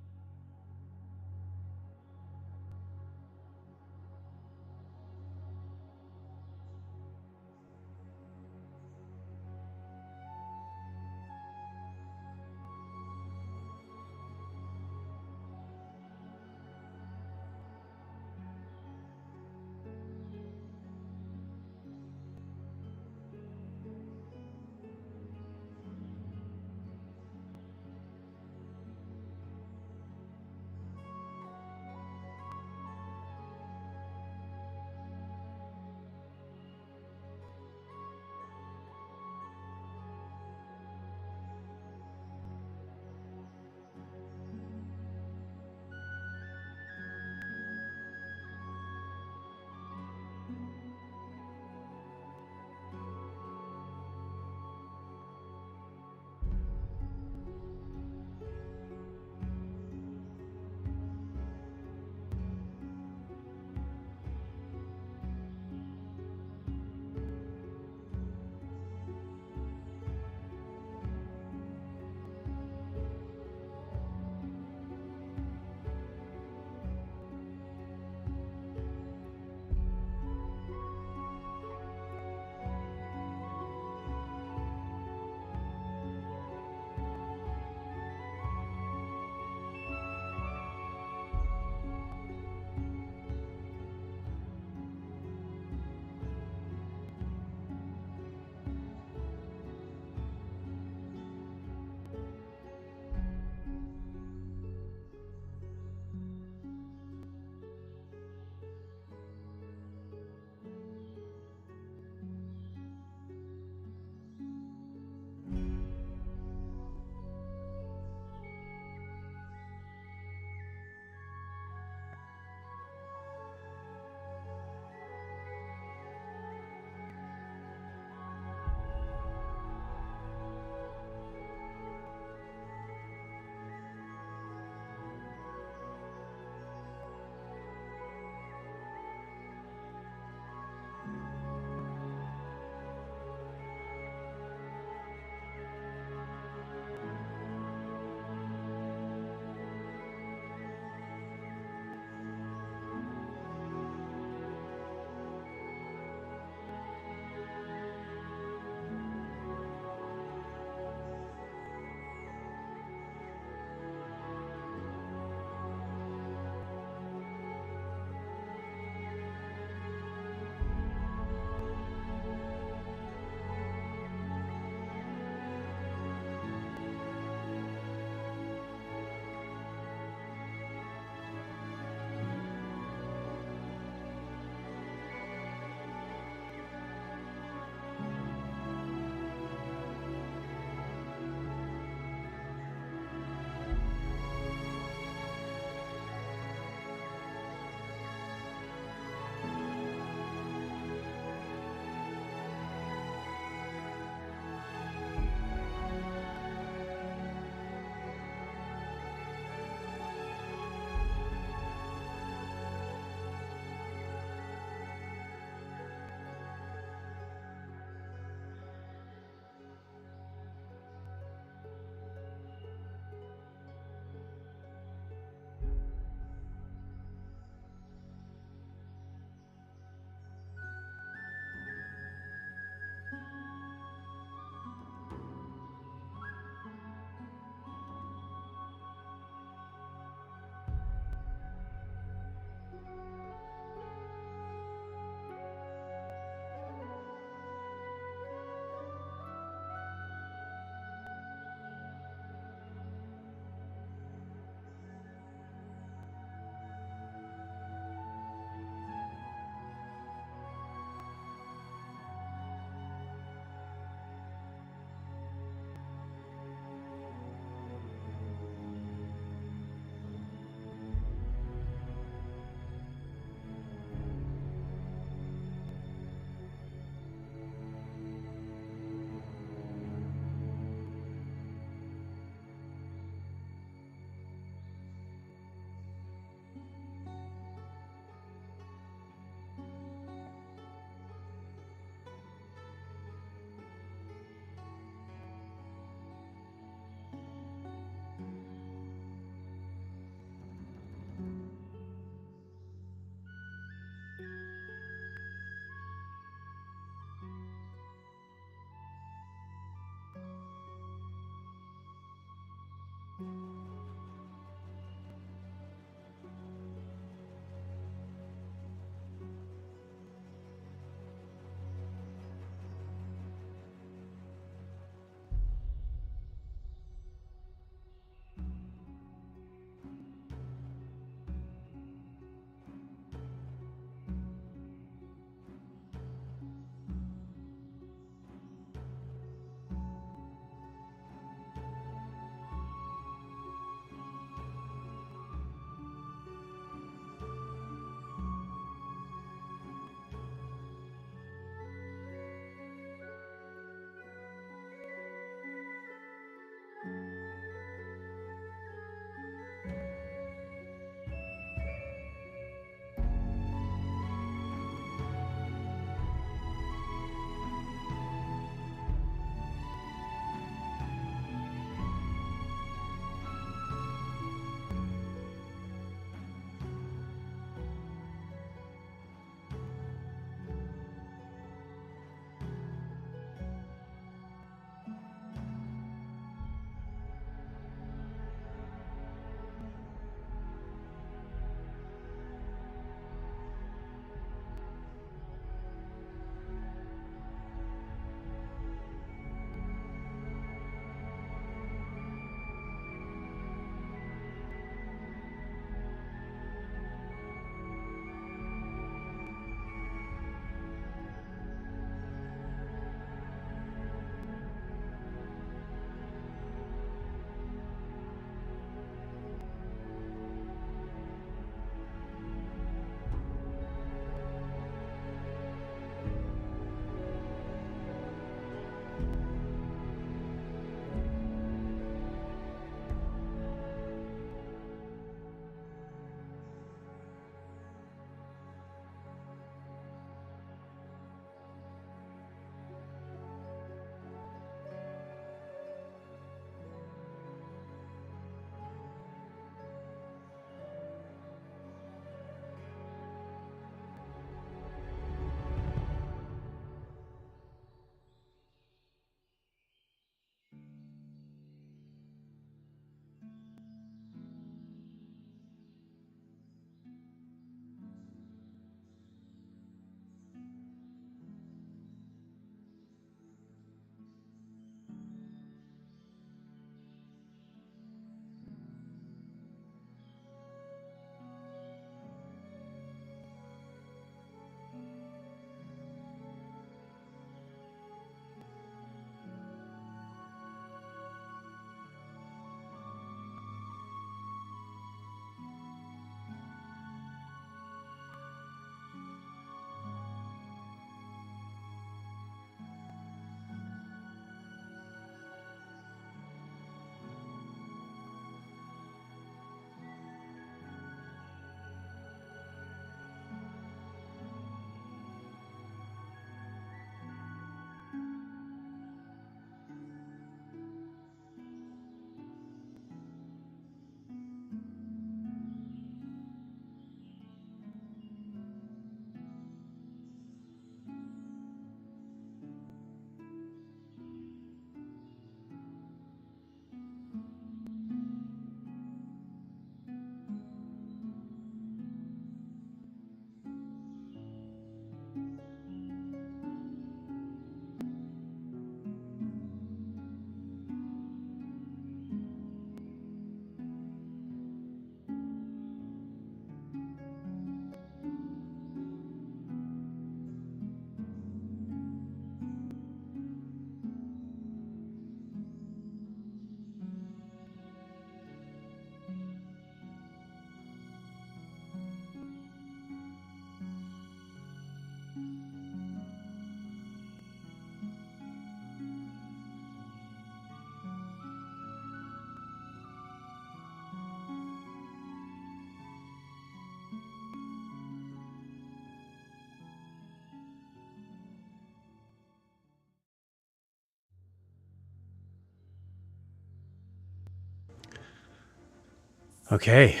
Okay.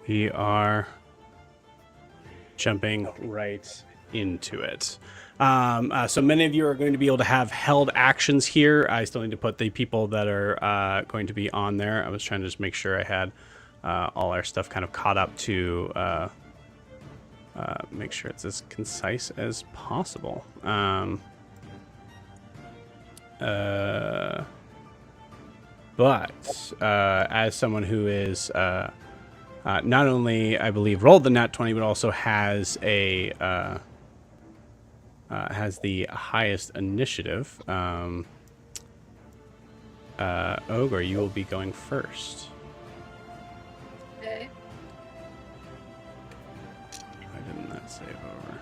We are jumping right into it. So many of you are going to be able to have held actions here. I still need to put the people that are going to be on there. I was trying to just make sure I had all our stuff kind of caught up to make sure it's as concise as possible. But as someone who is not only, I believe, rolled the nat 20, but also has a has the highest initiative, Ogre, you will be going first. Okay. Why didn't that save over?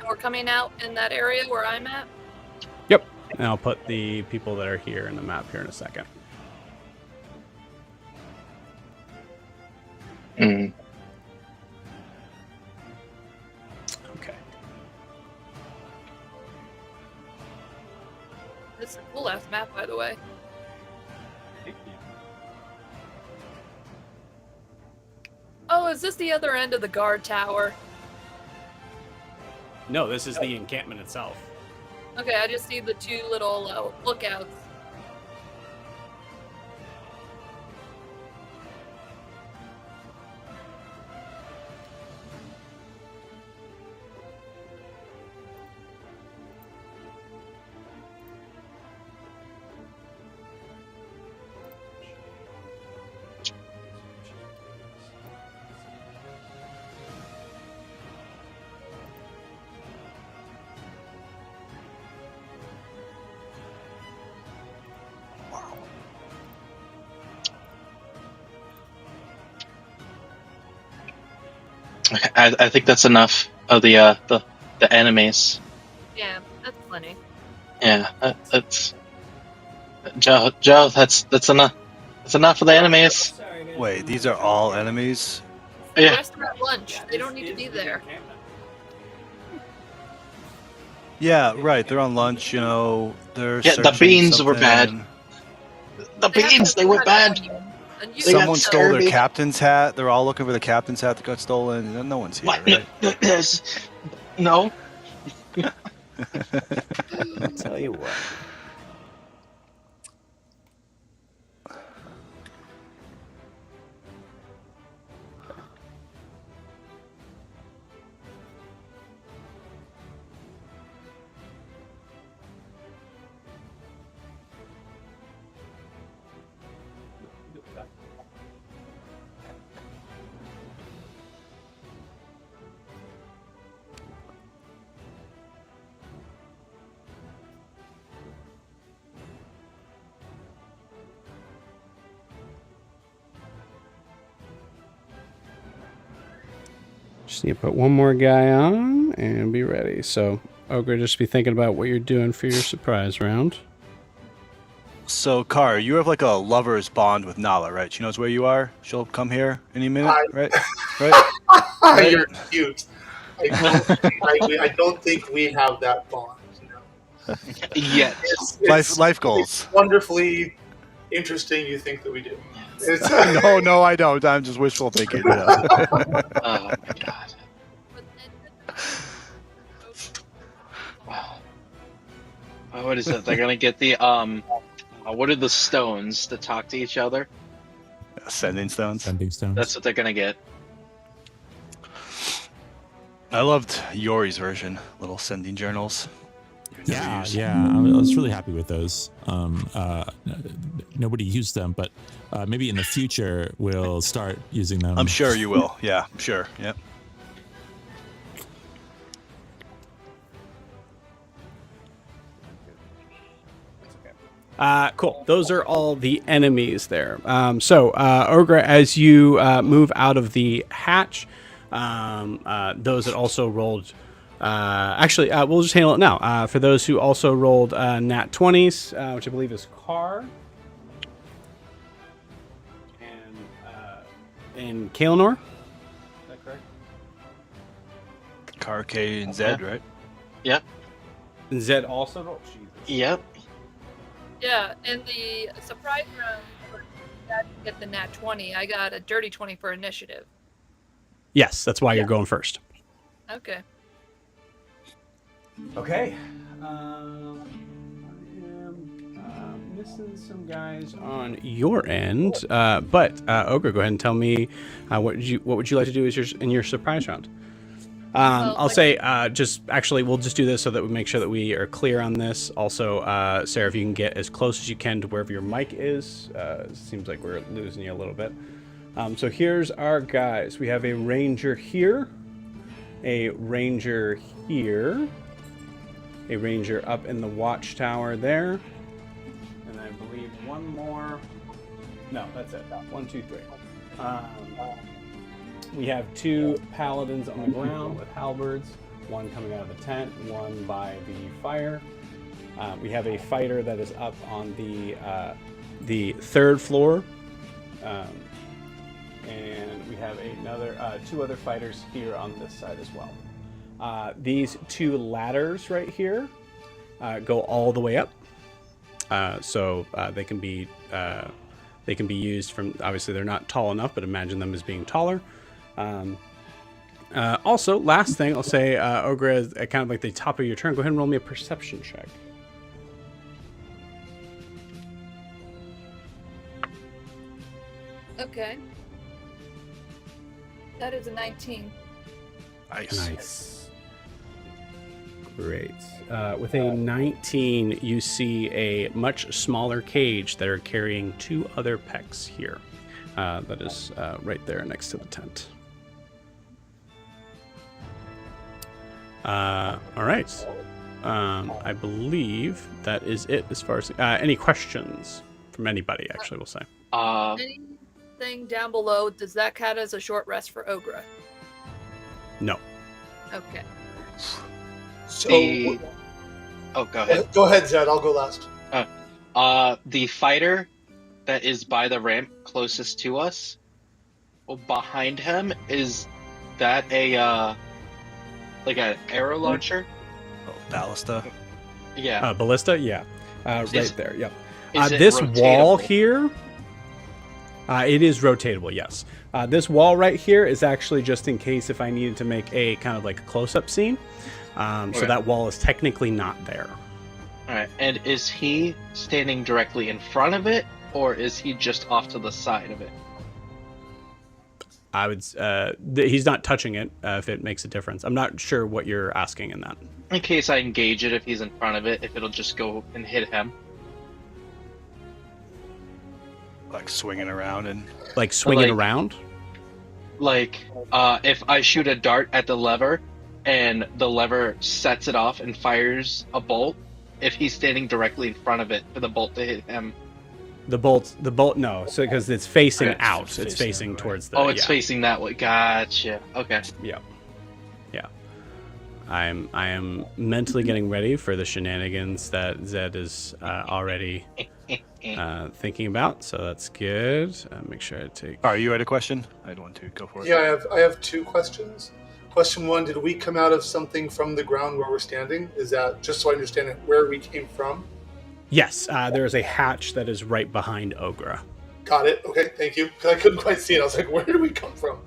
We're coming out in that area where I'm at. Yep. And I'll put the people that are here in the map here in a second. Mm. Okay. This is a cool ass map, by the way. Oh, is this the other end of the guard tower? No, this is the encampment itself. Okay, I just see the two little lookouts. I think that's enough of the enemies. Yeah, that's plenty. Yeah, that's Joe. That's enough. That's enough of the enemies. Wait, these are all enemies? The Yeah, rest are at lunch. They don't need to be there. Yeah, right. They're on lunch, you know. They're Yeah, the searching beans were bad. something. the They have beans, to they were cut bad. onion. And you They got Someone stole their scurvy. captain's hat. They're all looking for the captain's hat that got stolen. No one's here, What? right? No. I'll tell you what. Just need to put one more guy on and be ready. So, Ogre, just be thinking about what you're doing for your surprise round. So, Kar, you have like a lover's bond with Nala, right? She knows where you are. She'll come here any minute, right? Right? You're cute. I don't think we have that bond. You know? Yet. Life goals. It's wonderfully interesting. You think that we do? It's, No, I don't. I'm just wishful thinking. You know? Oh my god. Wow. What is it? They're gonna get the what are the stones to talk to each other? Sending stones. Sending stones. That's what they're gonna get. I loved Yori's version. Little sending journals. Yeah, I was really happy with those. Nobody used them, but maybe in the future we'll start using them. I'm sure you will. Yeah, I'm sure. Yep. Cool. Those are all the enemies there. Ogre, as you move out of the hatch, those that also rolled. We'll just handle it now. For those who also rolled nat 20s, which I believe is Car and Kaelinor. Is that correct? Kar, K, and Zed, right? Yep. And Zed also rolled. Jesus. Yep. Yeah, in the surprise round, Get the nat 20. I got a dirty 20 for initiative. Yes, that's why you're going first. Okay. Okay. I am missing some guys on your end, but Ogre, go ahead and tell me what would you like to do in your surprise round. I'll say we'll just do this so that we make sure that we are clear on this. Also, Sarah, if you can get as close as you can to wherever your mic is. Seems like we're losing you a little bit. So here's our guys. We have a ranger here, a ranger here, a ranger up in the watchtower there, and I believe one more. No, that's it. 1, 2, 3. We have 2 paladins on the ground with halberds, one coming out of the tent, one by the fire. We have a fighter that is up on the 3rd floor, and we have another 2 other fighters here on this side as well. These 2 ladders right here go all the way up, so they can be used from. Obviously, they're not tall enough, but imagine them as being taller. Also, last thing I'll say, Ogre, is kind of like the top of your turn. Go ahead and roll me a perception check. Okay. That is a 19. Nice. Great. With a 19, you see a much smaller cage that are carrying 2 other pecks here. That is right there next to the tent. All right. I believe that is it as far as any questions from anybody. Actually, we'll say. Anything down below? Does that count as a short rest for Ogra? No. Okay. So, go ahead. Go ahead, Zed. I'll go last. The fighter that is by the ramp closest to us, behind him, is that a like an arrow launcher? Oh, ballista. Yeah. Ballista? Yeah. Right there. Yep. Is it this rotatable? wall here, it is rotatable, yes. This wall right here is actually just in case if I needed to make a kind of like a close-up scene. So that wall is technically not there. All right. And is he standing directly in front of it, or is he just off to the side of it? I would. He's not touching it. If it makes a difference, I'm not sure what you're asking in that. In case I engage it, if he's in front of it, if it'll just go and hit him. Like swinging around and. Like swinging Like- around. Like, if I shoot a dart at the lever, and the lever sets it off and fires a bolt, if he's standing directly in front of it for the bolt to hit him. The bolt. No. So because it's facing Okay. out, it's Facing facing right. towards the. Oh, it's yeah. facing that way. Gotcha. Okay. Yeah. I am mentally getting ready for the shenanigans that Zed is already thinking about. So that's good. Make sure I take. Are you had a question? I had one too. Go for it. Yeah, I have 2 questions. Question 1: did we come out of something from the ground where we're standing? Is that just so I understand it, where we came from? Yes, there is a hatch that is right behind Ogra. Got it. Okay, thank you. Because I couldn't quite see it. I was like, where did we come from?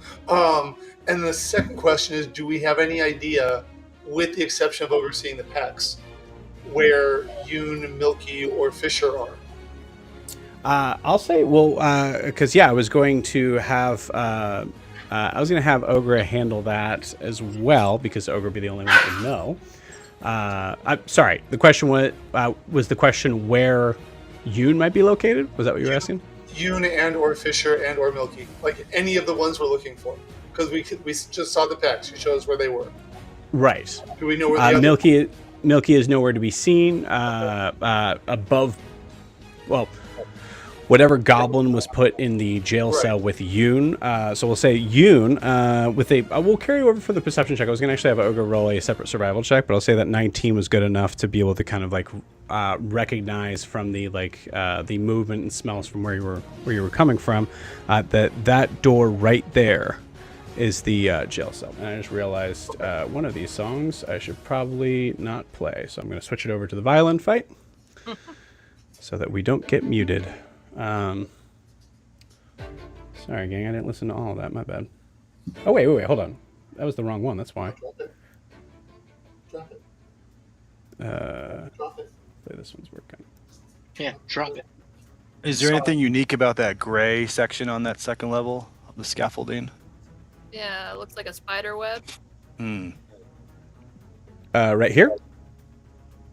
And the second question is, do we have any idea, with the exception of overseeing the pecs, where Yun, Milky, or Fisher are? I'll say, because I was going to have Ogra handle that as well, because Ogra would be the only one that would know. I'm sorry. The question was the question where Yun might be located? Was that what you were asking? Yun and or Fisher and or Milky, like any of the ones we're looking for, because we just saw the pecs. You showed us where they were. Right. Do we know where the other? Milky is nowhere to be seen. Above, well, whatever goblin was put in the jail cell with Yun. So we'll say Yun with a. We'll carry over for the perception check. I was going to actually have Ogre roll a separate survival check, but I'll say that 19 was good enough to be able to kind of like recognize from the the movement and smells from where you were coming from that door right there is the jail cell. And I just realized one of these songs I should probably not play, so I'm going to switch it over to the violin fight so that we don't get muted. Sorry, gang. I didn't listen to all of that. My bad. Oh, wait. Hold on. That was the wrong one. That's why. Drop it. Drop it. Drop it. Hopefully this one's working. Yeah, drop it. Is there anything unique about that gray section on that second level of the scaffolding? Yeah, it looks like a spider web. Hmm. Right here?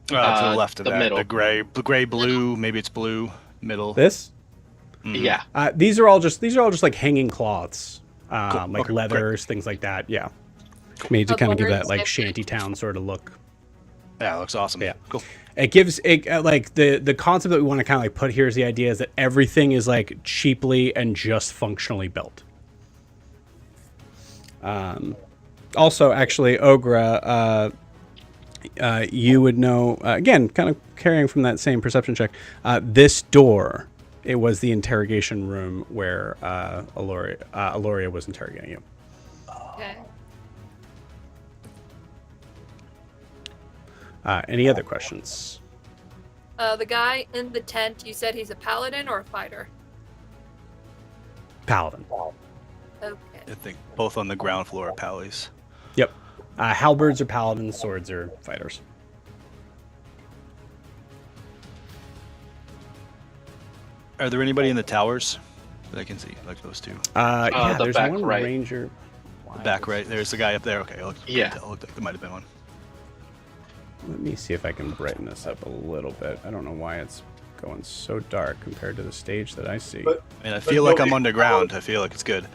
To the left of the that. middle. The gray, blue. Maybe it's blue. Middle. This? Mhm. Yeah. These are all just like hanging cloths, Cool. like Okay, leathers, things like that. Yeah. Made to I was kind of give wondering that like if- shanty town sort of look. Yeah, it looks awesome. Yeah. Cool. It gives it like the concept that we want to kind of like put here is the idea is that everything is like cheaply and just functionally built. Also, actually, Ogra, you would know again, kind of carrying from that same perception check. This door, it was the interrogation room where Aloria was interrogating you. Okay. Any other questions? The guy in the tent, you said he's a paladin or a fighter? Paladin. Okay. I think both on the ground floor are pallies. Yep. Halberds are paladins, swords are fighters. Are there anybody in the towers that I can see, like those two? Yeah, the there's back one right. ranger. Back right. There's the guy up there. Okay. Yeah. It looked like there might have been one. Let me see if I can brighten this up a little bit. I don't know why it's going so dark compared to the stage that I see. But And I But feel like I'm nobody- underground. I feel like it's good.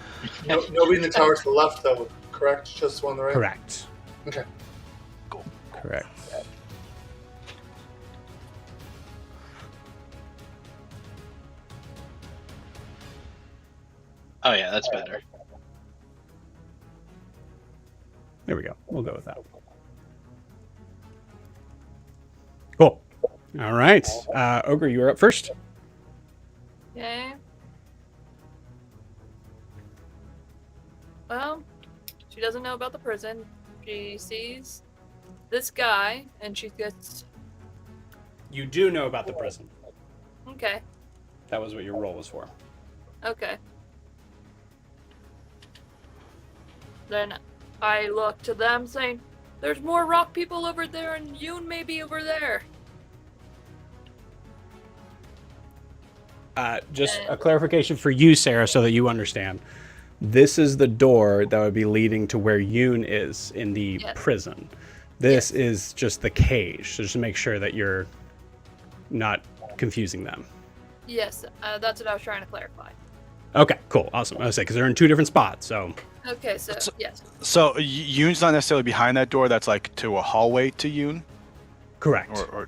nobody in the tower to the left, though, correct? Just one on the right? Correct. Okay. Correct. Oh yeah, that's better. There we go. We'll go with that. Cool. All right. Ogre, you are up first. Okay. Well, she doesn't know about the prison. She sees this guy, and she gets... You do know about the prison. Okay. That was what your role was for. Okay. Then I look to them saying, there's more rock people over there and Yun may be over there. Just a clarification for you, Sarah, so that you understand. This is the door that would be leading to where Yoon is in the Yes. prison. This is just the cage. So just make sure that you're not confusing them. Yes, that's what I was trying to clarify. Okay, cool, awesome. I was saying because they're in two different spots. So Okay, so yes. So Yoon's not necessarily behind that door. That's like to a hallway to Yoon. correct. Or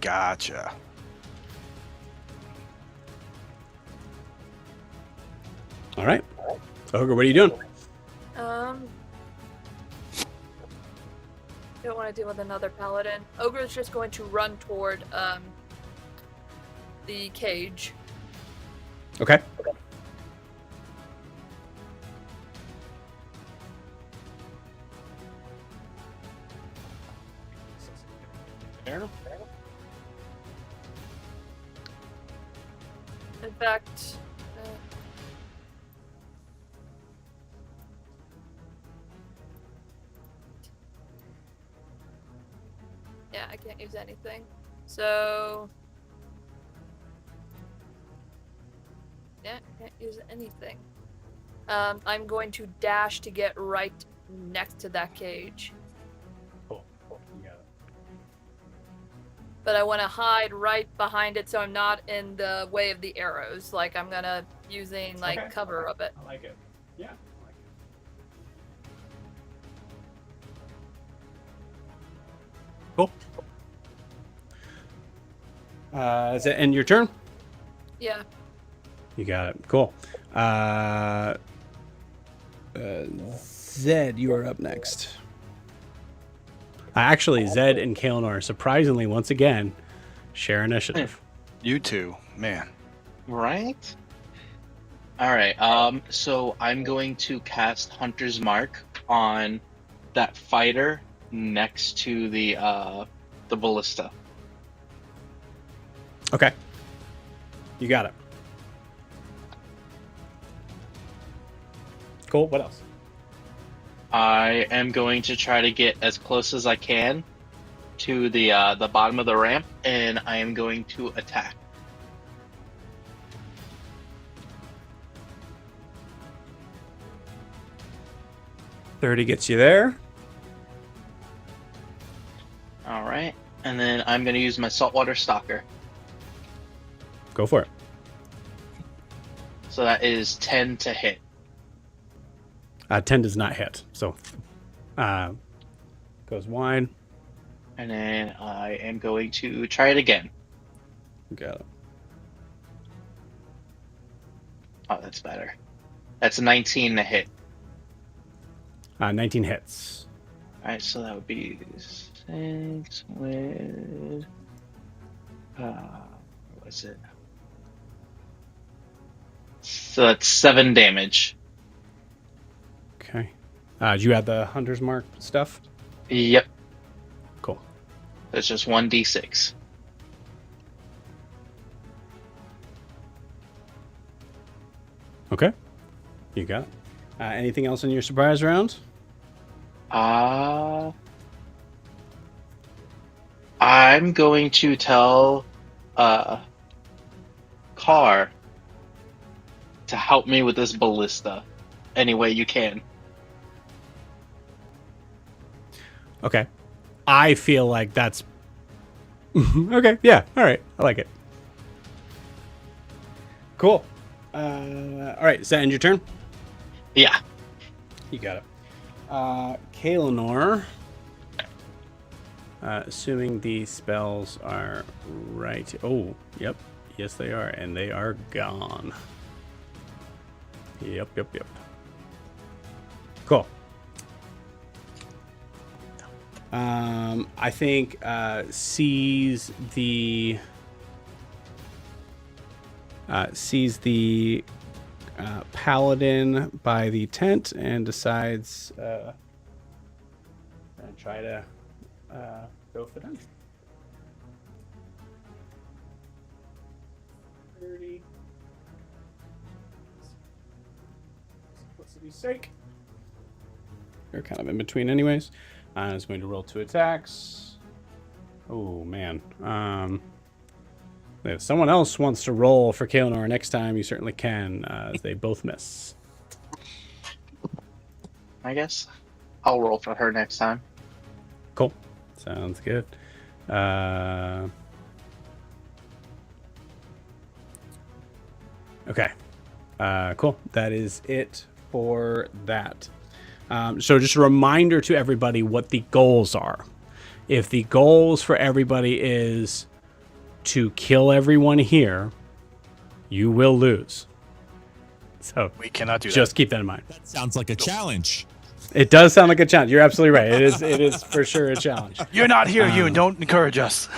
gotcha. All right, Ogre, what are you doing? Don't want to deal with another paladin. Ogre is just going to run toward the cage. Okay. In fact, yeah, I can't use anything. So yeah, can't use anything. I'm going to dash to get right next to that cage. Cool. You got it. But I want to hide right behind it so I'm not in the way of the arrows. Like I'm gonna using like Okay. cover of it. I like it. Yeah. Cool. Is it end your turn? Yeah. You got it. Cool. Zed, you are up next. Actually, Zed and Kaelnor, surprisingly, once again, share initiative. You two, man. Right? Alright, so I'm going to cast Hunter's Mark on that fighter next to the ballista. Okay. You got it. Cool. What else? I am going to try to get as close as I can to the bottom of the ramp, and I am going to attack. $30 gets you there. All right, and then I'm going to use my saltwater stalker. Go for it. So that is 10 to hit. 10 does not hit. So goes wide. And then I am going to try it again. Got it. Oh, that's better. That's 19 to hit. 19 hits. All right, so that would be 6 with... what was it? So that's 7 damage. Okay. Did you add the hunter's mark stuff? Yep. Cool. That's just 1d6. Okay. You got it. Anything else in your surprise round? I'm going to tell Car to help me with this ballista any way you can. Okay. I feel like that's... okay, yeah, all right. I like it. Cool. All right, does that end your turn? Yeah. You got it. Kaelinor, assuming the spells are right. Oh, yep. Yes, they are. And they are gone. Yep. Cool. I think sees the paladin by the tent and decides and try to go for them. 30. Simplicity's sake. They're kind of in between anyways. I was going to roll 2 attacks. Oh man. If someone else wants to roll for Kaelinor next time, you certainly can. They both miss. I guess I'll roll for her next time. Cool. Sounds good. Okay. Cool. That is it for that. So just a reminder to everybody what the goals are. If the goals for everybody is to kill everyone here, you will lose. So We cannot do just keep that in mind. That sounds like a challenge. It does sound like a challenge. You're absolutely right. It is for sure a challenge. that. You're not here, you, and don't encourage us.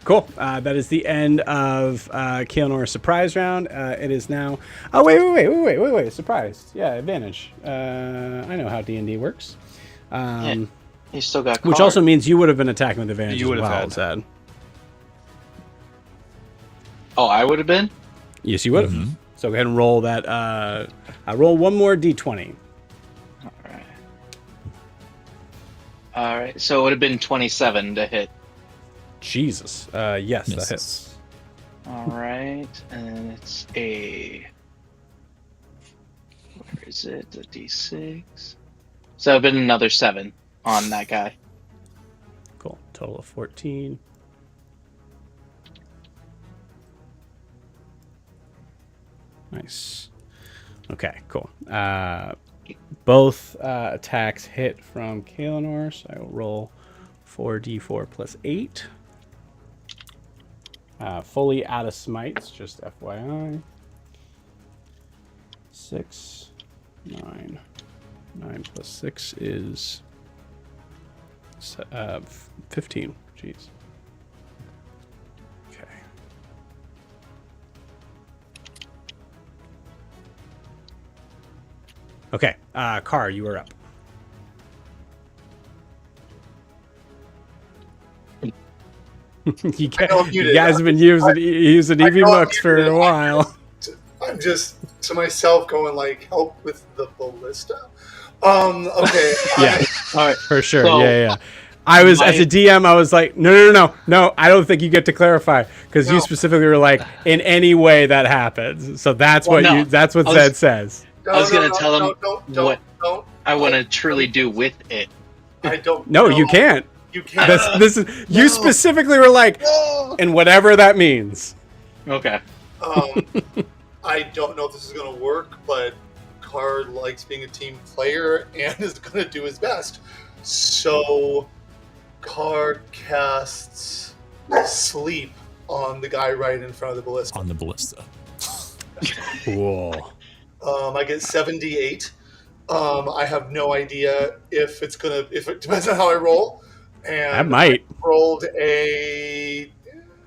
Cool. That is the end of Kaelinor surprise round. It is now. Oh wait! Surprise. Yeah, advantage. I know how D&D works. Yeah, you still got Which Car. also means you would have been attacking with advantage. You would as have well, had. Zed. Oh, I would have been? Yes, you would have. Mhm. So go ahead and roll that. I roll one more D20. All right. So it would have been 27 to hit. Jesus. Yes, that Misses. hits. All right. And it's a... Where is it? The D6. So it would have been another 7 on that guy. Cool. Total of 14. Nice. Okay, cool. Both attacks hit from Kaelinor, so I will roll 4d4 plus 8. Fully out of smites, just FYI. 6, 9. 9 plus 6 is 15. Jeez. Okay. Okay, Car, you are up. You guys have been using EV Mux for a while. I'm just to myself going like, help with the ballista. Okay. Yeah, All right. for sure. So, Yeah. I was as my- a DM. I was like, no. I don't think you get to clarify because you No. specifically were like, in any way that happens. So that's Well, what no. you. That's what I was- Zed says. I was gonna tell him what don't. I want to truly do with it. I don't. No, know. you can't. You can't. This is you specifically were like, and whatever that means. Okay. I don't know if this is going to work, but Card likes being a team player and is going to do his best. So, Card casts Sleep on the guy right in front of the ballista. On the ballista. Cool. I get 78. I have no idea if it's gonna. If it depends on how I roll. And That might. I rolled a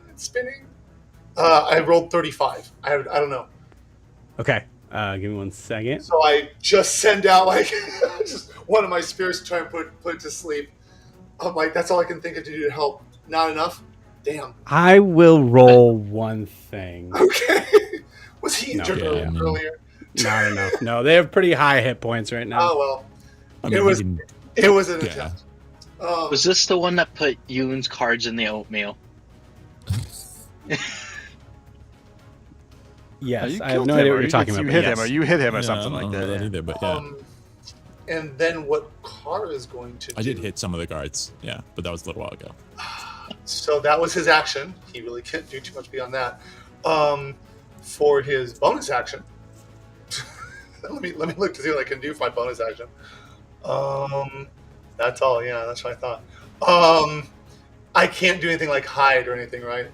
it's spinning. I rolled 35. I don't know. Okay. Give me 1 second. So I just send out like just one of my spirits to try and put it to sleep. I'm like, that's all I can think of to do to help. Not enough. Damn. I will roll one thing. Okay. Was he No, injured yeah, I mean- earlier? Not enough. No, they have pretty high hit points right now. Oh well. I mean, It was- even- It was an Yeah. attempt. Was this the one that put Yoon's cards in the oatmeal? Yes, You I have killed no him, idea or what you're talking about. You but hit yes. him, or you hit him, or yeah, something I like don't know that. either, but yeah. And then what Car is going to do? I did hit some of the guards, yeah, but that was a little while ago. So that was his action. He really can't do too much beyond that. For his bonus action, let me look to see what I can do for my bonus action. That's all. Yeah, that's what I thought. I can't do anything like hide or anything, right?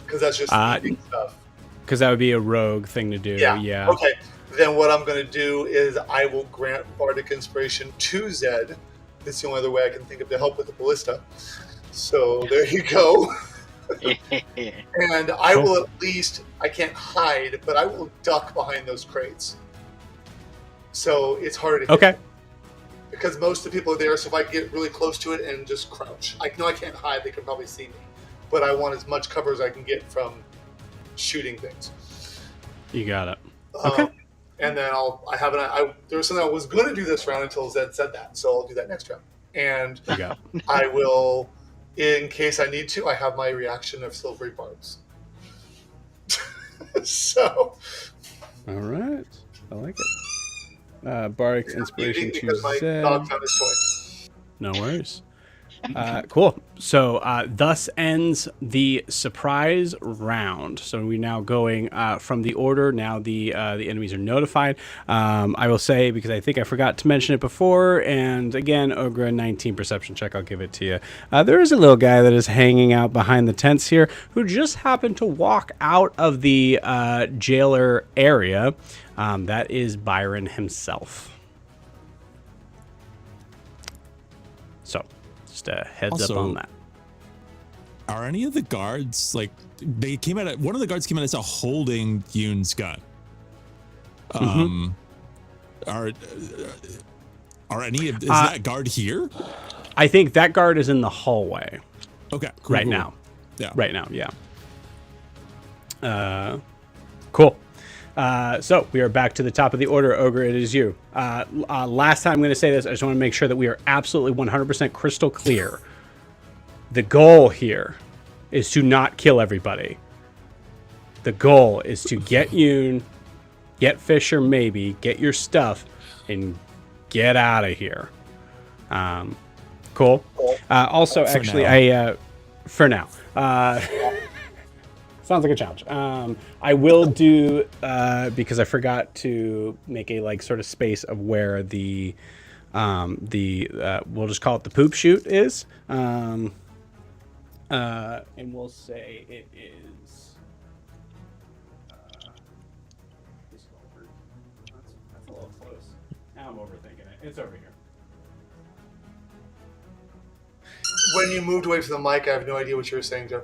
Because that's just eating stuff. Because that would be a rogue thing to do. Yeah. Okay. Then what I'm going to do is I will grant Bardic Inspiration to Zed. It's the only other way I can think of to help with the ballista. So there you go. And I will at least, I can't hide, but I will duck behind those crates. So it's harder to hit. Okay. Because most of the people are there, so if I get really close to it and just crouch. I know I can't hide, they can probably see me. But I want as much cover as I can get from shooting things. You got it. Okay. And then there was something I was going to do this round until Zed said that, so I'll do that next round. And You got it. I will, in case I need to, I have my reaction of silvery barbs. So. All right. I like it. Bardic's inspiration to Because my Zed. dog found his toy. No worries. Cool. So thus ends the surprise round. So we're now going from the order. Now the enemies are notified. I will say, because I think I forgot to mention it before, and again, Ogra 19 perception check, I'll give it to you. There is a little guy that is hanging out behind the tents here who just happened to walk out of the jailer area. That is Byron himself. So, just a heads up Also, on that. Are any of the guards like they came out? One of the guards came out as holding Yoon's gun. Are any of is that guard here? I think that guard is in the hallway Okay, cool, right cool. now. Yeah, Right now, yeah. Cool. So we are back to the top of the order. Ogre, it is you. Last time I'm going to say this, I just want to make sure that we are absolutely 100% crystal clear. The goal here is to not kill everybody. The goal is to get Yoon, get Fisher maybe, get your stuff, and get out of here. Cool. Also, For actually, now. for now. Sounds like a challenge. I will do because I forgot to make a like sort of space of where the we'll just call it the poop chute is, and we'll say it is. That's a little close. Now I'm overthinking it. It's over here. When you moved away from the mic, I have no idea what you were saying, Joe.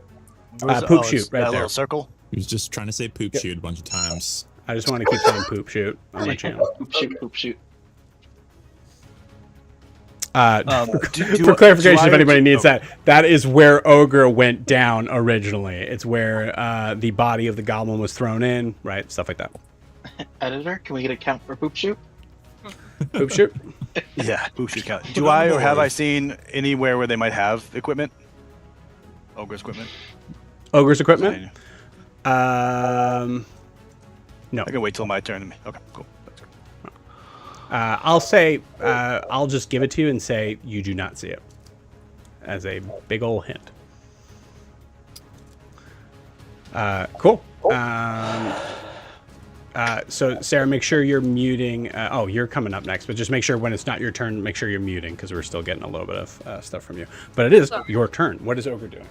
Poop chute right that there. little circle. He was just trying to say poop shoot a bunch of times. I just want to keep saying poop chute on my channel. Poop shoot, poop shoot. For clarification, if anybody needs that is where Ogra went down originally. It's where the body of the goblin was thrown in, right? Stuff like that. Editor, can we get a count for poop shoot? Poop shoot. Yeah, Bushi count. Do I or have I seen anywhere where they might have equipment? Ogre's equipment? Ogre's equipment? No. I can wait till my turn. Okay, cool. I'll say, I'll just give it to you and say you do not see it. As a big ol' hint. Cool. So, Sarah, make sure you're muting. Oh, you're coming up next, but just make sure when it's not your turn, make sure you're muting because we're still getting a little bit of stuff from you. But it is your turn. What is Ogre doing?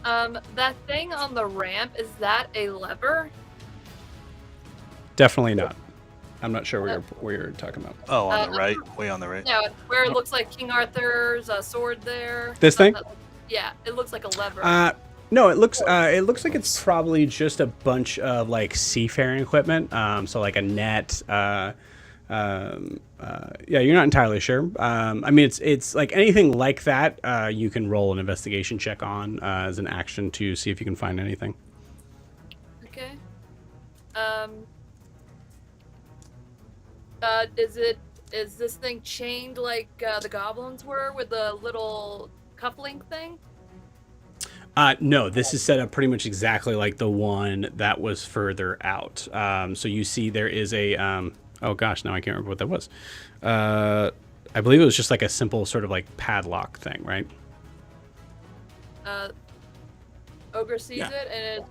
That thing on the ramp, is that a lever? Definitely not. I'm not sure where you're talking about. Oh, on the right. Way on the right. Yeah, where it looks like King Arthur's sword there. This thing? Yeah, it looks like a lever. No, it looks like it's probably just a bunch of like seafaring equipment. So like a net. Yeah, you're not entirely sure. I mean, it's like anything like that. You can roll an investigation check on as an action to see if you can find anything. Okay. Is this thing chained like the goblins were with the little cufflink thing? No, this is set up pretty much exactly like the one that was further out. So you see there is a, oh gosh, now I can't remember what that was. I believe it was just like a simple sort of like padlock thing, right? Ogre sees it, and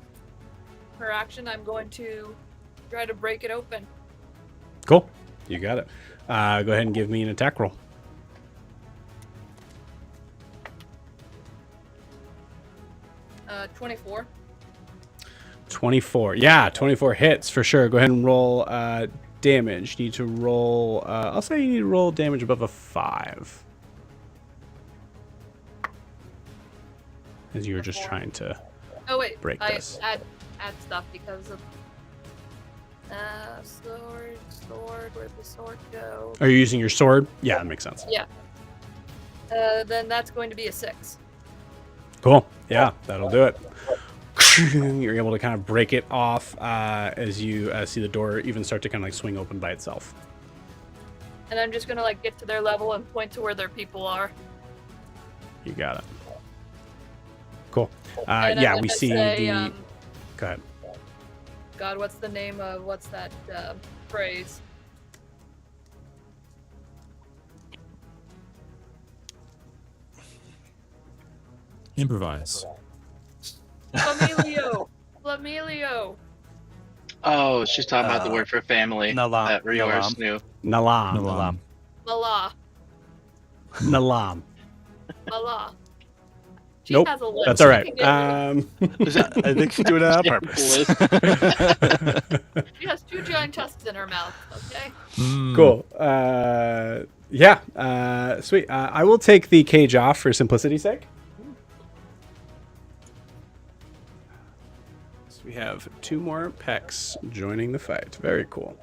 her action, I'm going to try to break it open. Cool. You got it. Go ahead and give me an attack roll. 24. 24. Yeah, 24 hits for sure. Go ahead and roll damage. You need to roll, I'll say you need to roll damage above a 5. As you were just trying to break this. I add stuff because of sword, where'd the sword go? Are you using your sword? Yeah, that makes sense. Yeah. Then that's going to be a 6. Cool. Yeah, that'll do it. You're able to kind of break it off as you see the door even start to kind of like swing open by itself. And I'm just gonna like get to their level and point to where their people are. You got it. Cool. Yeah, we see the. Go ahead. God, what's the name of what's that phrase? Improvise. Flamelio. Oh, she's talking about the word for family that Rior's knew. Nalam. Mala. She Nope, has a list. that's all right. I think she's doing it on purpose. She has 2 giant tusks in her mouth. Okay. Cool. Yeah. Sweet. I will take the cage off for simplicity's sake. So we have 2 more pecs joining the fight. Very cool.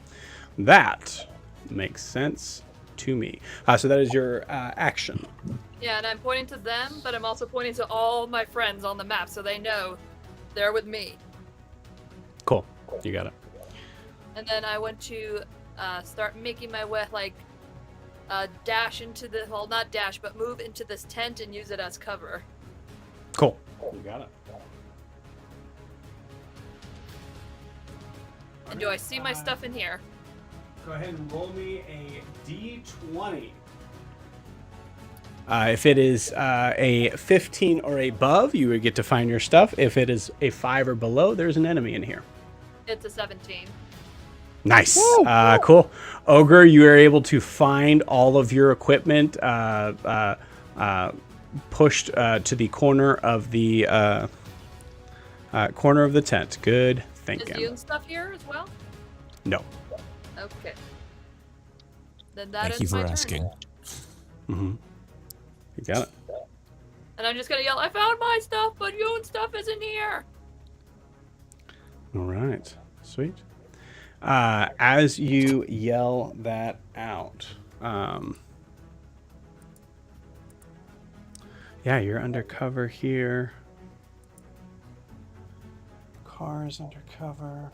That makes sense to me. So that is your action. Yeah, and I'm pointing to them, but I'm also pointing to all my friends on the map so they know they're with me. Cool. You got it. And then I want to start making my way, like, dash into the, well, not dash, but move into this tent and use it as cover. Cool. You got it. And do I see my stuff in here? Go ahead and roll me a D20. If it is a 15 or above, you would get to find your stuff. If it is a 5 or below, there's an enemy in here. It's a 17. Nice. Cool. Ogre, you are able to find all of your equipment pushed to the corner of the tent. Good thinking. Is Yun stuff here as well? No. Okay. Then that Thank you is for my turn. asking. Mm-hmm. You got it. And I'm just gonna yell, I found my stuff, but Yun stuff isn't here. All right. Sweet. As you yell that out, Yeah, you're undercover here. Cars undercover.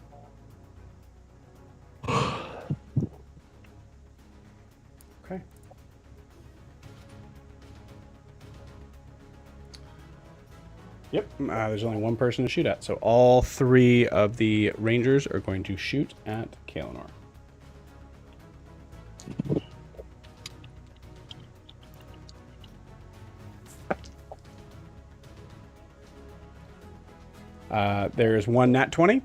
Okay. Yep, there's only one person to shoot at, so all 3 of the rangers are going to shoot at Kaelinor. There's one nat 20.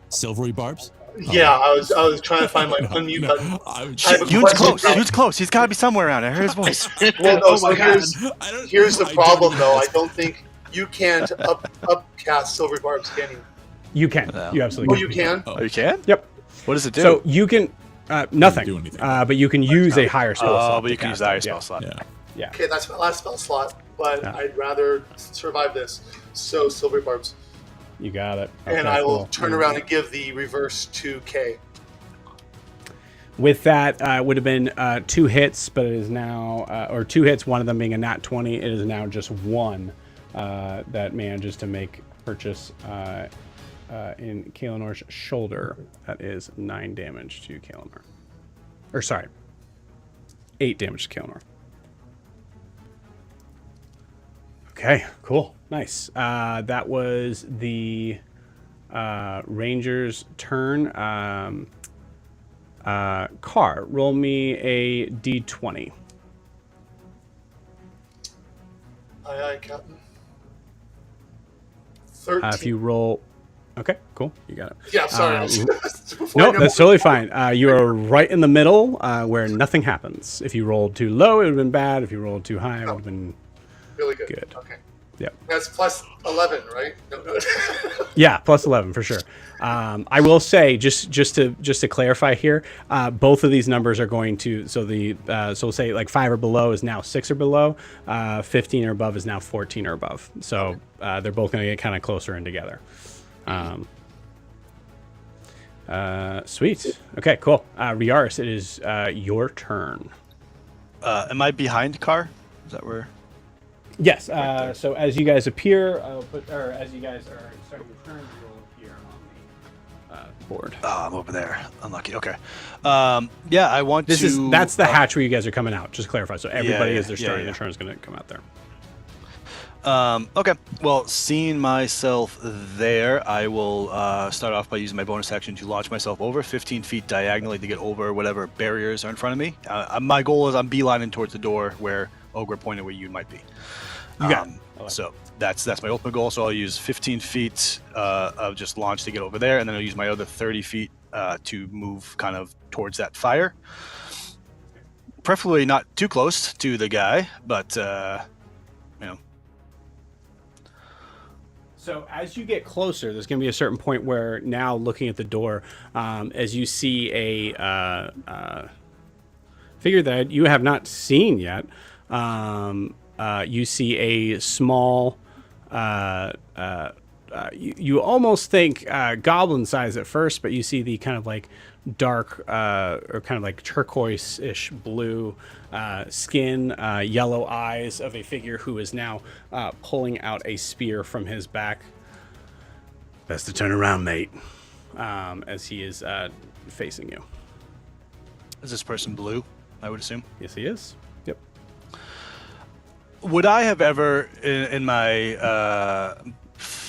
Silvery barbs? Yeah, I was trying to find my unmute button. I have a Yune's question. close. Yune's close. He's got to be somewhere around. I heard his voice. Well, no. Oh So my God. here's the problem, though. I ask. don't think you can't upcast Silver Barbs, can you? You can. You absolutely Oh, you can. Oh, you can? Yep. What does it do? So you can nothing. do anything. But you can use a higher spell slot. but to you can use cast the higher it. spell slot. Yeah. Yeah. Okay, that's my last spell slot, but Yeah. I'd rather survive this. So Silver Barbs, You got it. and Okay, I will cool. turn around and give the reverse to K. With that, it would have been 2 hits, but it is now, or 2 hits, one of them being a nat 20. It is now just 1 that manages to make purchase in Kaelinor's shoulder. That is 9 damage to Kaelinor. Or sorry, 8 damage to Kaelinor. Okay, cool. Nice. That was the Ranger's turn. Car, roll me a d20. Aye, Captain. 13. If you roll... Okay, cool. You got it. Yeah, sorry. No, that's totally fine. You are right in the middle where nothing happens. If you rolled too low, it would have been bad. If you rolled too high, it would have been... really good. Good. Okay. Yep. That's plus 11, right? No. Yeah, plus 11 for sure. I will say just to clarify here, both of these numbers are going to so we'll say like 5 or below is now 6 or below, 15 or above is now 14 or above. So they're both going to get kind of closer in together. Sweet. Okay, cool. Riaris, it is your turn. Am I behind Car? Is that where? Yes. So as you guys appear, as you guys are starting your turn, you will appear on the board. Oh, I'm over there. Unlucky. Okay. Yeah, I want to. That's the hatch where you guys are coming out. Just to clarify. So everybody, yeah, as they're starting yeah. their turn, is going to come out there. Okay. Well, seeing myself there, I will start off by using my bonus action to launch myself over 15 feet diagonally to get over whatever barriers are in front of me. My goal is I'm beelining towards the door where Ogra pointed where you might be. You got it. So that's my ultimate goal. So I'll use 15 feet of just launch to get over there, and then I'll use my other 30 feet to move kind of towards that fire. Preferably not too close to the guy, but you know. So as you get closer, there's going to be a certain point where now looking at the door, as you see a figure that you have not seen yet, you see a small, you almost think goblin size at first, but you see the kind of like dark or kind of like turquoise-ish blue skin, yellow eyes of a figure who is now pulling out a spear from his back. Best to turn around, mate, as he is facing you. Is this person blue? I would assume. Yes, he is. Yep. Would I have ever, in my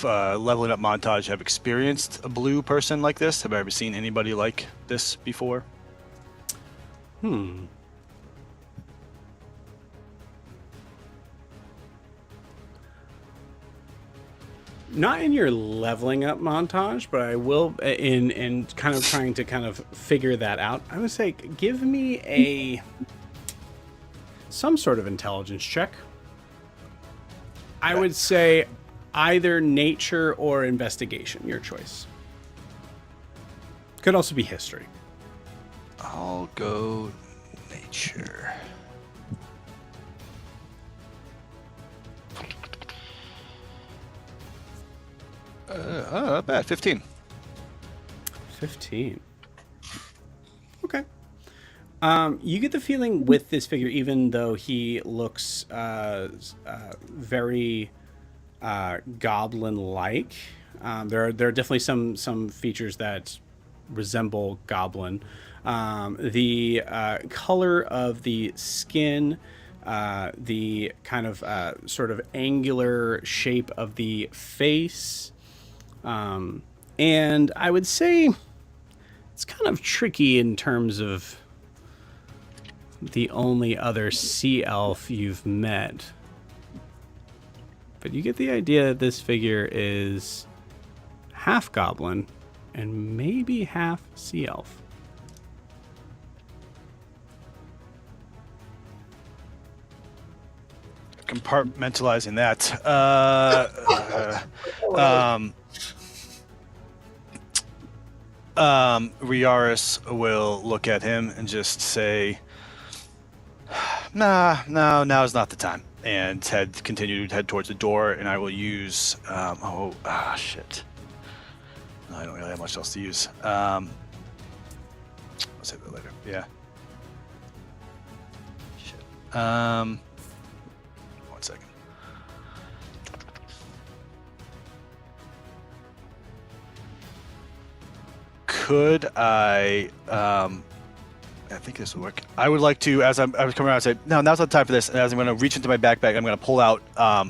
leveling up montage, have experienced a blue person like this? Have I ever seen anybody like this before? Not in your leveling up montage, but I will in kind of trying to kind of figure that out. I would say give me some sort of intelligence check. I would say either nature or investigation, your choice. Could also be history. I'll go nature. Not bad. 15. 15. Okay. You get the feeling with this figure, even though he looks very goblin-like, there are definitely some features that resemble goblin. The color of the skin, the kind of sort of angular shape of the face, and I would say it's kind of tricky in terms of the only other sea elf you've met. But you get the idea that this figure is half goblin and maybe half sea elf. Compartmentalizing that. Riaris will look at him and just say, now's not the time. And continue to head towards the door, and I will use, shit. No, I don't really have much else to use. I'll save that later. Yeah. Shit. 1 second. Could I think this would work. I would like to, as I was coming around, say, no, now's not the time for this. And as I'm going to reach into my backpack, I'm going to pull out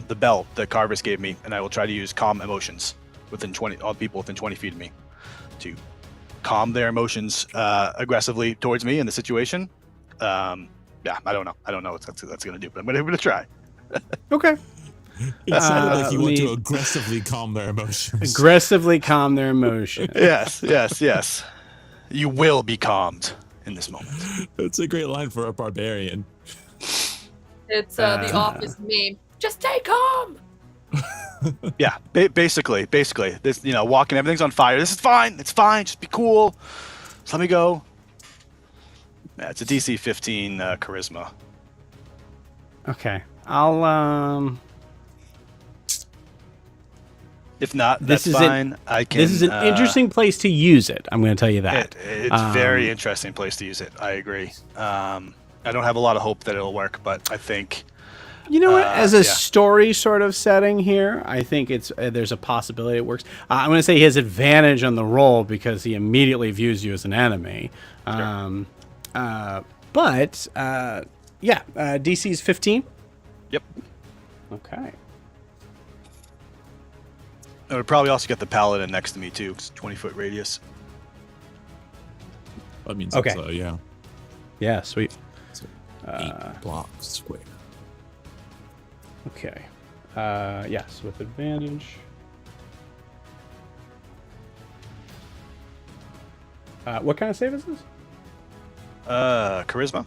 the bell that Carvis gave me, and I will try to use calm emotions all people within 20 feet of me to calm their emotions aggressively towards me in the situation. I don't know what that's going to do, but I'm going to try. Okay. It sounded like you want to aggressively calm their emotions. Aggressively calm their emotions. Yes. You will be calmed in this moment. That's a great line for a barbarian. It's the Office meme. Just stay calm. Yeah, basically, this, walking, everything's on fire. This is fine. It's fine. Just be cool. Just let me go. Yeah, it's a DC 15 charisma. Okay, I'll If not, that's fine. I can. This is an interesting place to use it. I'm going to tell you that. It's a very interesting place to use it. I agree. I don't have a lot of hope that it'll work, but I think. You know what? As a story sort of setting here, I think it's there's a possibility it works. I'm going to say he has advantage on the roll because he immediately views you as an enemy. Sure. DC's 15. Yep. Okay. I would probably also get the paladin next to me too, 'cause 20-foot radius. That means okay. It's, yeah. Yeah, sweet. So 8 blocks square. Okay. Yes, with advantage. What kind of save is this? Charisma.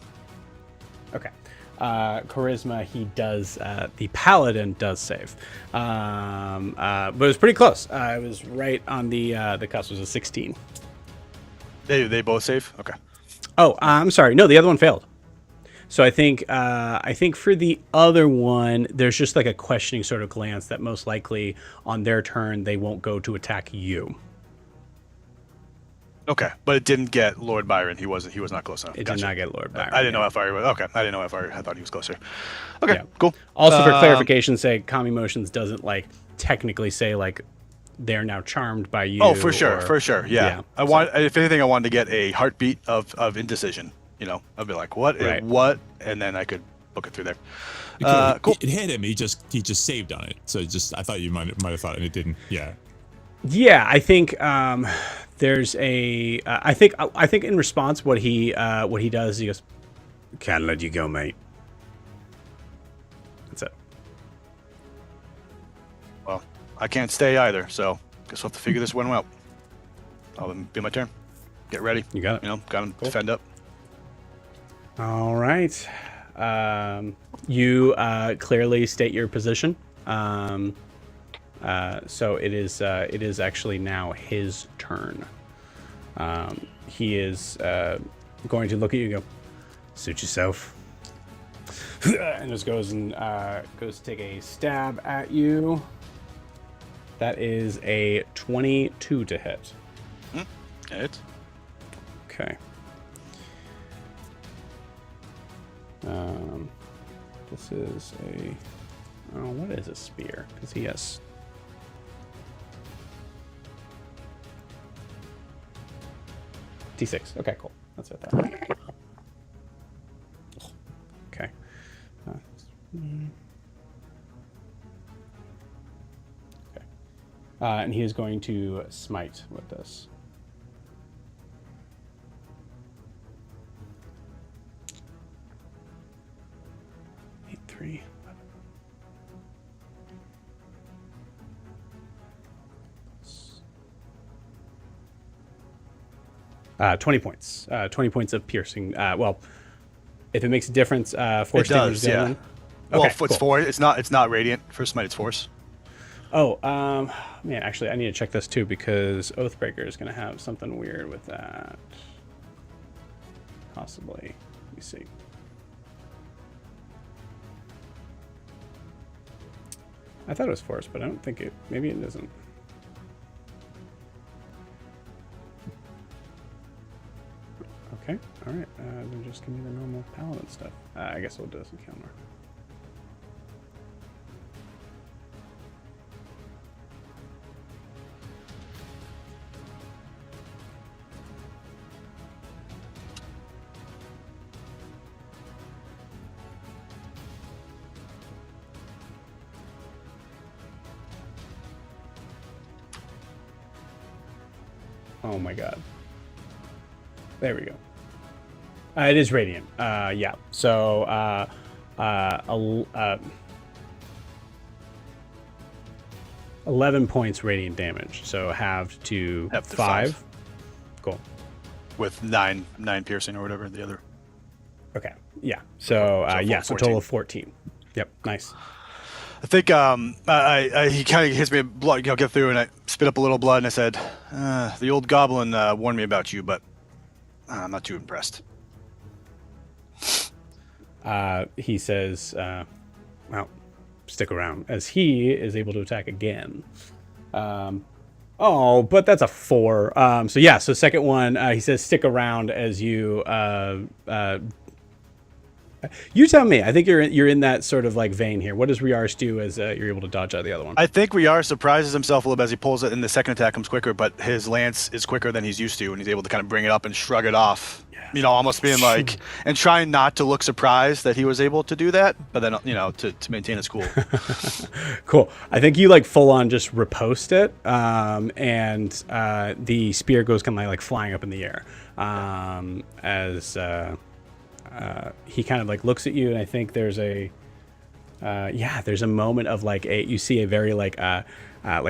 Okay. Charisma, he does, the paladin does save. But it was pretty close. It was right on the cusp. It was a 16. They both save? Okay. Oh, I'm sorry. No, the other one failed. So I think for the other one, there's just like a questioning sort of glance that most likely on their turn, they won't go to attack you. Okay, but it didn't get Lord Byron. He was not close enough. It did not get Lord Byron. I didn't know how far he was. Okay, I didn't know how far. I thought he was closer. Okay, Yeah. cool. Also, for clarification, say calm emotions doesn't like technically say like they're now charmed by you. Oh, for sure. Yeah. So, if anything, I wanted to get a heartbeat of indecision. I'd be like, what, Right. what, and then I could book it through there. Okay, Cool. It hit him. He just saved on it. So I thought you might have thought it didn't. Yeah. Yeah, I think there's a. I think in response, what he does, he goes, "Can't let you go, mate." That's it. Well, I can't stay either, so guess we'll have to figure this one out. I'll be my turn. Get ready. You got it. Got to defend up. All right. You clearly state your position. So it is actually now his turn. He is going to look at you and go, "Suit yourself," and just goes to take a stab at you. That is a 22 to hit. Hit. Okay. This is a... Oh, what is a spear? Because he has... D6. Okay, cool. That's what I thought. Okay. Okay. And he is going to smite with this. Eight, 3. 20 points. 20 points of piercing. Well, if it makes a difference, force It damage. does, yeah. Okay, Well, it's cool. force. It's not radiant. For smite, it's force. Oh, man, actually, I need to check this too because Oathbreaker is going to have something weird with that. Possibly. Let me see. I thought it was force, but I don't think it. Maybe it isn't. Okay, all right. Then just give me the normal paladin stuff. I guess we'll do this in Kelnor. Oh my god. There we go. It is radiant. Yeah. So, 11 points radiant damage. So halved to Halved to 5. five. Cool. With nine piercing or whatever the other. Okay. Yeah. So, yeah. So 14. total of 14. Yep. Nice. I think he kind of hits me blood, get through, and I spit up a little blood, and I said, "The old goblin warned me about you, but I'm not too impressed." He says, well, stick around, as he is able to attack again. Oh, but that's a 4. So yeah, so second one, he says, stick around as you, you tell me. I think you're in that sort of like vein here. What does Riars do as you're able to dodge out of the other one? I think Riar surprises himself a little bit as he pulls it, and the second attack comes quicker, but his lance is quicker than he's used to, and he's able to kind of bring it up and shrug it off. Yeah. Almost being like, and trying not to look surprised that he was able to do that, but then, to maintain his cool. Cool. I think you like full on just riposte it, and the spear goes kind of like flying up in the air as he kind of like looks at you, and I think there's a there's a moment of like you see a very like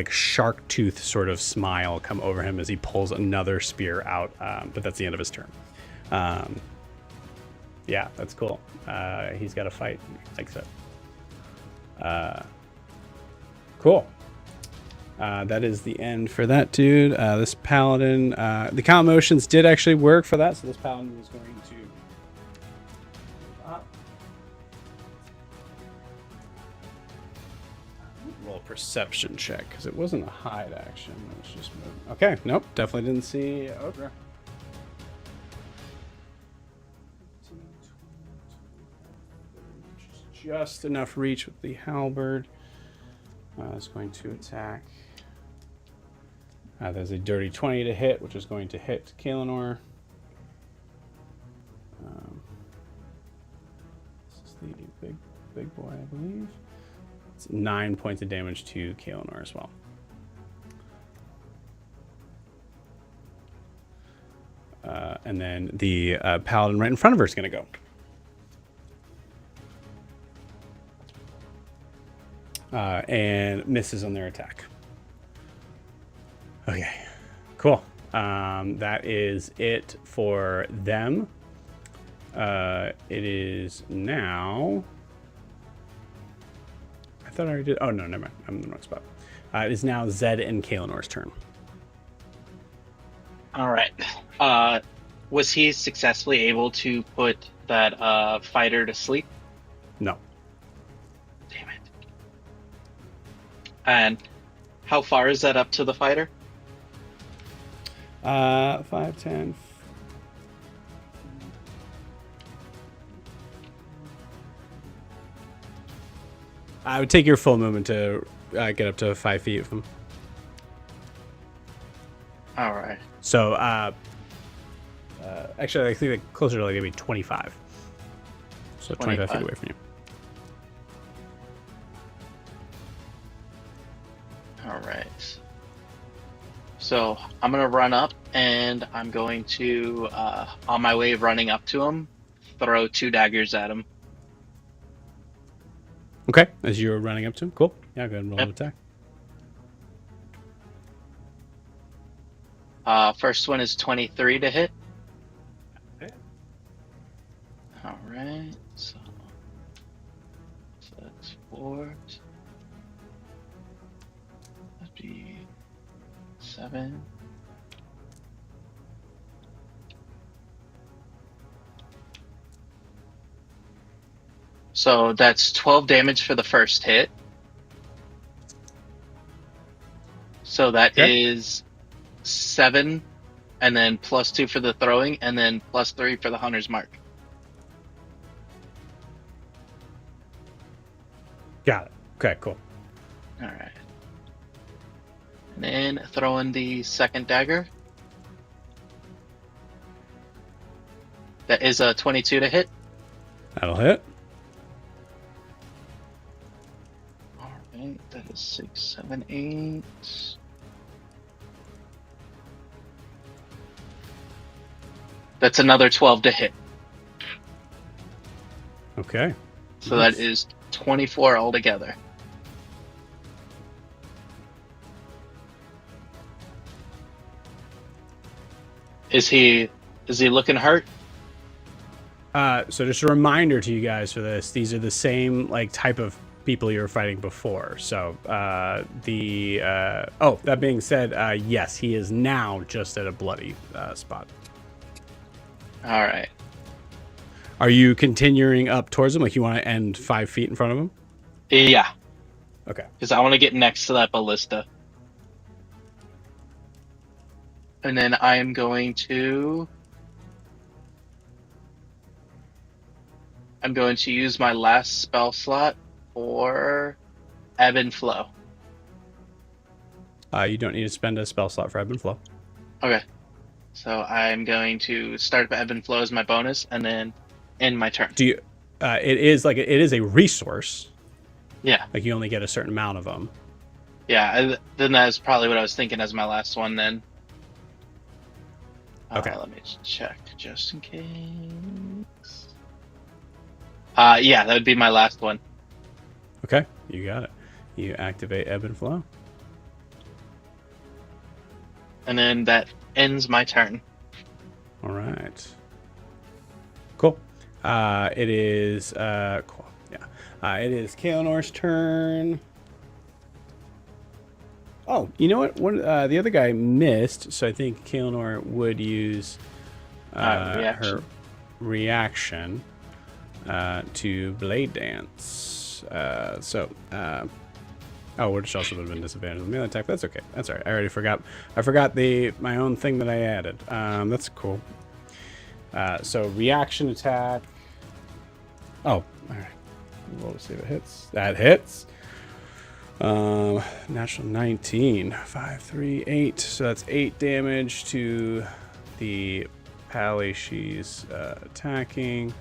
shark tooth sort of smile come over him as he pulls another spear out, but that's the end of his turn. Yeah, that's cool. He's got to fight. Like so. Cool. That is the end for that dude. This paladin, the counter motions did actually work for that, so this paladin is going to roll a perception check because it wasn't a hide action. It was just moving. Okay, nope, definitely didn't see Ogra. Just enough reach with the halberd. Is going to attack. There's a dirty 20 to hit, which is going to hit Kaelinor. This is the big boy, I believe. It's 9 points of damage to Kaelinor as well. And then the paladin right in front of her is going to go. And misses on their attack. Okay, cool. That is it for them. It is now... I thought I already did... Oh, no, never mind. I'm in the wrong spot. It is now Zed and Kaelinor's turn. All right. Was he successfully able to put that fighter to sleep? No. Damn it. And how far is that up to the fighter? 5, 10... I would take your full movement to get up to 5 feet of him. All right. So, actually, I think like closer to like maybe 25. So 25 feet 25. away from you. All right. So I'm gonna run up, and I'm going to, on my way running up to him, throw 2 daggers at him. Okay, as you're running up to him, cool. Yeah, go ahead and roll Yep. an attack. First one is 23 to hit. Okay. All right. So that's 4. That'd be 7. So that's 12 damage for the first hit. So that Okay. is 7, and then +2 for the throwing, and then +3 for the hunter's mark. Got it. Okay, cool. All right. And then throw in the second dagger. That is a 22 to hit. That'll hit. All right. That is 6, 7, 8. That's another 12 to hit. Okay. So Nice. that is 24 altogether. Is he looking hurt? So just a reminder to you guys for this: these are the same like type of people you were fighting before. So that being said, yes, he is now just at a bloody spot. All right. Are you continuing up towards him? Like you want to end 5 feet in front of him? Yeah, Okay. because I want to get next to that ballista. And then I am going to use my last spell slot for Ebb and Flow. You don't need to spend a spell slot for ebb and flow. Okay. So I'm going to start Ebb and Flow as my bonus, and then end my turn. Do you? It is a resource. Yeah. Like you only get a certain amount of them. Yeah, then that's probably what I was thinking as my last one then. Okay. Let me check just in case. Yeah, that would be my last one. Okay, you got it. You activate ebb and flow. And then that ends my turn. All right. Cool. It is cool. Yeah. It is Kaelonor's turn. Oh, you know what? The other guy missed, so I think Kaelenor would use her reaction to Blade Dance. Which also would have been disadvantage on the melee attack. That's okay. That's all right. I already forgot. I forgot my own thing that I added. That's cool. So reaction attack. Oh, all right. Roll to see if it hits. That hits. Natural 19. 5, 3, 8. So that's 8 damage to the pally she's attacking.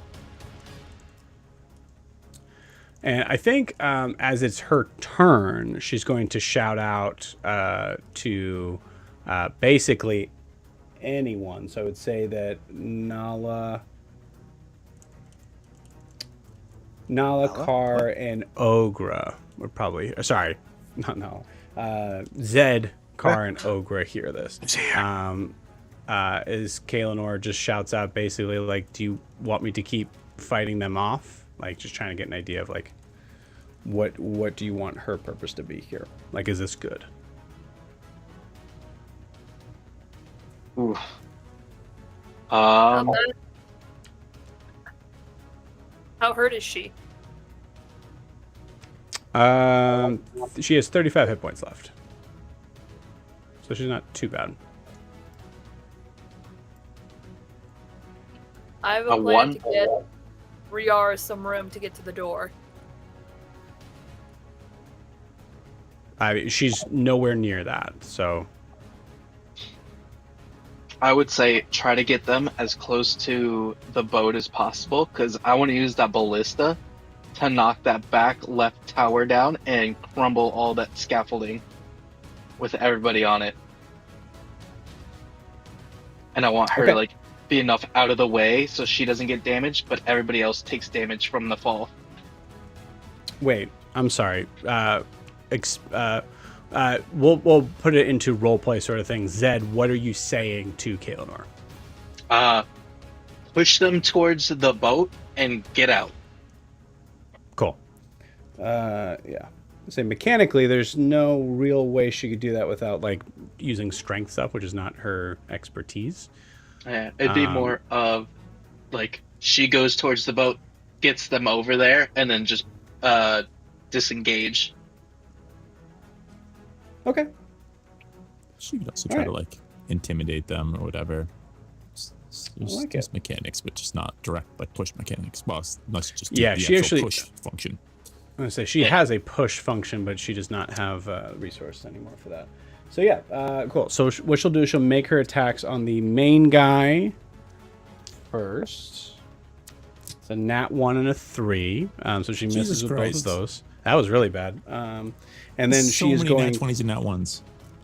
And I think as it's her turn, she's going to shout out to basically anyone. So I would say that Nala, Carr, and Ogra would probably... Sorry, not Nala. Zed, Carr, and Ogra hear this. As Kaelenor just shouts out basically like, do you want me to keep fighting them off? Like, just trying to get an idea of, like, what do you want her purpose to be here? Like, is this good? Ooh. How hurt is she? She has 35 hit points left. So she's not too bad. I have a plan to get Riar some room to get to the door. She's nowhere near that. So I would say try to get them as close to the boat as possible, because I want to use that ballista to knock that back left tower down and crumble all that scaffolding with everybody on it. And I want her to like be enough out of the way so she doesn't get damaged, but everybody else takes damage from the fall. wait, I'm sorry. We'll put it into role play sort of thing. Zed, what are you saying to Kaelinor? Push them towards the boat and get out. Cool. Yeah. Say mechanically, there's no real way she could do that without like using strength stuff, which is not her expertise. Yeah, it'd be more of like she goes towards the boat, gets them over there, and then just disengage. Okay. She could also try to like intimidate them or whatever. There's mechanics, but just not direct like push mechanics. Well, unless you just do the she actually push function. I'm gonna say she has a push function, but she does not have resources anymore for that. So yeah, cool. So what she'll do is she'll make her attacks on the main guy first. It's a nat 1 and a 3. So she misses with both of those. That was really bad. And then so she is many going nat 20s and nat 1s.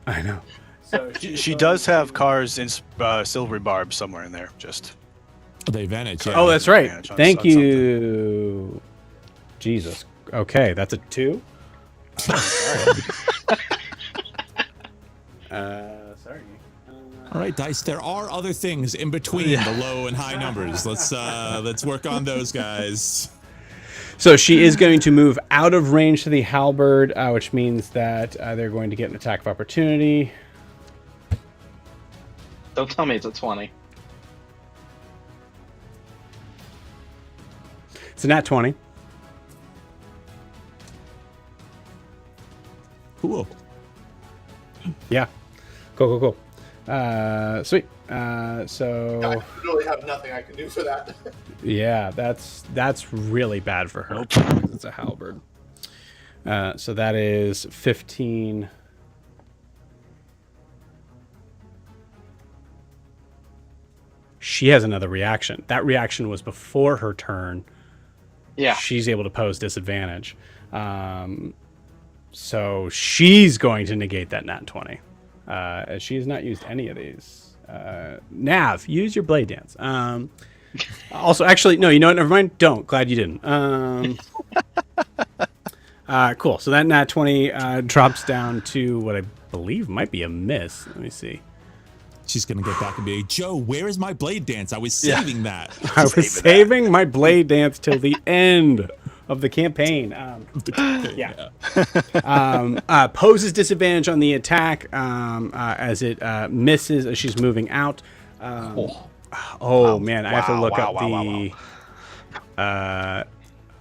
I know. So She does have cars in silvery barbs somewhere in there. Just The advantage. Yeah. Oh, that's right. Advantage on Thank something. you. Jesus. Okay, that's a 2. Sorry. Sorry. All right, Dice. There are other things in between the low and high numbers. Let's work on those guys. So she is going to move out of range to the halberd, which means that they're going to get an attack of opportunity. Don't tell me it's a 20. It's a nat 20. Cool. Yeah. Cool. Sweet. So I really have nothing I can do for that. yeah, that's really bad for her. It's a halberd. So that is 15. She has another reaction. That reaction was before her turn. Yeah. She's able to pose disadvantage. So she's going to negate that nat 20. As she has not used any of these. Nav, use your blade dance. Also, actually, no, you know what? Never mind. Don't. Glad you didn't. Cool. So that nat 20 drops down to what I believe might be a miss. Let me see. She's gonna get back and be like, Joe, where is my blade dance? I was saving that. I was saving my blade dance till the end of the campaign. Poses disadvantage on the attack as it misses as she's moving out. Man, I have to look up the. I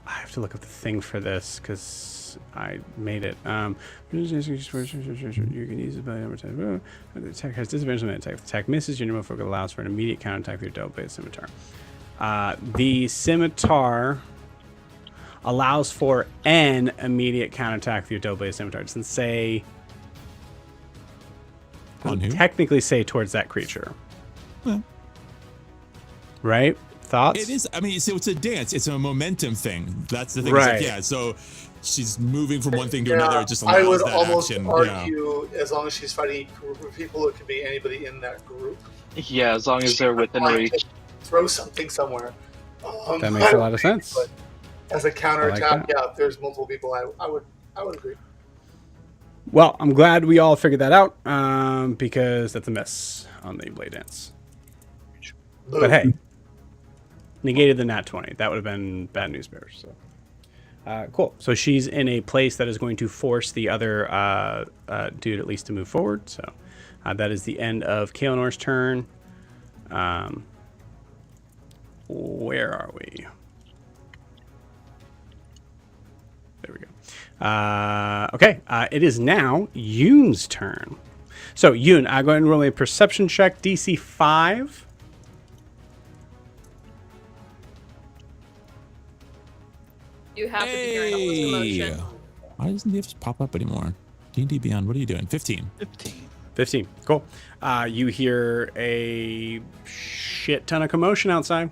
have to look up the thing for this because I made it. You can use the ability to the attack has disadvantage on the attack. If the attack misses, your normal focus allows for an immediate counterattack with your double-bladed scimitar. The scimitar allows for an immediate counterattack with your double-bladed scimitar. It doesn't say. On who? Technically, say towards that creature. Well. Right? Thoughts? It is. I mean, so it's a dance. It's a momentum thing. That's the thing. Right. It's like, yeah. So she's moving from one thing to another. It just allows I would that almost action. argue, as long as she's fighting a group of people, it could be anybody in that group. Yeah, as long as they're within Like, reach. throw something somewhere. That makes a lot of sense. But as a counterattack, that. yeah, if there's multiple people, I would agree. Well, I'm glad we all figured that out because that's a miss on the blade dance. But hey, negated the nat 20. That would have been bad news bears. So, cool. So she's in a place that is going to force the other dude at least to move forward. So that is the end of Kaelinор's turn. Where are we? There we go. Okay, it is now Yun's turn. So Yun, go ahead and roll a perception check, DC 5. You have to be hearing all this commotion. Why doesn't it just pop up anymore? D&D Beyond, what are you doing? 15. 15. Cool. You hear a shit ton of commotion outside.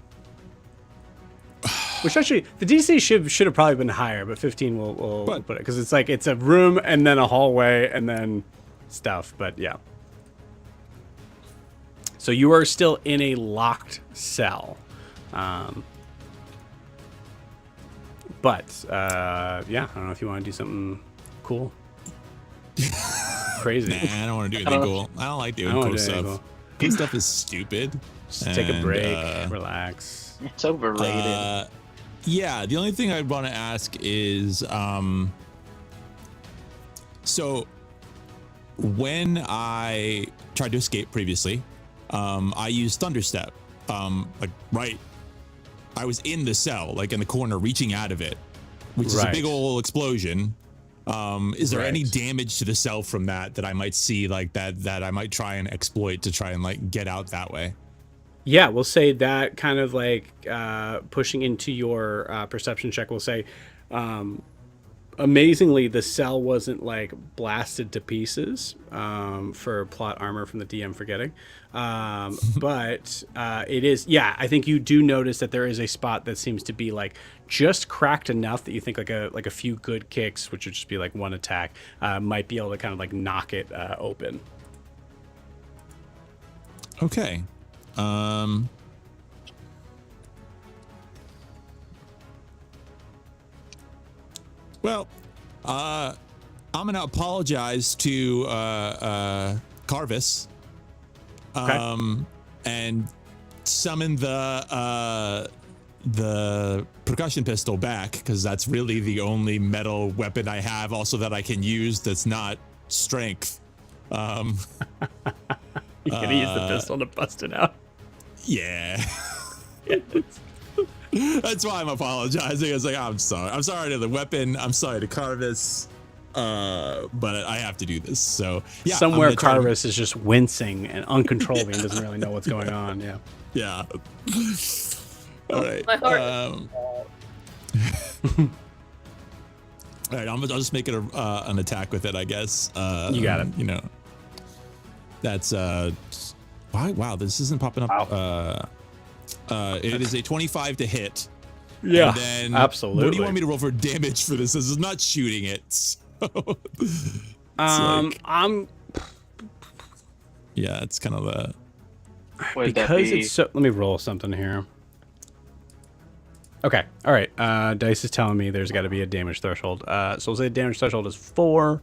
Which actually, the DC should have probably been higher, but 15 will put it. Because it's like, it's a room and then a hallway and then stuff. But yeah. So you are still in a locked cell. But, yeah, I don't know if you want to do something cool. Crazy. Nah, I don't want to do anything cool. I don't like doing cool stuff. Cool stuff is stupid. Just take a break, relax. It's overrated. Yeah, the only thing I'd want to ask is, so when I tried to escape previously, I used Thunderstep. I was in the cell, like in the corner, reaching out of it, which is a big old explosion. Is there any damage to the cell from that I might see, like that I might try and exploit to try and like get out that way? Yeah, we'll say that kind of like pushing into your perception check. We'll say, amazingly, the cell wasn't like blasted to pieces for plot armor from the DM forgetting. But it is, yeah, I think you do notice that there is a spot that seems to be like just cracked enough that you think like a few good kicks, which would just be like one attack, might be able to kind of like knock it open. Okay. Well, I'm gonna apologize to Carvis, and summon the percussion pistol back, because that's really the only metal weapon I have, also that I can use that's not strength. You're gonna use the pistol to bust it out. Yeah. That's why I'm apologizing. It's like, I'm sorry. I'm sorry to the weapon. I'm sorry to Carvis. But I have to do this. So yeah. Somewhere Carvis is just wincing and uncontrollable and doesn't really know what's going on. Yeah. Yeah. All right. My heart. All right. I'll just make it an attack with it, I guess. You got it. You know. That's wow. This isn't popping up. Wow. It is a 25 to hit. Yeah, and then absolutely. What do you want me to roll for damage for this? This is not shooting it. So yeah, it's kind of a because it's so. Let me roll something here. Okay, all right. Dice is telling me there's got to be a damage threshold. So we'll say the damage threshold is 4.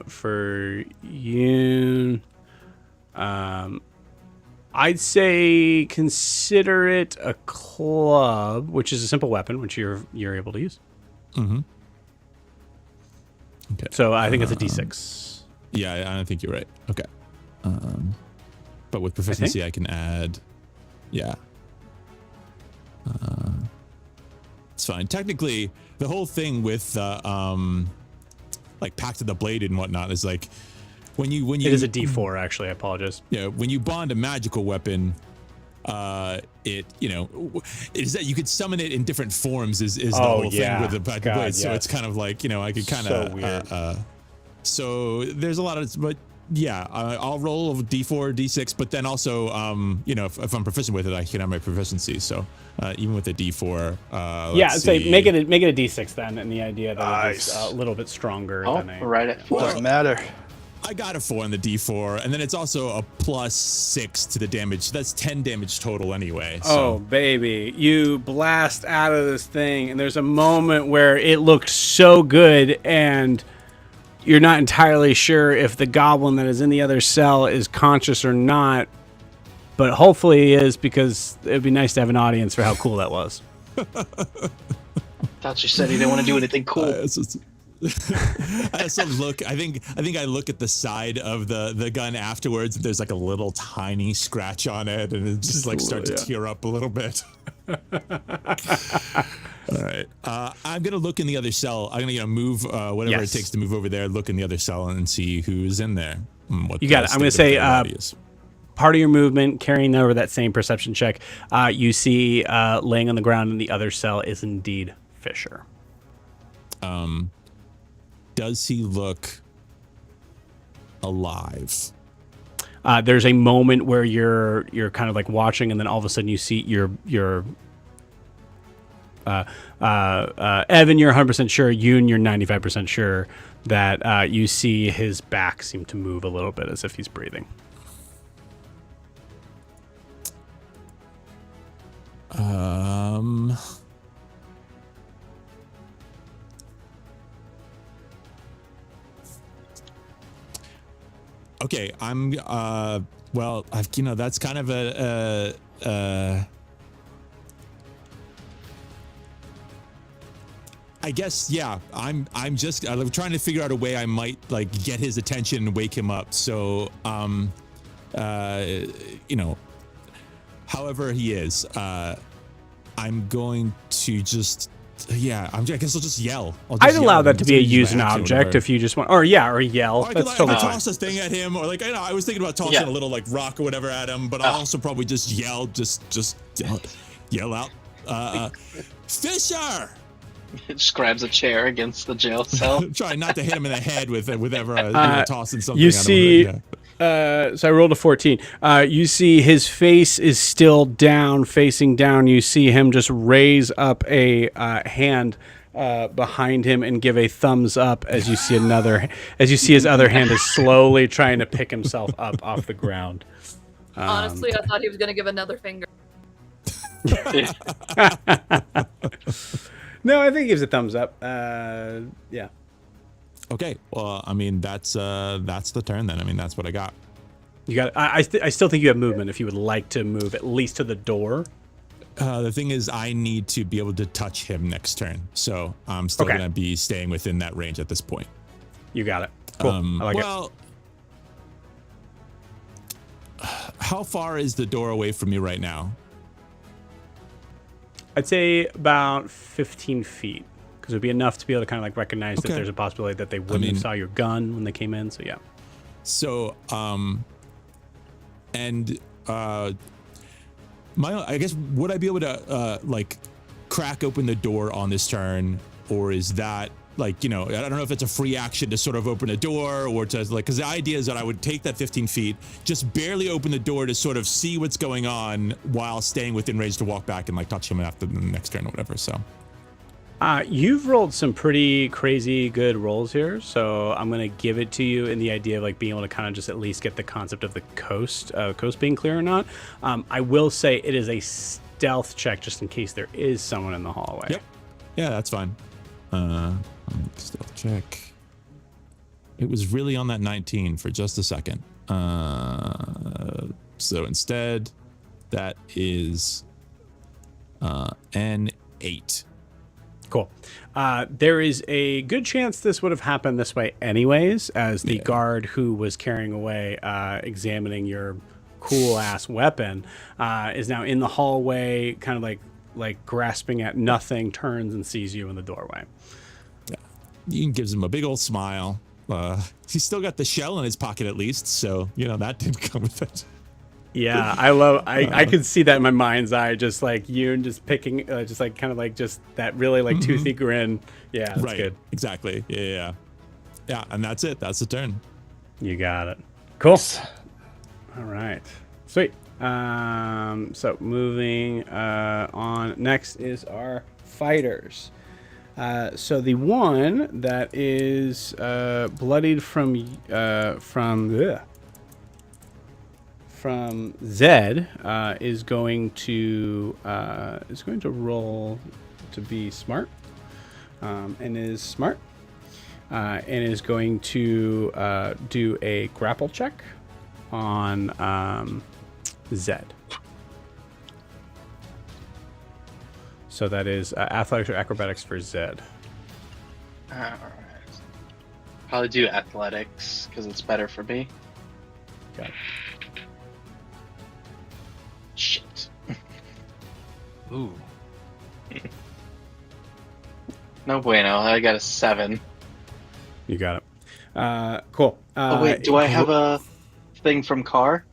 For Yun, I'd say consider it a club, which is a simple weapon, which you're able to use. Mm-hmm. Okay. So I think it's a D6. Yeah, I think you're right. Okay. But with proficiency, I can add. Yeah. It's fine. Technically, the whole thing with like Pact of the Blade and whatnot is like when you it is a D4 actually. I apologize. Yeah, when you bond a magical weapon, it is that you could summon it in different forms is the whole thing with the Pact of the Blade. So it's kind of like I could kind of so there's a lot of, but yeah, I'll roll a D4, D6, but then also if I'm proficient with it, I can have my proficiency. So even with a D4, say make it a D6 then, and the idea that it's a little bit stronger. Than right at 4. Doesn't matter. I got a 4 on the D4, and then it's also a +6 to the damage. So that's 10 damage total anyway. So. Oh, baby. You blast out of this thing, and there's a moment where it looked so good, and you're not entirely sure if the goblin that is in the other cell is conscious or not, but hopefully he is, because it would be nice to have an audience for how cool that was. Thought you said he didn't want to do anything cool. I also look. I think I look at the side of the gun afterwards. And there's like a little tiny scratch on it, and it just like start to tear up a little bit. All right. I'm gonna look in the other cell. I'm gonna move whatever it takes to move over there. Look in the other cell and see who's in there. You got it. I'm gonna say part of your movement, carrying over that same perception check. You see laying on the ground in the other cell is indeed Fisher. does he look alive? There's a moment where you're kind of like watching, and then all of a sudden you see your Evan, you're 100% sure. Yun, you're 95% sure that you see his back seem to move a little bit as if he's breathing. Okay, I'm well, that's kind of I guess, yeah. I'm trying to figure out a way I might like get his attention and wake him up. So, however he is, I'm going to just, I guess I'll just yell. I'd allow that to be a use an object if you just want, or yell. That's totally fine. Toss a thing at him, or like I was thinking about tossing a little like rock or whatever at him, but I'll also probably just yell, yell out, Fisher. Just grabs a chair against the jail cell. Try not to hit him in the head with tossing something. You see, so I rolled a 14. You see his face is still down, facing down. You see him just raise up a hand behind him and give a thumbs up as you see his other hand is slowly trying to pick himself up off the ground. Honestly, I thought he was going to give another finger. No, I think he gives a thumbs up. Yeah. Okay. Well, I mean, that's the turn then. I mean, that's what I got. You got. I still think you have movement if you would like to move at least to the door. The thing is, I need to be able to touch him next turn, so I'm still gonna be staying within that range at this point. You got it. Cool. I like it. How far is the door away from me right now? I'd say about 15 feet, because it would be enough to be able to kind of like recognize that there's a possibility that they wouldn't have saw your gun when they came in. So yeah. So I guess would I be able to like crack open the door on this turn, or is that like, I don't know if it's a free action to sort of open a door or to like, because the idea is that I would take that 15 feet, just barely open the door to sort of see what's going on while staying within range to walk back and like touch him after the next turn or whatever. So you've rolled some pretty crazy good rolls here, so I'm going to give it to you in the idea of like being able to kind of just at least get the concept of the coast being clear or not. I will say it is a stealth check just in case there is someone in the hallway. Yep. Yeah, that's fine. Stealth check. It was really on that 19 for just a second. So instead, that is an 8. Cool. There is a good chance this would have happened this way anyways, as the guard who was carrying away, examining your cool ass weapon, is now in the hallway, kind of like grasping at nothing, turns and sees you in the doorway. Ian gives him a big old smile. He's still got the shell in his pocket at least, so that didn't come with it. Yeah, I could see that in my mind's eye, just like Yoon just picking, just like kind of like just that really like toothy grin. Yeah, that's good. Exactly. Yeah, and that's it. That's the turn. You got it. Cool. All right. Sweet. So moving on. Next is our fighters. So the one that is bloodied from Zed is going to roll to be smart, and is smart, and is going to do a grapple check on Zed. So that is athletics or acrobatics for Zed. All right. Probably do athletics because it's better for me. Got it. Shit. Ooh. No bueno. I got a 7. You got it. Cool. Oh wait, do I have a thing from Car?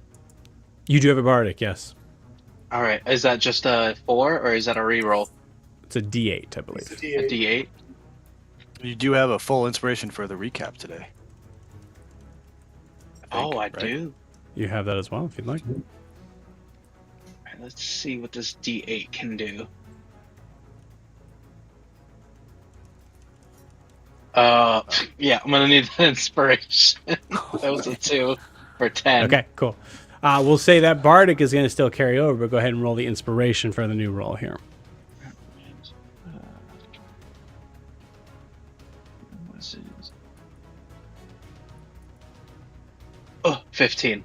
You do have a bardic, yes. All right. Is that just a 4 or is that a reroll? It's a D8, I believe. It's A D8. You do have a full inspiration for the recap today. I right? do. You have that as well, if you'd like. Alright, let's see what this D8 can do. Yeah, I'm gonna need an inspiration. That was a 2 for 10. Okay, cool. We'll say that Bardic is going to still carry over, but go ahead and roll the inspiration for the new roll here. Oh, 15.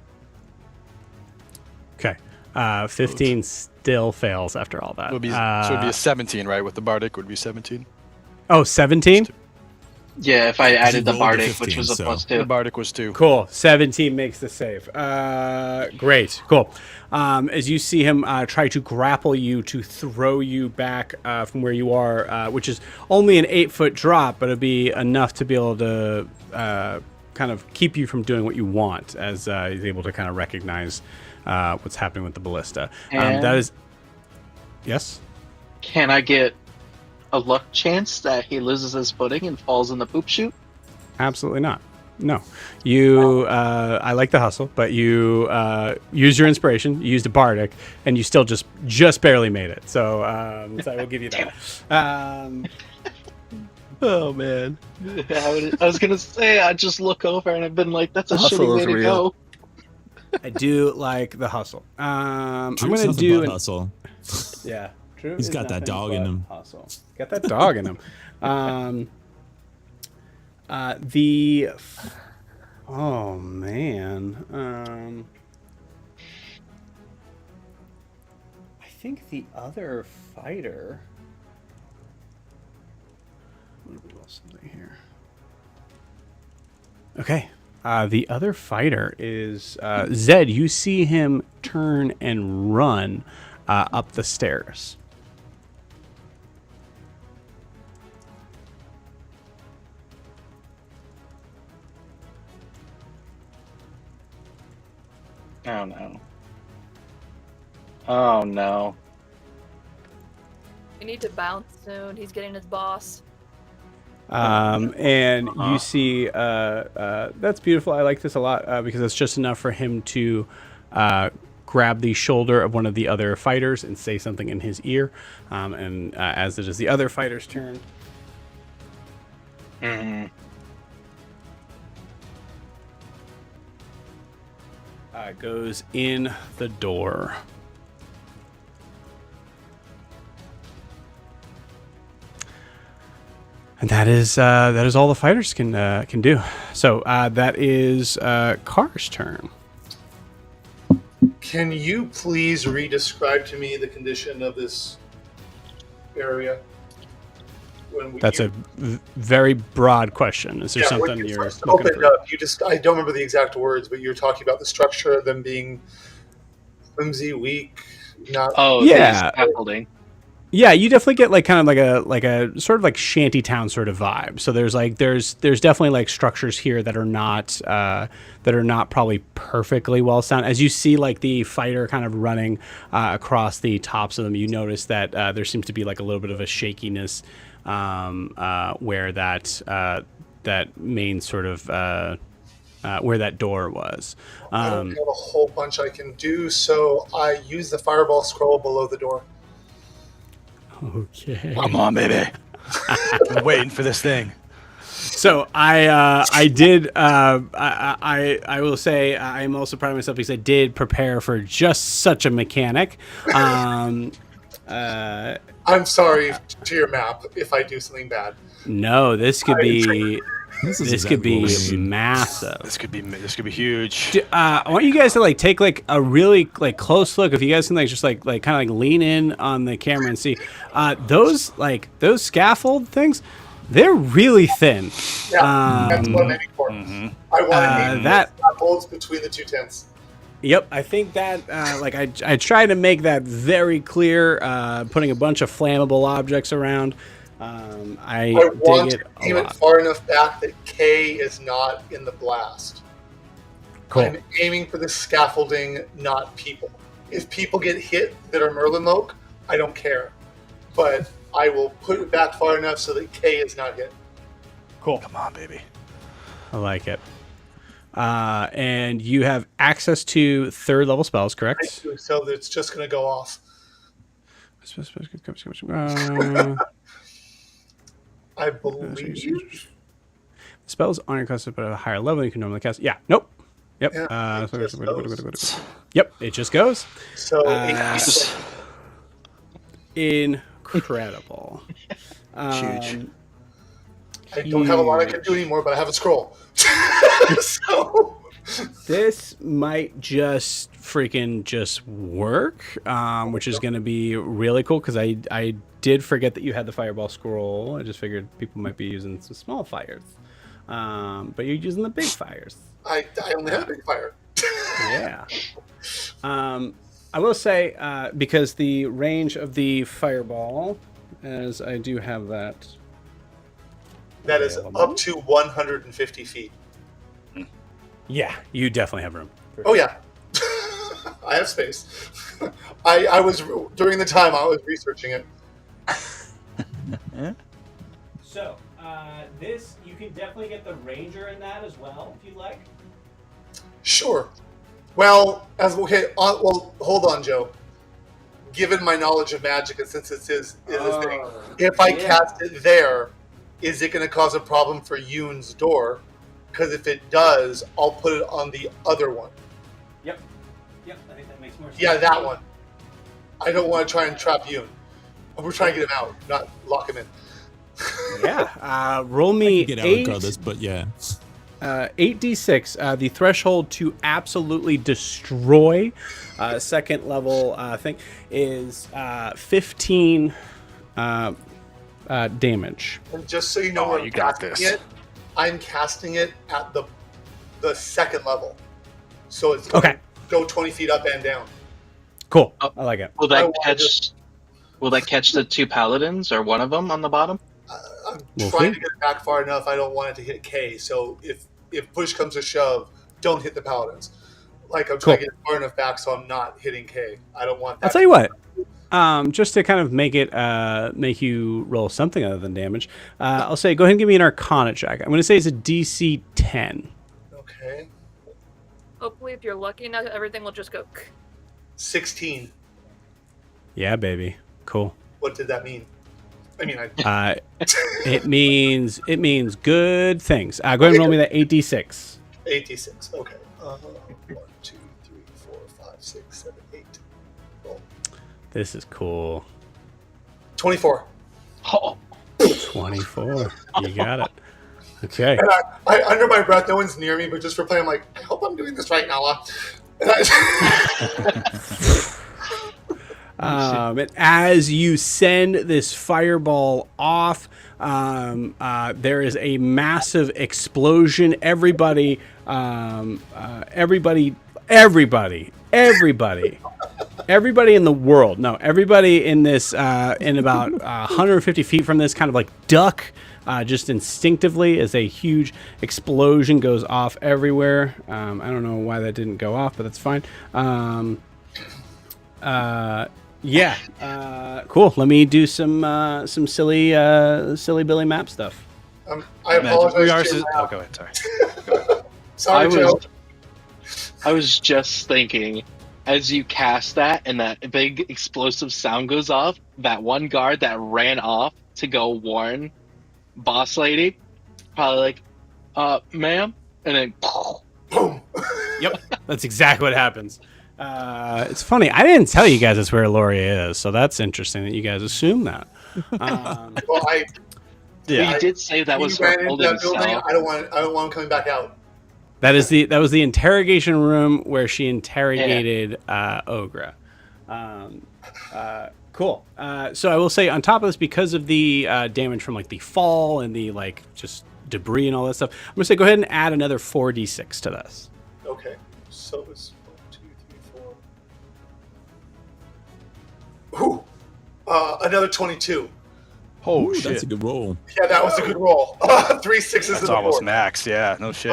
Okay. 15 still fails after all that. So it'd be a 17, right? With the Bardic, would be 17. Oh, 17? Yeah, if I added the rolled a Bardic, 15, which was a so- plus The 2. Bardic was 2. Cool. 17 makes the save. Great. Cool. As you see him try to grapple you to throw you back from where you are, which is only an 8-foot drop, but it'll be enough to be able to kind of keep you from doing what you want, as he's able to kind of recognize what's happening with the ballista. And- That is... Yes? Can I get a luck chance that he loses his footing and falls in the poop chute? Absolutely not. No. You, I like the hustle, but you use your inspiration, you used a bardic, and you still just barely made it. So I will give you that. Oh, man. I was gonna say, I just look over and I've been like, that's a Hustle shitty is way to real. go. I do like the hustle. I'm Drew's going to nothing do but an... hustle. Yeah. Drew He's is got that nothing dog in but him. Hustle. Got that dog in him. Oh, man. I think the other fighter... What do we lost something here? Okay. The other fighter is Zed. You see him turn and run up the stairs. Oh no. Oh no. We need to bounce soon. He's getting his boss. And you see, that's beautiful. I like this a lot because it's just enough for him to grab the shoulder of one of the other fighters and say something in his ear. And as it is the other fighter's turn, goes in the door. And that is all the fighters can do. So that is Car's turn. Can you please re-describe to me the condition of this area? That's a very broad question. Is there when something you you're first looking opened for? up, I don't remember the exact words, but you're talking about the structure of them being flimsy, weak, not. Oh, Yeah. the scaffolding. Yeah, you definitely get like kind of like a sort of like shanty town sort of vibe. So there's definitely like structures here that are not probably perfectly well sound. As you see like the fighter kind of running across the tops of them, you notice that there seems to be like a little bit of a shakiness where that main sort of where that door was. I don't have a whole bunch I can do, so I use the fireball scroll below the door. Okay. Come on, baby. Been waiting for this thing. So I did. I will say I'm also proud of myself because I did prepare for just such a mechanic. I'm sorry to your map if I do something bad. No, this could be. This This could be exactly what we need. massive. This could be huge. I want you guys to like take like a really like close look. If you guys can like just like kind of like lean in on the camera and see those scaffold things, they're really thin. Yeah, that's what I'm aiming for. I want to aim that- scaffolds between the two tents. Yep, I think that I try to make that very clear, putting a bunch of flammable objects around. I want dig to it a aim it lot. far enough back that K is not in the blast. Cool. I'm aiming for the scaffolding, not people. If people get hit that are Merlin Moke, I don't care. But I will put it back far enough so that K is not hit. Cool. Come on, baby. I like it. And you have access to 3rd level spells, correct? So it's just going to go off. I believe. Spells on your class but at a higher level you can normally cast. Yeah. Nope. Yep. Yeah, it just goes. Yep. It just goes. So Incredible. Huge. I don't have a lot I can do anymore, but I have a scroll. So this might just freaking just work, which is going to be really cool because I did forget that you had the fireball scroll. I just figured people might be using some small fires, but you're using the big fires. I only have a big fire. Yeah. I will say, because the range of the fireball, as I do have that. That is up to 150 feet. Yeah, you definitely have room. Oh, yeah. I have space. I was, during the time, I was researching it. So, this, you can definitely get the ranger in that as well, if you'd like. Sure. Well, hold on, Joe. Given my knowledge of magic, and since it is a thing, if I cast it there, is it going to cause a problem for Yun's door? Because if it does, I'll put it on the other one. Yep, I think that makes more sense. Yeah, that one. I don't want to try and trap Yun. We're trying to get him out, not lock him in. Yeah, roll me Get out 8. regardless, but yeah. 8d6. The threshold to absolutely destroy second level thing is 15 damage. And just so you know, where you got this. I'm casting it at the second level, so it's okay. Go 20 feet up and down. Cool. I like it. Will that catch the 2 paladins or one of them on the bottom? I'm trying to get it back far enough. I don't want it to hit K. So if push comes to shove, don't hit the paladins. Like I'm trying to get it far enough back so I'm not hitting K. I don't want that. I'll tell you what. Just to kind of make you roll something other than damage, I'll say go ahead and give me an Arcana check. I'm going to say it's a DC 10. Okay. Hopefully, if you're lucky enough, everything will just go. 16. Yeah, baby. Cool. What did that mean? I mean, it means good things. Go ahead and roll me that 8d6. 8d6. Okay. 1, 2, 3, 4, 5, 6, 7, 8. Roll. This is cool. 24. Oh. 24. You got it. Okay. And I under my breath, no one's near me, but just for playing, I'm like, I hope I'm doing this right, Nala. And as you send this fireball off, there is a massive explosion. Everybody in the world. No, everybody in this, in about 150 feet from this, kind of like duck, just instinctively, as a huge explosion goes off everywhere. I don't know why that didn't go off, but that's fine. Cool. Let me do some silly Billy map stuff. I apologize. Go ahead. Sorry. Sorry, Joe. I was just thinking, as you cast that and that big explosive sound goes off, that one guard that ran off to go warn Boss Lady, probably like, ma'am, and then boom. Yep, that's exactly what happens. It's funny. I didn't tell you guys that's where Loria is, so that's interesting that you guys assume that. Well, we did say that was her holding cell. I don't want him coming back out. That was the interrogation room where she interrogated Ogra. Cool. So I will say, on top of this, because of the damage from like the fall and the like just debris and all that stuff, I'm gonna say go ahead and add another 4d6 to this. Okay. So it's 1, 2, 3, 4. Ooh. Another 22. Oh, Ooh, shit. that's a good roll. Yeah, that was a good roll. 3 sixes That's and a almost 4. max. Yeah, no shit.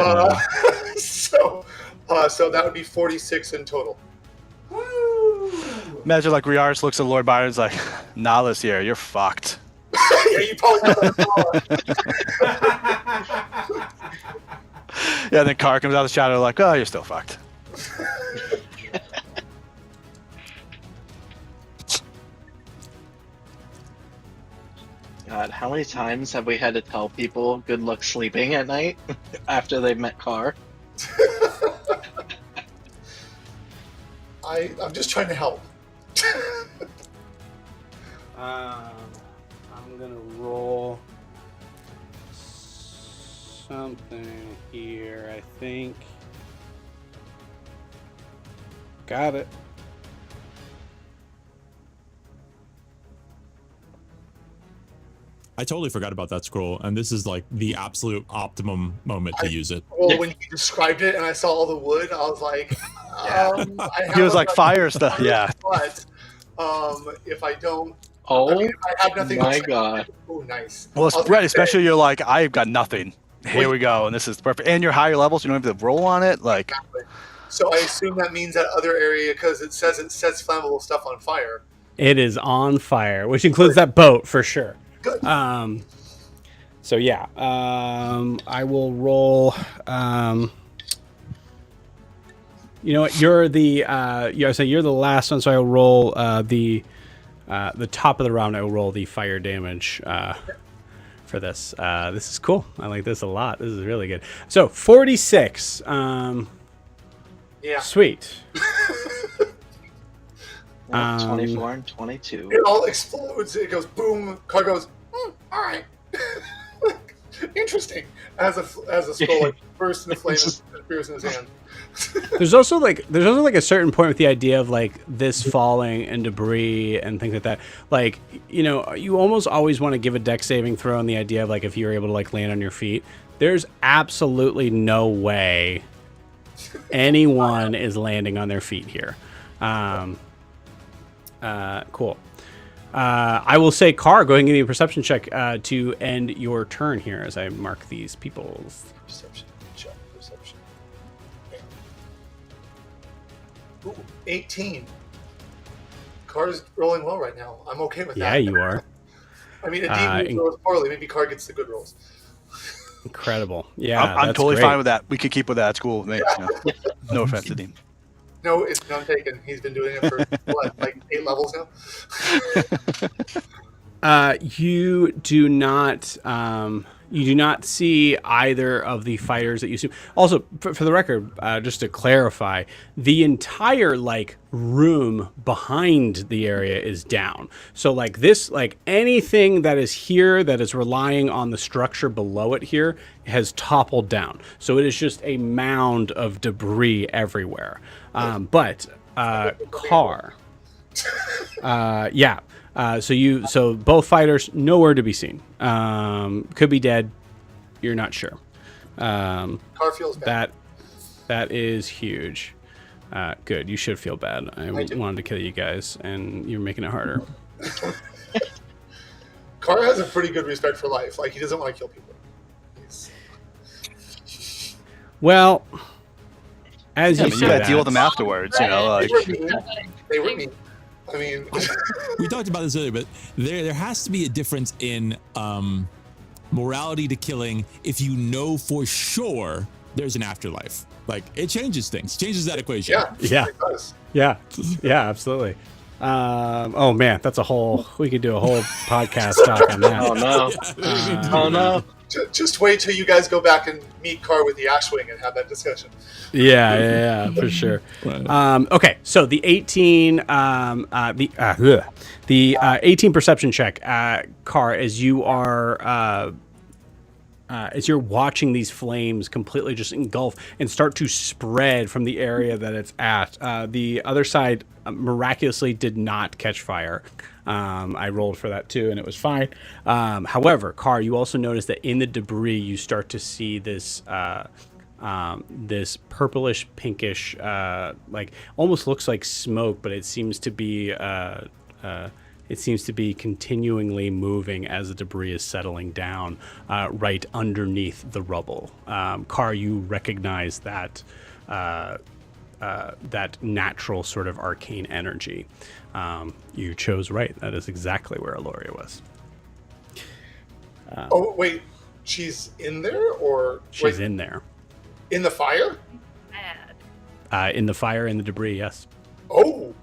So that would be 46 in total. Imagine like Riars looks at Lord Byron's like, Nala's here. You're fucked. Yeah, you probably have that power. Yeah, then Car comes out of the shadow like, oh, you're still fucked. God, how many times have we had to tell people good luck sleeping at night after they've met Car? I'm just trying to help. I'm gonna roll something here, I think. Got it. I totally forgot about that scroll, and this is like the absolute optimum moment to use it. Well, when you described it and I saw all the wood, I was like, He was like fire stuff. Yeah. But if I don't, Oh, if I have nothing my to say, God. oh, nice. Well, I'll right, say- especially you're like, I've got nothing. Here Wait. we go, and this is perfect. And you're higher level, so you don't have to roll on it. Like, So I assume that means that other area, because it says it sets flammable stuff on fire. It is on fire, which includes that boat for sure. Good. So yeah, I will roll. You know what? You're the you're the last one, so I will roll the top of the round. I will roll the fire damage for this. This is cool. I like this a lot. This is really good. So 46. Yeah. Sweet. 24 and 22. It all explodes. It goes boom. Car goes, all right. Interesting. As a skull like bursts into flames and appears in his hand. There's also like a certain point with the idea of like this falling and debris and things like that. Like, you know, you almost always want to give a dex saving throw on the idea of like if you're able to like land on your feet. There's absolutely no way anyone is landing on their feet here. Cool. I will say, Car, go ahead and give me a perception check to end your turn here as I mark these people. Perception. Check. Perception. Ooh, 18. Car's rolling well right now. I'm okay with that. Yeah, you are. I mean, a demon rolls poorly. Maybe Car gets the good rolls. Incredible. Yeah, I'm that's totally great. fine with that. We could keep with that. It's cool with me. You know? No offense to Dean. No, it's none taken. He's been doing it for what, like 8 levels now? You do not see either of the fighters that you see. Also, for the record, just to clarify, the entire like room behind the area is down. So like this, like anything that is here that is relying on the structure below it here has toppled down. So it is just a mound of debris everywhere. But Car, yeah. So both fighters nowhere to be seen. Could be dead. You're not sure. Car feels bad. That is huge. Good. You should feel bad. I wanted to kill you guys, and you're making it harder. Car has a pretty good respect for life. Like, he doesn't want to kill people. Well, as Yeah, you but say, you got to deal with that- them afterwards. You know, like. They were mean. I mean, We talked about this earlier, but there has to be a difference in morality to killing if you know for sure there's an afterlife. Like, it changes things, changes that equation. Yeah. it does. Yeah, absolutely. Oh man, we could do a whole podcast talk on that. Oh no. Oh no. Just wait till you guys go back and meet Car with the Ashwing and have that discussion. Yeah, for sure. Okay, so the 18, the 18 perception check, Car, as you are, as you're watching these flames completely just engulf and start to spread from the area that it's at. The other side miraculously did not catch fire. I rolled for that too, and it was fine. However, Car, you also notice that in the debris, you start to see this this purplish pinkish, like almost looks like smoke, but it seems to be continually moving as the debris is settling down right underneath the rubble. Car, you recognize that that natural sort of arcane energy. You chose right. That is exactly where Aloria was. Oh wait, she's in there, or She's wait, in there. in the fire? Mad. In the fire, in the debris, yes. Oh.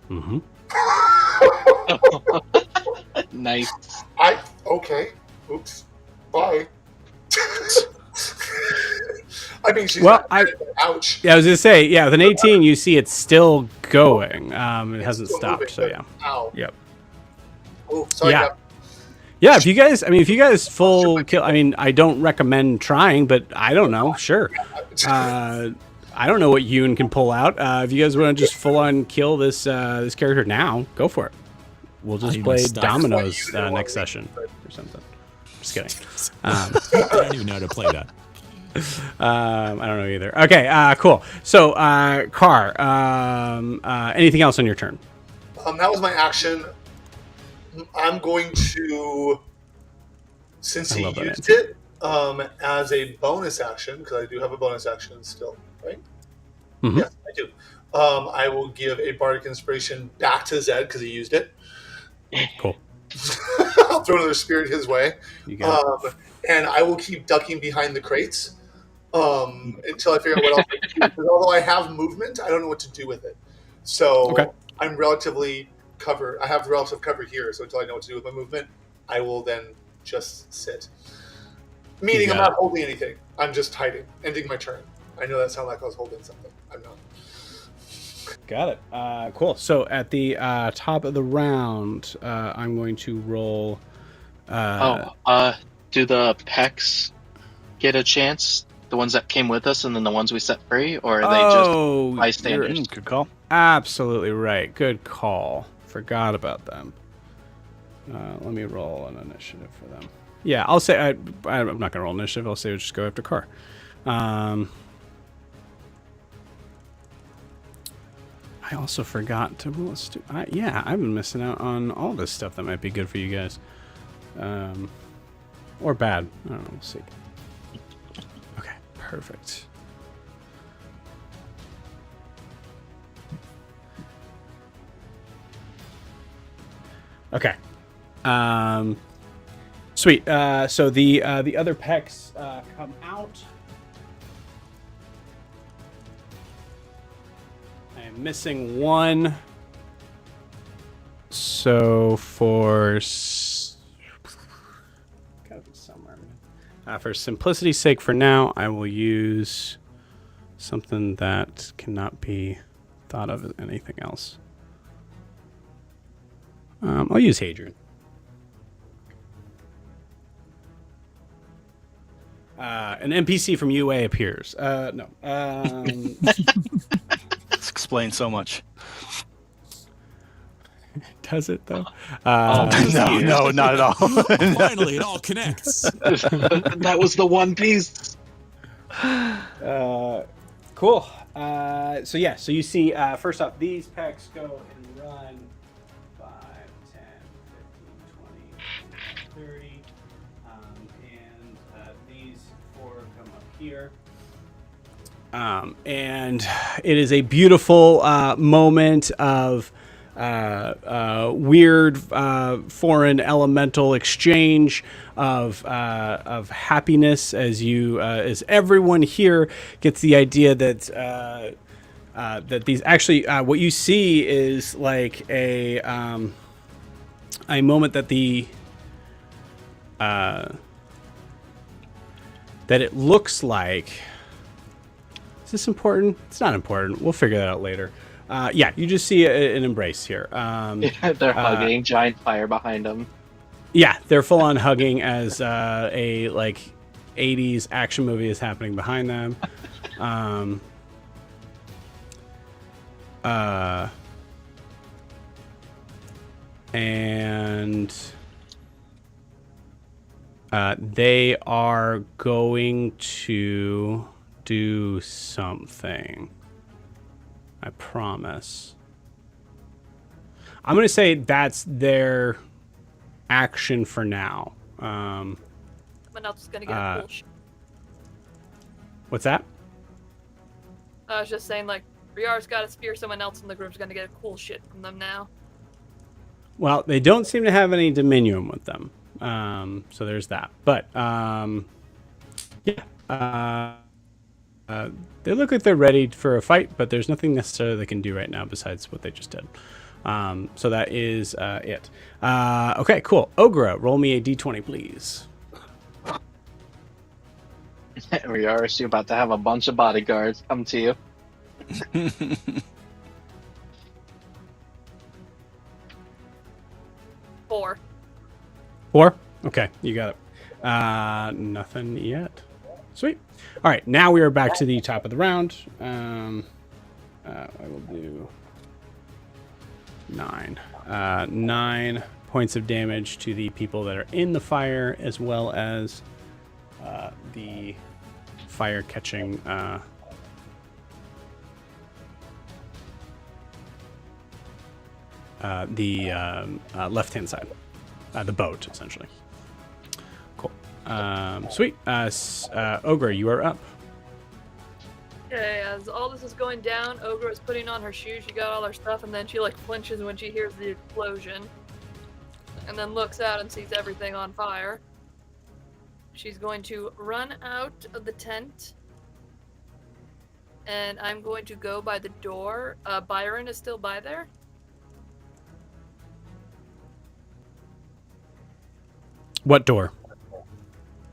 Mm-hmm. Nice. Okay. Oops. Bye. I mean, she's Well, not dead, but ouch. Yeah, I was gonna say, yeah, with an 18, you see it's still going. It It's hasn't still stopped, moving, so but yeah. Ow. Yep. Oh, sorry. Yeah. Cap. Yeah, if you guys full kill, I mean, I don't recommend trying, but I don't know, sure. I don't know what Yoon can pull out. If you guys want to just full on kill this this character now, go for it. We'll just need play my stuff. dominoes next session or something. Just kidding. I don't even know how to play that. I don't know either. Okay, cool. So, Car, anything else on your turn? That was my action. I'm going to, since I he love that used it as a bonus action, because I do have a bonus action still, right? Mhm. Yes, I do. I will give a bardic inspiration back to Zed because he used it. Cool. I'll throw another spirit his way, You got it. and I will keep ducking behind the crates until I figure out what else I can do. Because although I have movement, I don't know what to do with it. So Okay. I'm relatively covered. I have relative cover here, so until I know what to do with my movement, I will then just sit. Meaning You I'm got not it. holding anything. I'm just hiding, ending my turn. I know that sounded like I was holding something. I'm not. Got it. Cool. So at the top of the round, I'm going to roll. Do the Pecs get a chance? The ones that came with us and then the ones we set free? Or are they just bystanders? you're Good call. absolutely right. Good call. Forgot about them. Let me roll an initiative for them. Yeah, I'll say I'm not going to roll initiative. I'll say we'll just go after Car. I also forgot to roll. Yeah, I've been missing out on all this stuff that might be good for you guys. Or bad. I don't know. We'll see. Okay, perfect. Okay. Sweet. So the other pecs come out. I am missing one. So for gotta be somewhere. For simplicity's sake, for now, I will use something that cannot be thought of as anything else. I'll use Hadrian. An NPC from UA appears. No. This explains so much. Does it though? No, not at all. Finally, it all connects. That was the One Piece. Cool. So yeah, so you see, first off, these packs go and run 5, 10, 15, 20, 30. And these 4 come up here. And it is a beautiful moment of weird foreign elemental exchange of happiness as everyone here gets the idea that that these actually what you see is like a moment that that it looks like. Is this important? It's not important. We'll figure that out later. Yeah, you just see an embrace here. They're hugging, giant fire behind them. Yeah, they're full on hugging as a like 80s action movie is happening behind them. And they are going to do something. I promise. I'm going to say that's their action for now. Someone else is gonna get a cool shit. What's that? I was just saying, like, Briar's got a spear, someone else in the group's gonna get a cool shit from them now. Well, they don't seem to have any Dominion with them. So there's that. But yeah, they look like they're ready for a fight, but there's nothing necessarily they can do right now besides what they just did. So that is it. Okay, cool. Ogra, roll me a d20, please. We are about to have a bunch of bodyguards come to you. 4. 4? Okay, you got it. Nothing yet. Sweet. All right, now we are back to the top of the round. I will do 9. 9 points of damage to the people that are in the fire, as well as the fire catching the left-hand side, the boat, essentially. Cool. Sweet. Ogra, you are up. Okay, as all this is going down, Ogra is putting on her shoes. She got all her stuff, and then she like flinches when she hears the explosion, and then looks out and sees everything on fire. She's going to run out of the tent, and I'm going to go by the door. Byron is still by there. What door?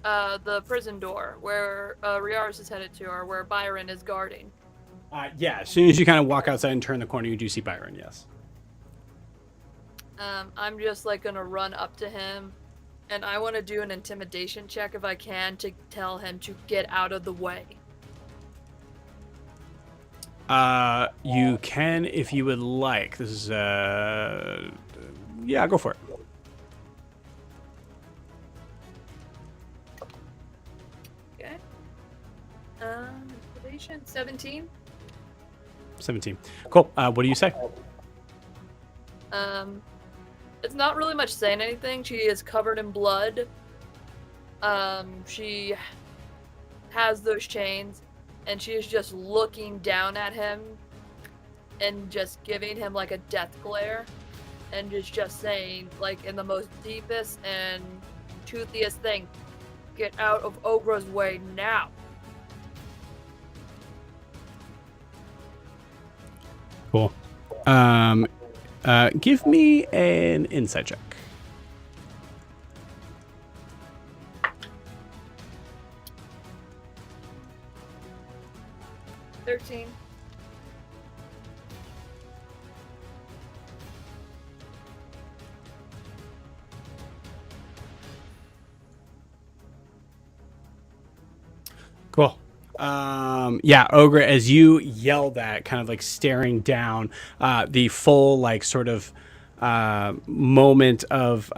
The prison door where Riaris is headed to, or where Byron is guarding. Yeah, as soon as you kind of walk outside and turn the corner, you do see Byron, yes. I'm just like gonna run up to him, and I want to do an intimidation check if I can to tell him to get out of the way. You can if you would like. This is yeah, go for it. Okay. Intimidation 17. 17. Cool. What do you say? It's not really much saying anything. She is covered in blood. She has those chains, and she is just looking down at him and just giving him like a death glare, and just saying, like, in the most deepest and toothiest thing, get out of Ogra's way now. Cool. Give me an insight check. 13. Cool. Yeah, Ogra, as you yell that, kind of like staring down, the full like sort of moment of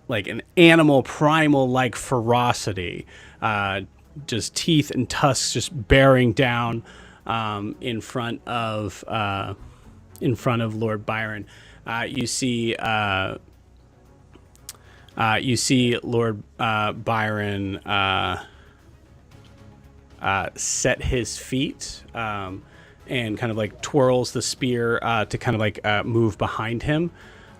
like an animal primal like ferocity, just teeth and tusks just bearing down in front of Lord Byron. You see Lord Byron set his feet and kind of like twirls the spear to kind of like move behind him,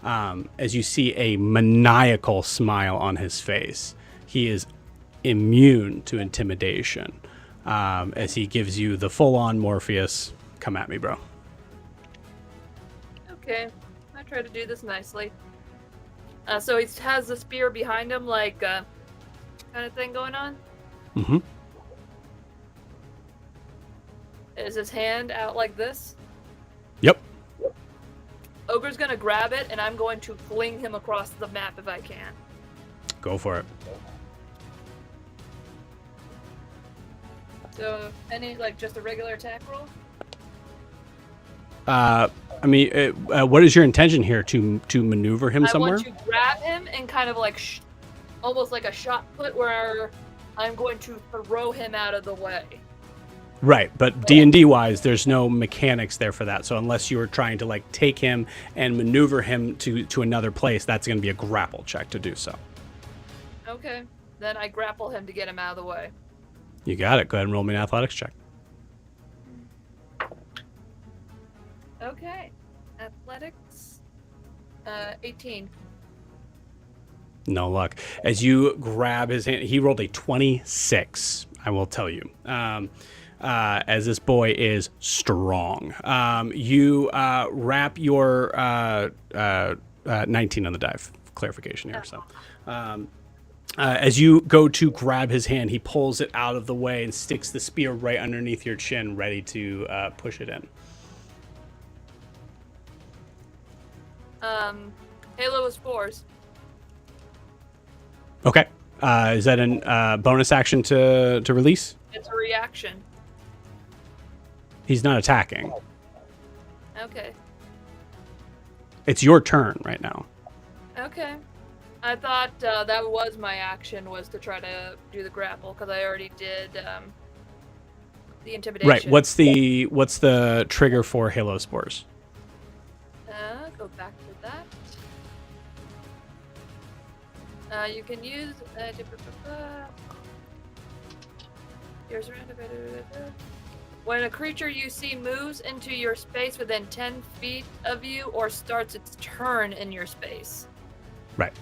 as you see a maniacal smile on his face. He is immune to intimidation, as he gives you the full-on Morpheus, come at me, bro. Okay, I try to do this nicely. So he has the spear behind him, like, kind of thing going on. Mm-hmm. Is his hand out like this? Yep. Ogre's gonna grab it, and I'm going to fling him across the map if I can. Go for it. So, any, like, just a regular attack roll? I mean, what is your intention here? To maneuver him somewhere? I want to grab him and kind of like, almost like a shot put, where I'm going to throw him out of the way. Right, but D&D wise, there's no mechanics there for that. So unless you were trying to like take him and maneuver him to another place, that's going to be a grapple check to do so. Okay, then I grapple him to get him out of the way. You got it. Go ahead and roll me an athletics check. Okay, athletics, 18. No luck. As you grab his hand, he rolled a 26, I will tell you. As this boy is strong. You wrap your 19 on the dive. Clarification here. So, as you go to grab his hand, he pulls it out of the way and sticks the spear right underneath your chin, ready to push it in. Halo is fours. Okay. Is that a bonus action to release? It's a reaction. He's not attacking. Okay. It's your turn right now. Okay. I thought that was my action, was to try to do the grapple, because I already did the intimidation. Right. What's the trigger for Halo Spores? Go back to that. You can use when a creature you see moves into your space within 10 feet of you or starts its turn in your space. Right.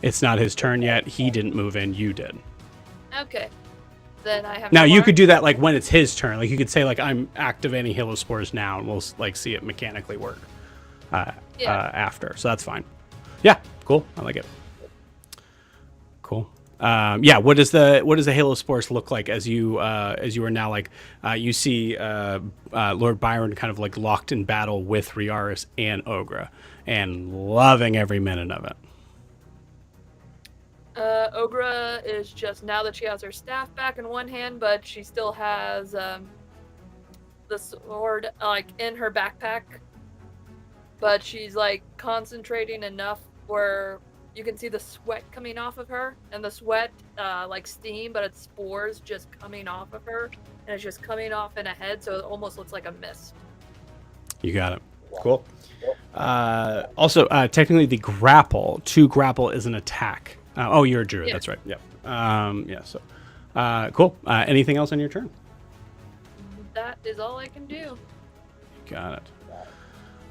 It's not his turn yet. He didn't move in. You did. Okay. Then I have Now no you more. could do that like when it's his turn. Like you could say like I'm activating Halo Spores now, and we'll like see it mechanically work after. So that's fine. Yeah. Cool. I like it. Cool. Yeah. What does the Halo Spores look like as you are now like you see Lord Byron kind of like locked in battle with Riaris and Ogra and loving every minute of it. Ogra is just, now that she has her staff back in one hand, but she still has the sword like in her backpack. But she's like concentrating enough where you can see the sweat coming off of her, and the sweat like steam, but it's spores just coming off of her, and it's just coming off in a head, so it almost looks like a mist. You got it. Cool. Also, technically, the grapple is an attack. Oh, you're a druid. Yeah. That's right. Yep. Yeah. So, cool. Anything else on your turn? That is all I can do. Got it.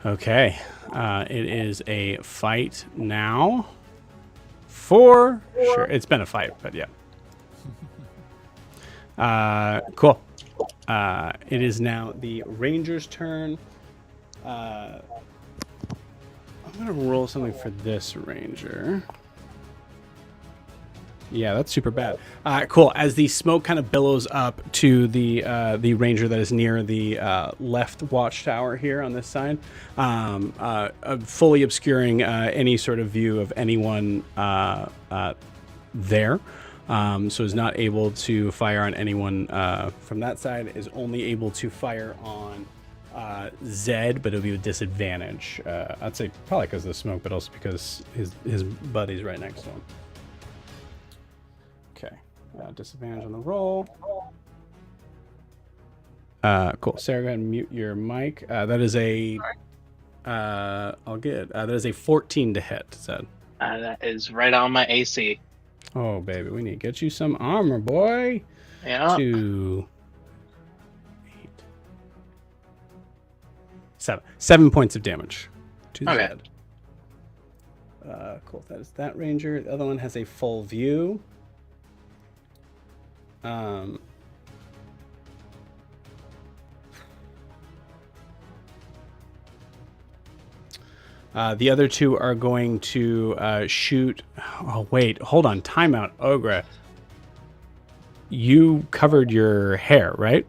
Okay. It is a fight now. For sure. It's been a fight, but yeah. Cool. It is now the ranger's turn. I'm gonna roll something for this ranger. Yeah, that's super bad. Cool. As the smoke kind of billows up to the ranger that is near the left watchtower here on this side, fully obscuring any sort of view of anyone there. So is not able to fire on anyone from that side. Is only able to fire on Zed, but it'll be with disadvantage. I'd say probably because of the smoke, but also because his buddy's right next to him. Okay, disadvantage on the roll. Cool. Sarah, go ahead and mute your mic. That is a. I'll get. That is a 14 to hit. Zed. That is right on my AC. Oh baby, we need to get you some armor, boy. Yeah. 2, 8, 7. 7 points of damage to the Okay. head. Cool. That is that ranger. The other one has a full view. The other two are going to shoot. Oh wait, hold on. Timeout, Ogra. You covered your hair, right?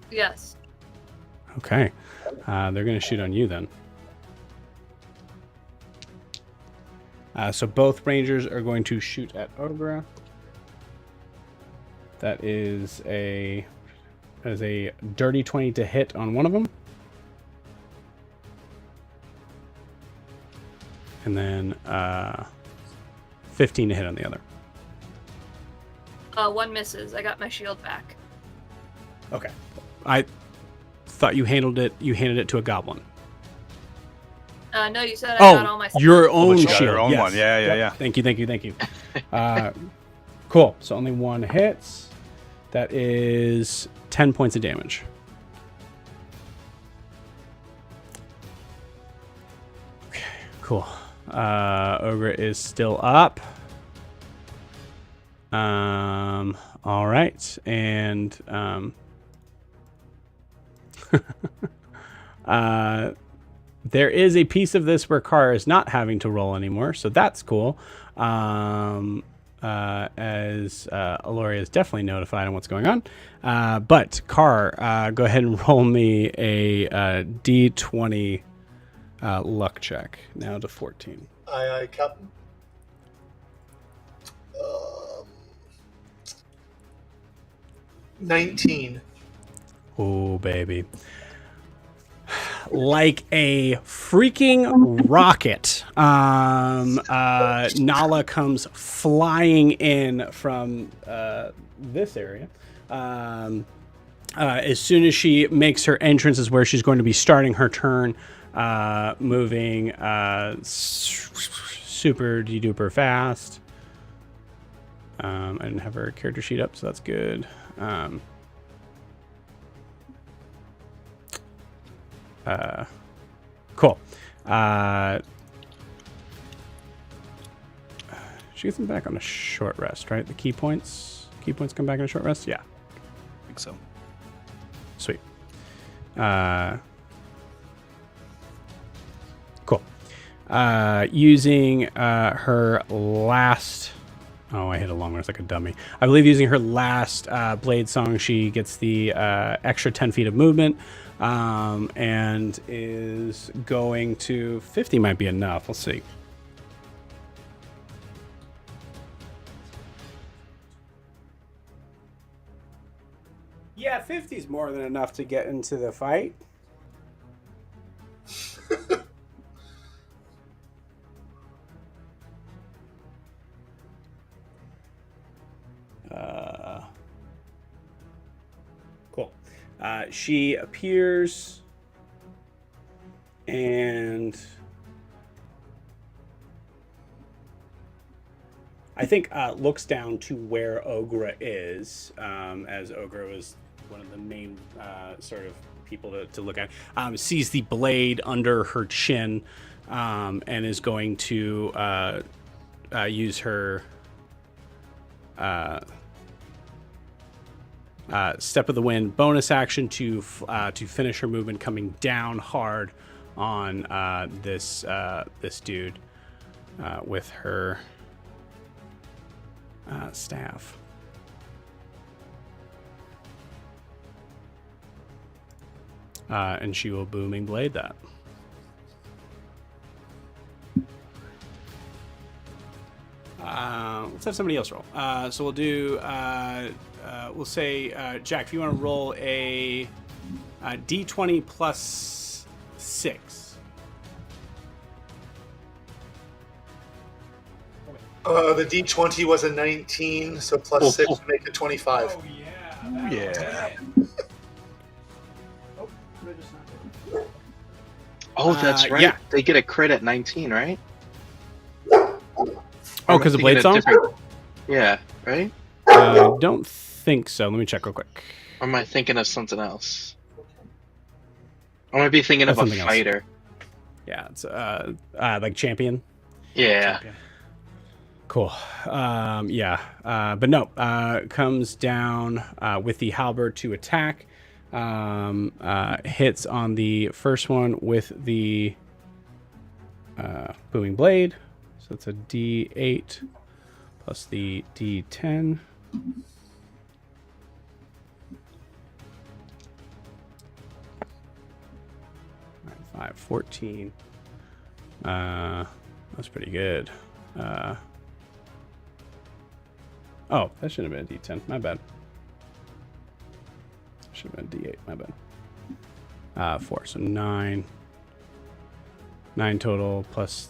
Yes. Okay. They're going to shoot on you then. So both rangers are going to shoot at Ogra. That is a dirty 20 to hit on one of them. And then 15 to hit on the other. One misses. I got my shield back. Okay. I thought you handed it to a goblin. No, you said I got all my stuff. Your own you got shield. your own Yes. one. Yeah. Yep. Thank you. Cool. So only one hits. That is 10 points of damage. Okay, cool. Ogra is still up. All right, and there is a piece of this where Carr is not having to roll anymore, so that's cool. As Aloria is definitely notified on what's going on. But Carr, go ahead and roll me a D20 luck check. Now to 14. Aye, Captain. 19. Oh, baby. Like a freaking rocket, Nala comes flying in from this area. As soon as she makes her entrance is where she's going to be starting her turn, moving super duper fast. I didn't have her character sheet up, so that's good. Cool. She gets them back on a short rest, right? The key points come back on a short rest? Yeah. I think so. Sweet. Cool. Using her last... Oh, I hit a long rest like a dummy. I believe using her last Blade Song, she gets the extra 10 feet of movement. And is going to 50 might be enough. We'll see. Yeah, 50 is more than enough to get into the fight. Cool. She appears and I think looks down to where Ogra is, as Ogra was one of the main sort of people to look at. Sees the blade under her chin, and is going to use her Step of the Wind bonus action to finish her movement, coming down hard on this dude with her staff. And she will booming blade that. Let's have somebody else roll. So we'll do. We'll say, Jack, if you want to roll a D20 plus 6. The D20 was a 19, so plus 6 would make it 25. Oh, yeah. Yeah. Oh, that's right. Yeah. They get a crit at 19, right? Oh, because of Blade Song? Yeah, right? Don't think so. Let me check real quick. Or am I thinking of something else? I might be thinking That's of a something else. fighter. Yeah, it's like champion. Yeah. Champion. Cool. Yeah. But no, comes down with the halberd to attack. Hits on the first one with the booming blade. So it's a D8 plus the D10. 5, 14. That's pretty good. Oh, that should have been a D10. My bad. Should have been a D8. My bad. 4. So 9. 9 total plus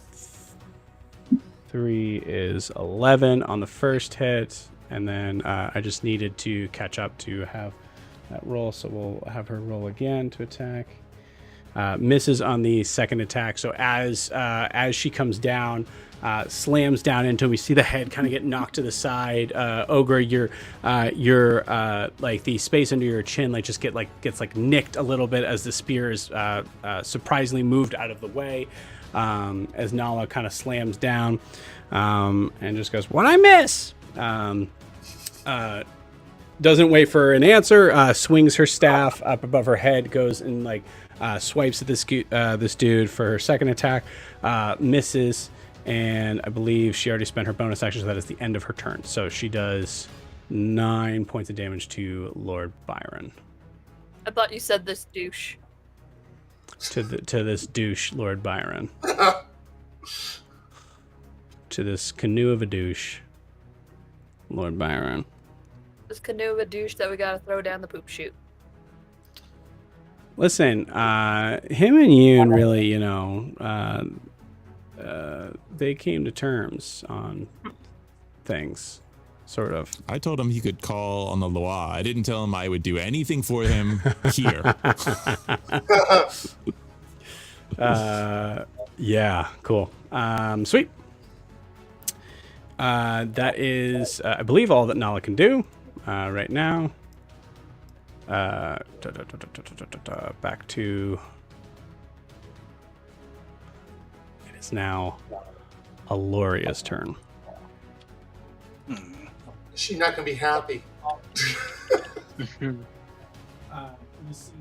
3 is 11 on the first hit. And then I just needed to catch up to have that roll. So we'll have her roll again to attack. Misses on the second attack. So as she comes down, slams down into him, we see the head kind of get knocked to the side. Ogra, your like the space under your chin gets nicked a little bit as the spear is surprisingly moved out of the way. as Nala kind of slams down and just goes, "What I miss?" Doesn't wait for an answer. Swings her staff up above her head, goes and like swipes at this dude for her second attack. Misses, and I believe she already spent her bonus action, so that is the end of her turn. So she does 9 points of damage to Lord Byron. I thought you said this douche. To this douche, Lord Byron. To this canoe of a douche, Lord Byron. This canoe of a douche that we gotta throw down the poop chute. Listen, him and Yun really, they came to terms on things, sort of. I told him he could call on the Loa. I didn't tell him I would do anything for him here. Yeah, cool. Sweet. That is, I believe, all that Nala can do right now. Back to... It is now Aloria's turn. Is she not going to be happy? You see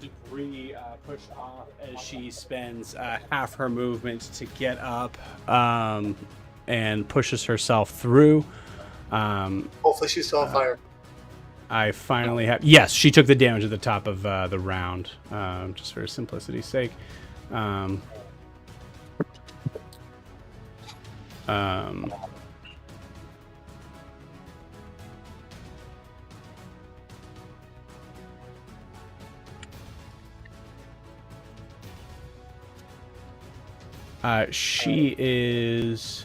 debris pushed off as she spends half her movement to get up and pushes herself through. Hopefully she's still on fire. I finally have... Yes, she took the damage at the top of the round, just for simplicity's sake. She is...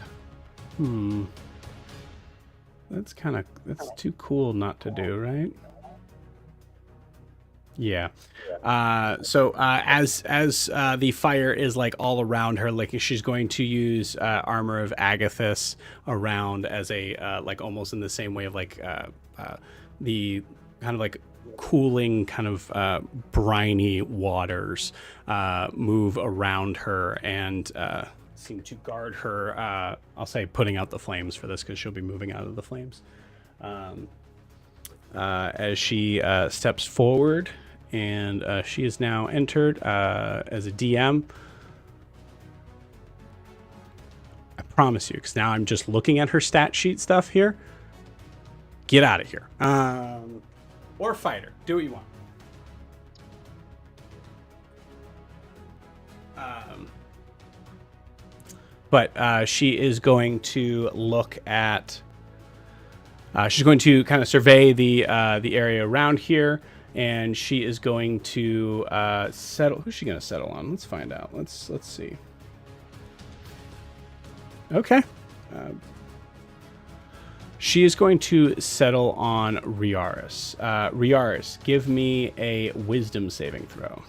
That's too cool not to do, right? Yeah. So as the fire is like all around her, like she's going to use Armor of Agathis around as a like almost in the same way of like the kind of like cooling kind of briny waters move around her and seem to guard her. I'll say putting out the flames for this because she'll be moving out of the flames. As she steps forward, and she is now entered as a DM. I promise you, because now I'm just looking at her stat sheet stuff here. Get out of here. Or fighter. Do what you want. But she is going to look at... she's going to kind of survey the area around here, and she is going to settle. Who's she going to settle on? Let's find out. Let's see. Okay. She is going to settle on Riaris. Riaris, give me a wisdom saving throw.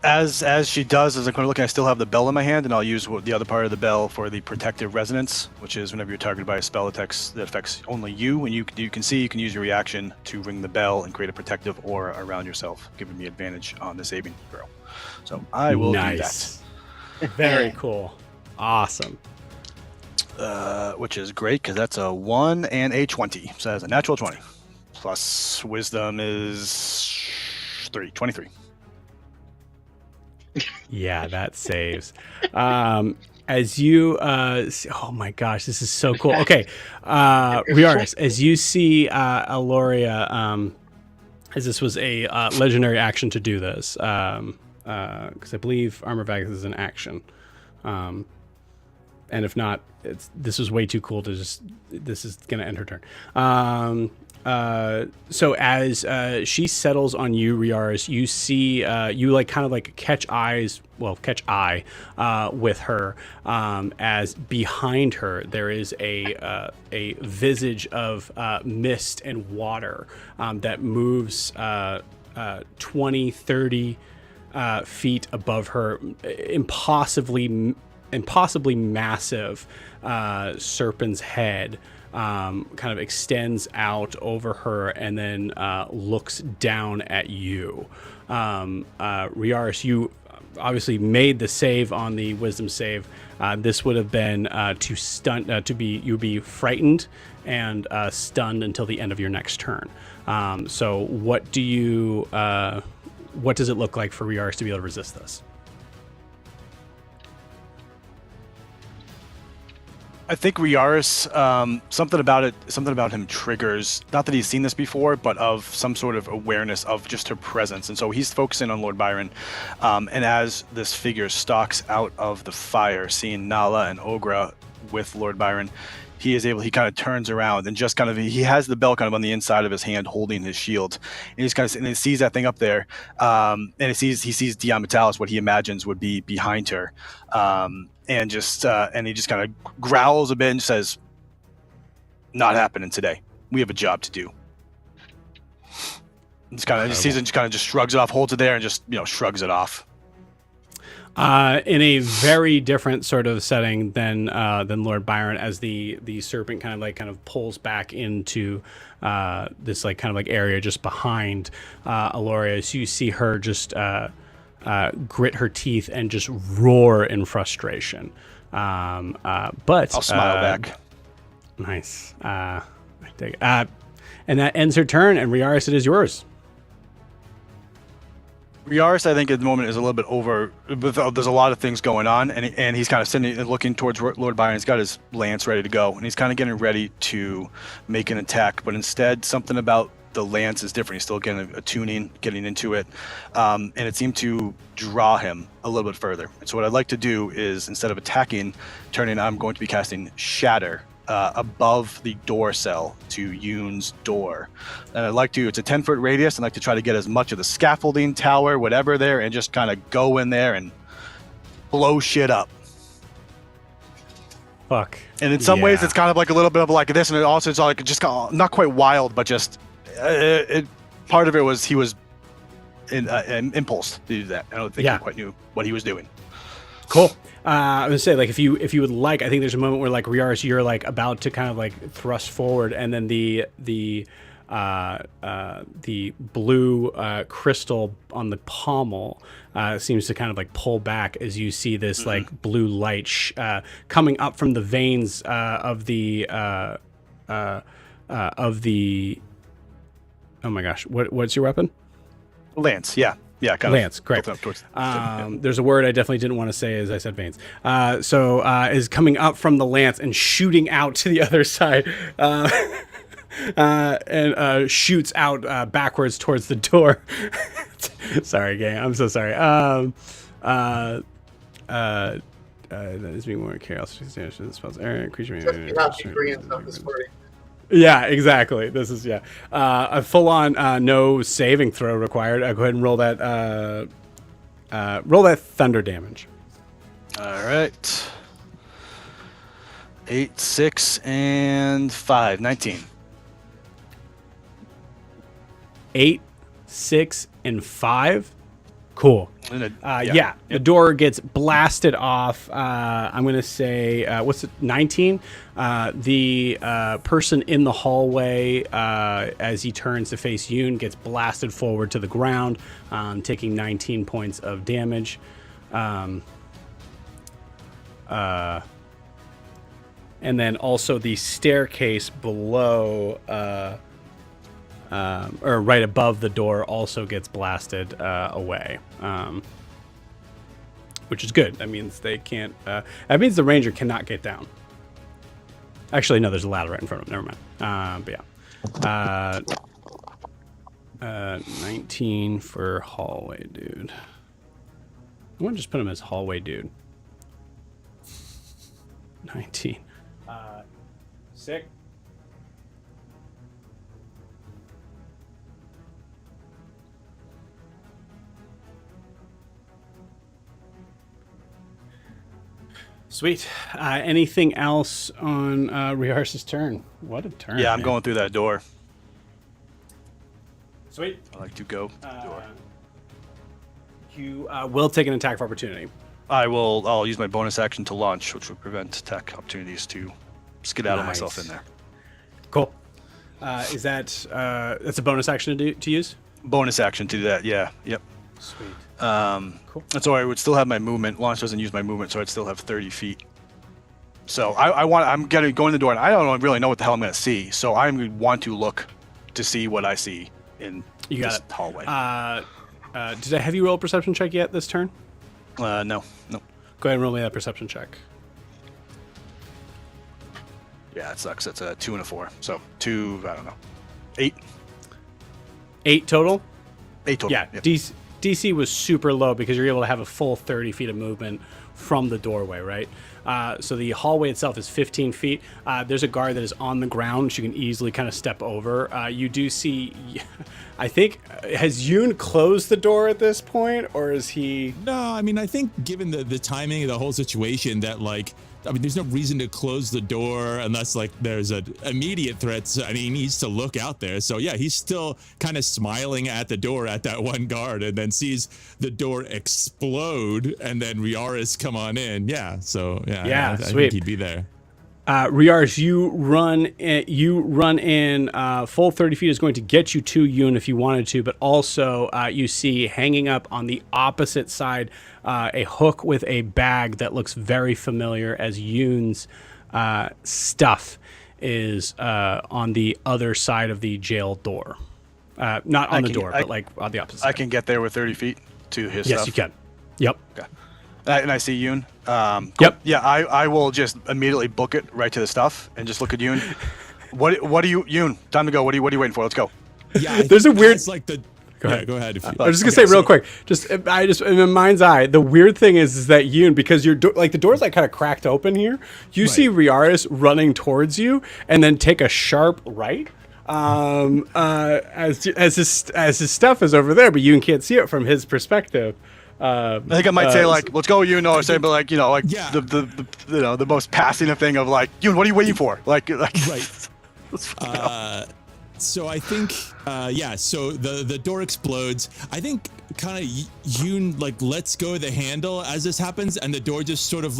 As she does, as I'm kind of looking, I still have the bell in my hand, and I'll use the other part of the bell for the protective resonance, which is whenever you're targeted by a spell that affects only you, and you can use your reaction to ring the bell and create a protective aura around yourself, giving me advantage on the saving throw. So I will do that. Very cool. Awesome. Which is great because that's a 1 and a 20, so that's a natural 20. Plus wisdom is 23. Yeah, that saves. As you oh my gosh, this is so cool. Okay, Riaris, as you see Aloria, as this was a legendary action to do this, because I believe Armor of Agathis is an action, and if not, this was way too cool to just. This is gonna end her turn. So as she settles on you, Riaris, you see you like kind of like catch eye with her as behind her there is a visage of mist and water that moves 20, 30 feet above her, impossibly massive serpent's head kind of extends out over her and then looks down at you. Riaris, you obviously made the save on the wisdom save. This would have been to stun, you'd be frightened and stunned until the end of your next turn. So what does it look like for Riaris to be able to resist this? I think Riaris, something about him triggers, not that he's seen this before, but of some sort of awareness of just her presence. And so he's focusing on Lord Byron. And as this figure stalks out of the fire, seeing Nala and Ogra with Lord Byron, he kind of turns around and just he has the bell kind of on the inside of his hand holding his shield. And he's and he sees that thing up there. And he sees Diamatalis, what he imagines would be behind her. And he just kind of growls a bit and says, "Not happening today. We have a job to do." It's kind of just sees it, just shrugs it off, holds it there, and just shrugs it off. In a very different sort of setting than Lord Byron, as the serpent kind of pulls back into this area just behind Aloria. So you see her just grit her teeth and just roar in frustration. But I'll smile back. Nice. I take it. And that ends her turn. And Riaris, it is yours. Riaris, I think at the moment is a little bit over. There's a lot of things going on, and he's kind of sitting and looking towards Lord Byron. He's got his lance ready to go, and he's kind of getting ready to make an attack. But instead, something about the lance is different. He's still getting getting into it, and it seemed to draw him a little bit further. And so what I'd like to do is, instead of attacking, I'm going to be casting Shatter above the door cell to Yun's door. And it's a 10-foot radius. I'd like to try to get as much of the scaffolding, tower, whatever there, and just kind of go in there and blow shit up. Fuck. And in some ways, it's kind of like a little bit of like this, and it's like just kind of, not quite wild, but just part of it was he was in impulse to do that. I don't think he quite knew what he was doing. Cool. I was gonna say, if you would like, I think there's a moment where Riaris, you're about to kind of thrust forward, and then the blue crystal on the pommel seems to kind of pull back as you see this blue light coming up from the veins of the oh my gosh, what's your weapon? Lance, yeah. Yeah, kind Lance, of. great. There's a word I definitely didn't want to say as I said veins. Is coming up from the lance and shooting out to the other side, and shoots out backwards towards the door. Sorry, gang. I'm so sorry. That is being more chaos. Creature. You have to bring in some this party. Yeah, exactly. This is a full-on no saving throw required. Go ahead and roll that thunder damage. All right. 8, 6, and 5. 19. 8, 6, and 5. Cool. The door gets blasted off. I'm going to say, 19? The person in the hallway, as he turns to face Yun, gets blasted forward to the ground, taking 19 points of damage. And then also the staircase below, or right above the door, also gets blasted away, which is good. That means they can't. That means the ranger cannot get down. Actually, no, there's a ladder right in front of him. Never mind. But yeah, 19 for hallway dude. I want to just put him as hallway dude. 19. Sick. Sweet. Anything else on Riaris' turn? What a turn. Yeah, I'm going through that door. Sweet. I like to go through the door. You will take an attack of opportunity. I'll use my bonus action to launch, which will prevent attack opportunities to skedaddle myself in there. Cool. Is that that's a bonus action to use? Bonus action to do that. Yeah. Yep. Sweet. Cool. And so I would still have my movement. Launch doesn't use my movement, so I'd still have 30 feet. So I'm going in the door, and I don't really know what the hell I'm going to see. So I want to look to see what I see in this hallway. Did I have you roll a perception check yet this turn? No. Go ahead and roll me that perception check. Yeah, it sucks. It's a 2 and a 4. So 2, I don't know. 8. 8 total? 8 total. Yeah, Yep. DC was super low because you're able to have a full 30 feet of movement from the doorway, right? So the hallway itself is 15 feet. There's a guard that is on the ground, which you can easily kind of step over. You do see, I think, has Yun closed the door at this point, or is he? No, I mean, I think given the timing of the whole situation, that there's no reason to close the door unless there's an immediate threat. So, I mean, he needs to look out there. So yeah, he's still kind of smiling at the door at that one guard, and then sees the door explode, and then Riaris come on in. Yeah, so yeah, I sweet. think he'd be there. Riaris, you run in. Full 30 feet is going to get you to Yun if you wanted to, but also you see hanging up on the opposite side a hook with a bag that looks very familiar as Yun's stuff is on the other side of the jail door. Not on the door, but on the opposite side. I can get there with 30 feet to his Yes, stuff. you can. Yep. Okay. And I see Yun. Cool. Yep. Yeah, I will just immediately book it right to the stuff and just look at Yun. What do you, Yun? Time to go. What are you waiting for? Let's go. Yeah, There's a weird. Go ahead. Go ahead. I was just gonna say real quick. Just in my mind's eye, the weird thing is that Yun, because your the door's kind of cracked open here. You see Riaris running towards you, and then take a sharp right. As his stuff is over there, but Yun can't see it from his perspective. I think I might say let's go, Yun, or say, but the most passing thing of Yun, what are you waiting for? Right. Let's go. So I think, so the door explodes. I think kind of Yun lets go of the handle as this happens, and the door just sort of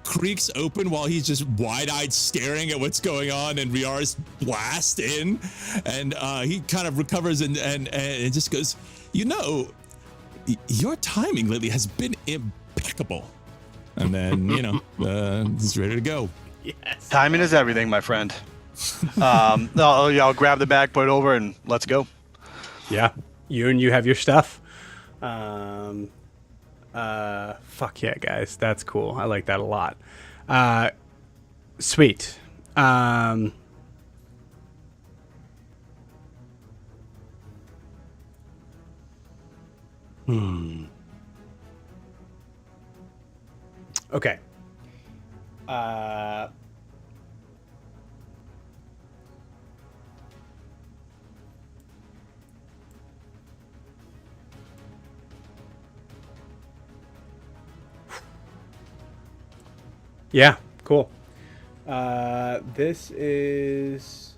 creaks open while he's just wide-eyed staring at what's going on, and Riaris blasts in, and he kind of recovers and just goes, your timing lately has been impeccable. And then, he's ready to go. Yes. Timing is everything, my friend. I'll grab the bag, put it over, and let's go. Yeah. Yun, you have your stuff. Fuck yeah, guys. That's cool. I like that a lot. Sweet. Okay. Yeah, cool. This is...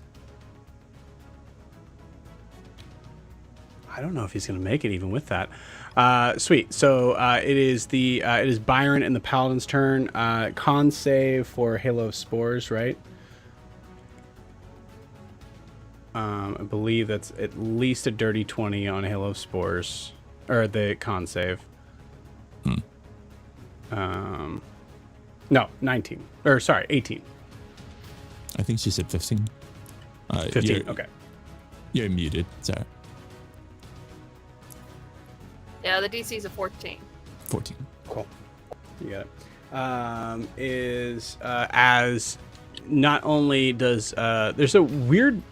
I don't know if he's going to make it even with that. Sweet. So it is Byron and the Paladin's turn. Con save for Halo of Spores, right? I believe that's at least a dirty 20 on Halo of Spores, or the con save. No, 19. Or sorry, 18. I think she said 15. 15. Okay. You're muted. Sorry. Yeah, the DC is a 14. 14. Cool. You got it. As not only does there's a weird.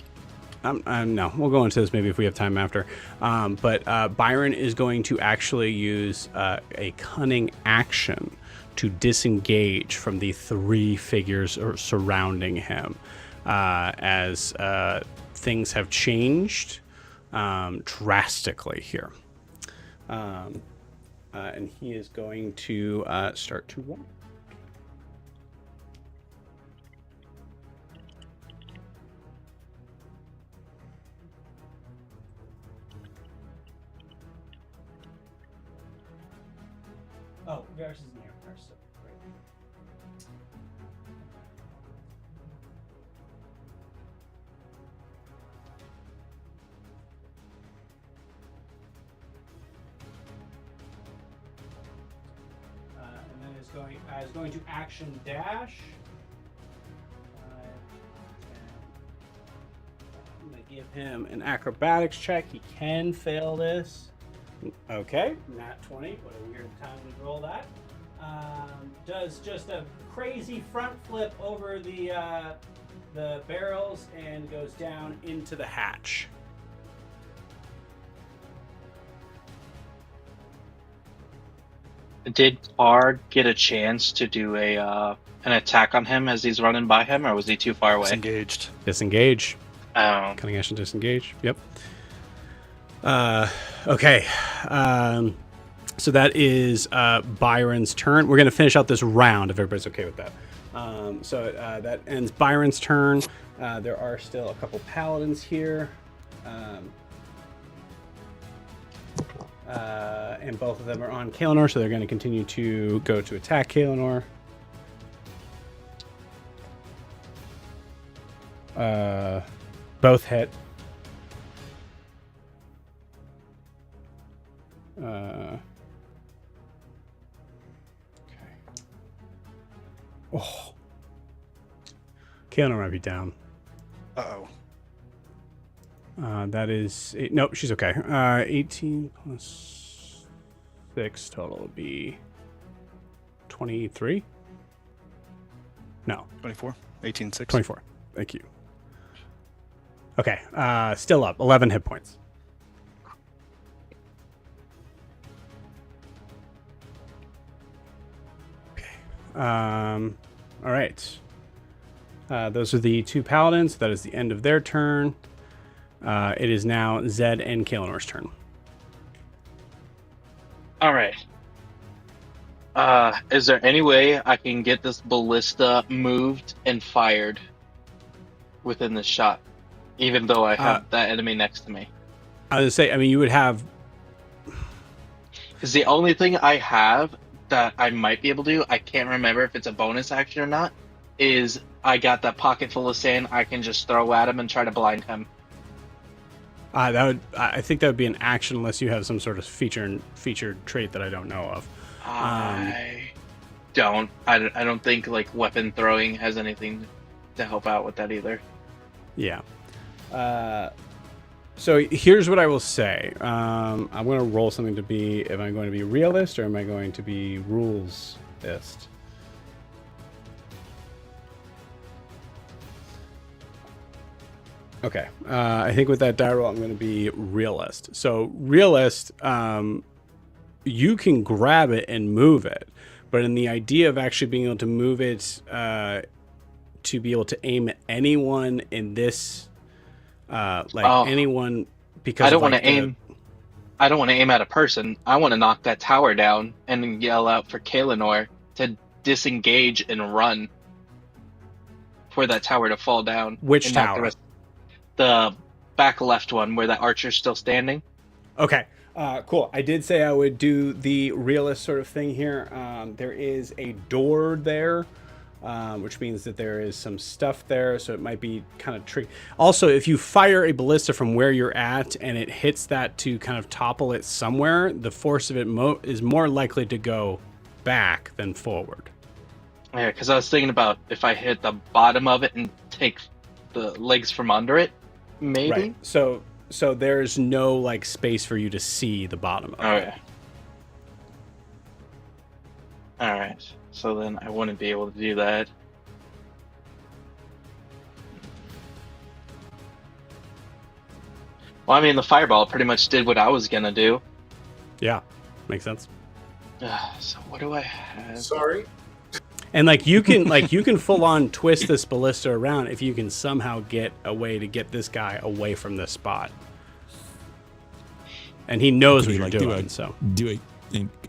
No, we'll go into this maybe if we have time after. But Byron is going to actually use a cunning action to disengage from the three figures surrounding him, as things have changed drastically here. And he is going to start to run. Oh, Garrus is in here. Great. is going to action dash. I'm going to give him an acrobatics check. He can fail this. Okay, nat 20. What a weird time to roll that. Does just a crazy front flip over the barrels and goes down into the hatch. Did Ard get a chance to do an attack on him as he's running by him, or was he too far away? Disengaged. Disengage. Oh. Cunning action disengage. Yep. Okay. So that is Byron's turn. We're going to finish out this round if everybody's okay with that. So that ends Byron's turn. There are still a couple paladins here. And both of them are on Kaelinor, so they're going to continue to go to attack Kaelinor. Both hit. Okay. Oh. Kaelinor might be down. Uh-oh. That is... nope, she's okay. 18 plus 6 total would be 23? No. 24. 18, 6. 24. Thank you. Okay. Still up. 11 hit points. Okay. All right. Those are the two paladins. That is the end of their turn. It is now Zed and Kaelinor's turn. All right. Is there any way I can get this ballista moved and fired within this shot, even though I have that enemy next to me? I was say, I mean, you would have. Because the only thing I have that I might be able to do, I can't remember if it's a bonus action or not, is I got that pocket full of sand I can just throw at him and try to blind him. I think that would be an action unless you have some sort of featured trait that I don't know of. I don't think like weapon throwing has anything to help out with that either. Yeah. So here's what I will say. I'm going to roll something to be, am I going to be realist or am I going to be rulesist? Okay. I think with that die roll, I'm going to be realist. So realist, you can grab it and move it, but in the idea of actually being able to move it, to be able to aim at anyone in this, anyone, because I don't want to aim. I don't want to aim at a person. I want to knock that tower down and then yell out for Kaelinor to disengage and run for that tower to fall down. Which tower? The back left one where that archer's still standing. Okay. Cool. I did say I would do the realist sort of thing here. There is a door there, which means that there is some stuff there, so it might be kind of tricky. Also, if you fire a ballista from where you're at and it hits that to kind of topple it somewhere, the force of it is more likely to go back than forward. Yeah, because I was thinking about if I hit the bottom of it and take the legs from under it, maybe. Right. So there's no like space for you to see the bottom of it. Okay. All right. So then I wouldn't be able to do that. Well, I mean, the fireball pretty much did what I was gonna do. Yeah, makes sense. So what do I have? Sorry. And like you can full on twist this ballista around if you can somehow get a way to get this guy away from this spot. And he knows what you're doing. Do it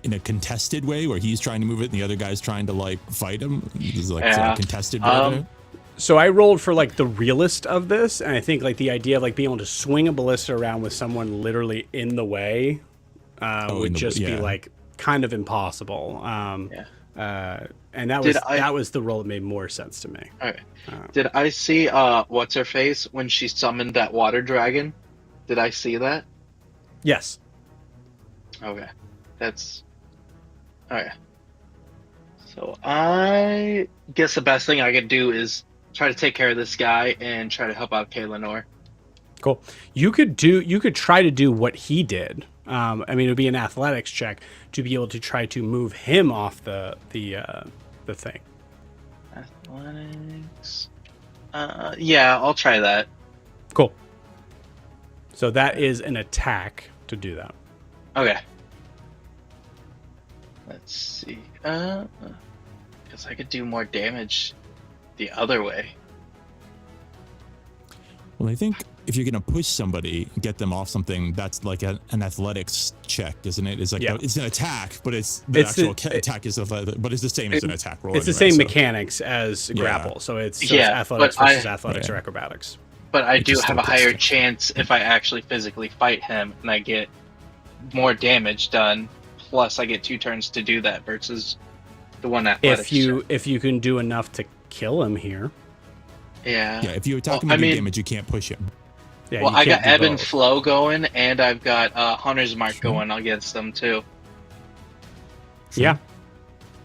in a contested way where he's trying to move it and the other guy's trying to like fight him. There's like some contested way there. So I rolled for like the realist of this, and I think like the idea of like being able to swing a ballista around with someone literally in the way would just be like kind of impossible. And that was the role that made more sense to me. Okay. Did I see what's her face when she summoned that water dragon? Did I see that? Yes. Okay. That's okay. So I guess the best thing I could do is try to take care of this guy and try to help out Kaelinor. Cool. You could try to do what he did. I mean, it would be an athletics check to be able to try to move him off the thing. Athletics. Yeah, I'll try that. Cool. So that is an attack to do that. Okay. Let's see. Because I could do more damage the other way. Well, I think if you're gonna push somebody, get them off something, that's like an athletics check, isn't it? It's like it's an attack, but the actual attack is but it's the same as an attack roll. It's the same mechanics as grapple, so it's athletics versus athletics or acrobatics. But I do have a higher chance if I actually physically fight him and I get more damage done. Plus, I get 2 turns to do that versus the one athletics. If you can do enough to kill him here. Yeah. Yeah. If you attack him and do damage, you can't push him. Yeah, well, I got Ebb and Flow going, and I've got Hunter's Mark going against them too. Sure. Yeah.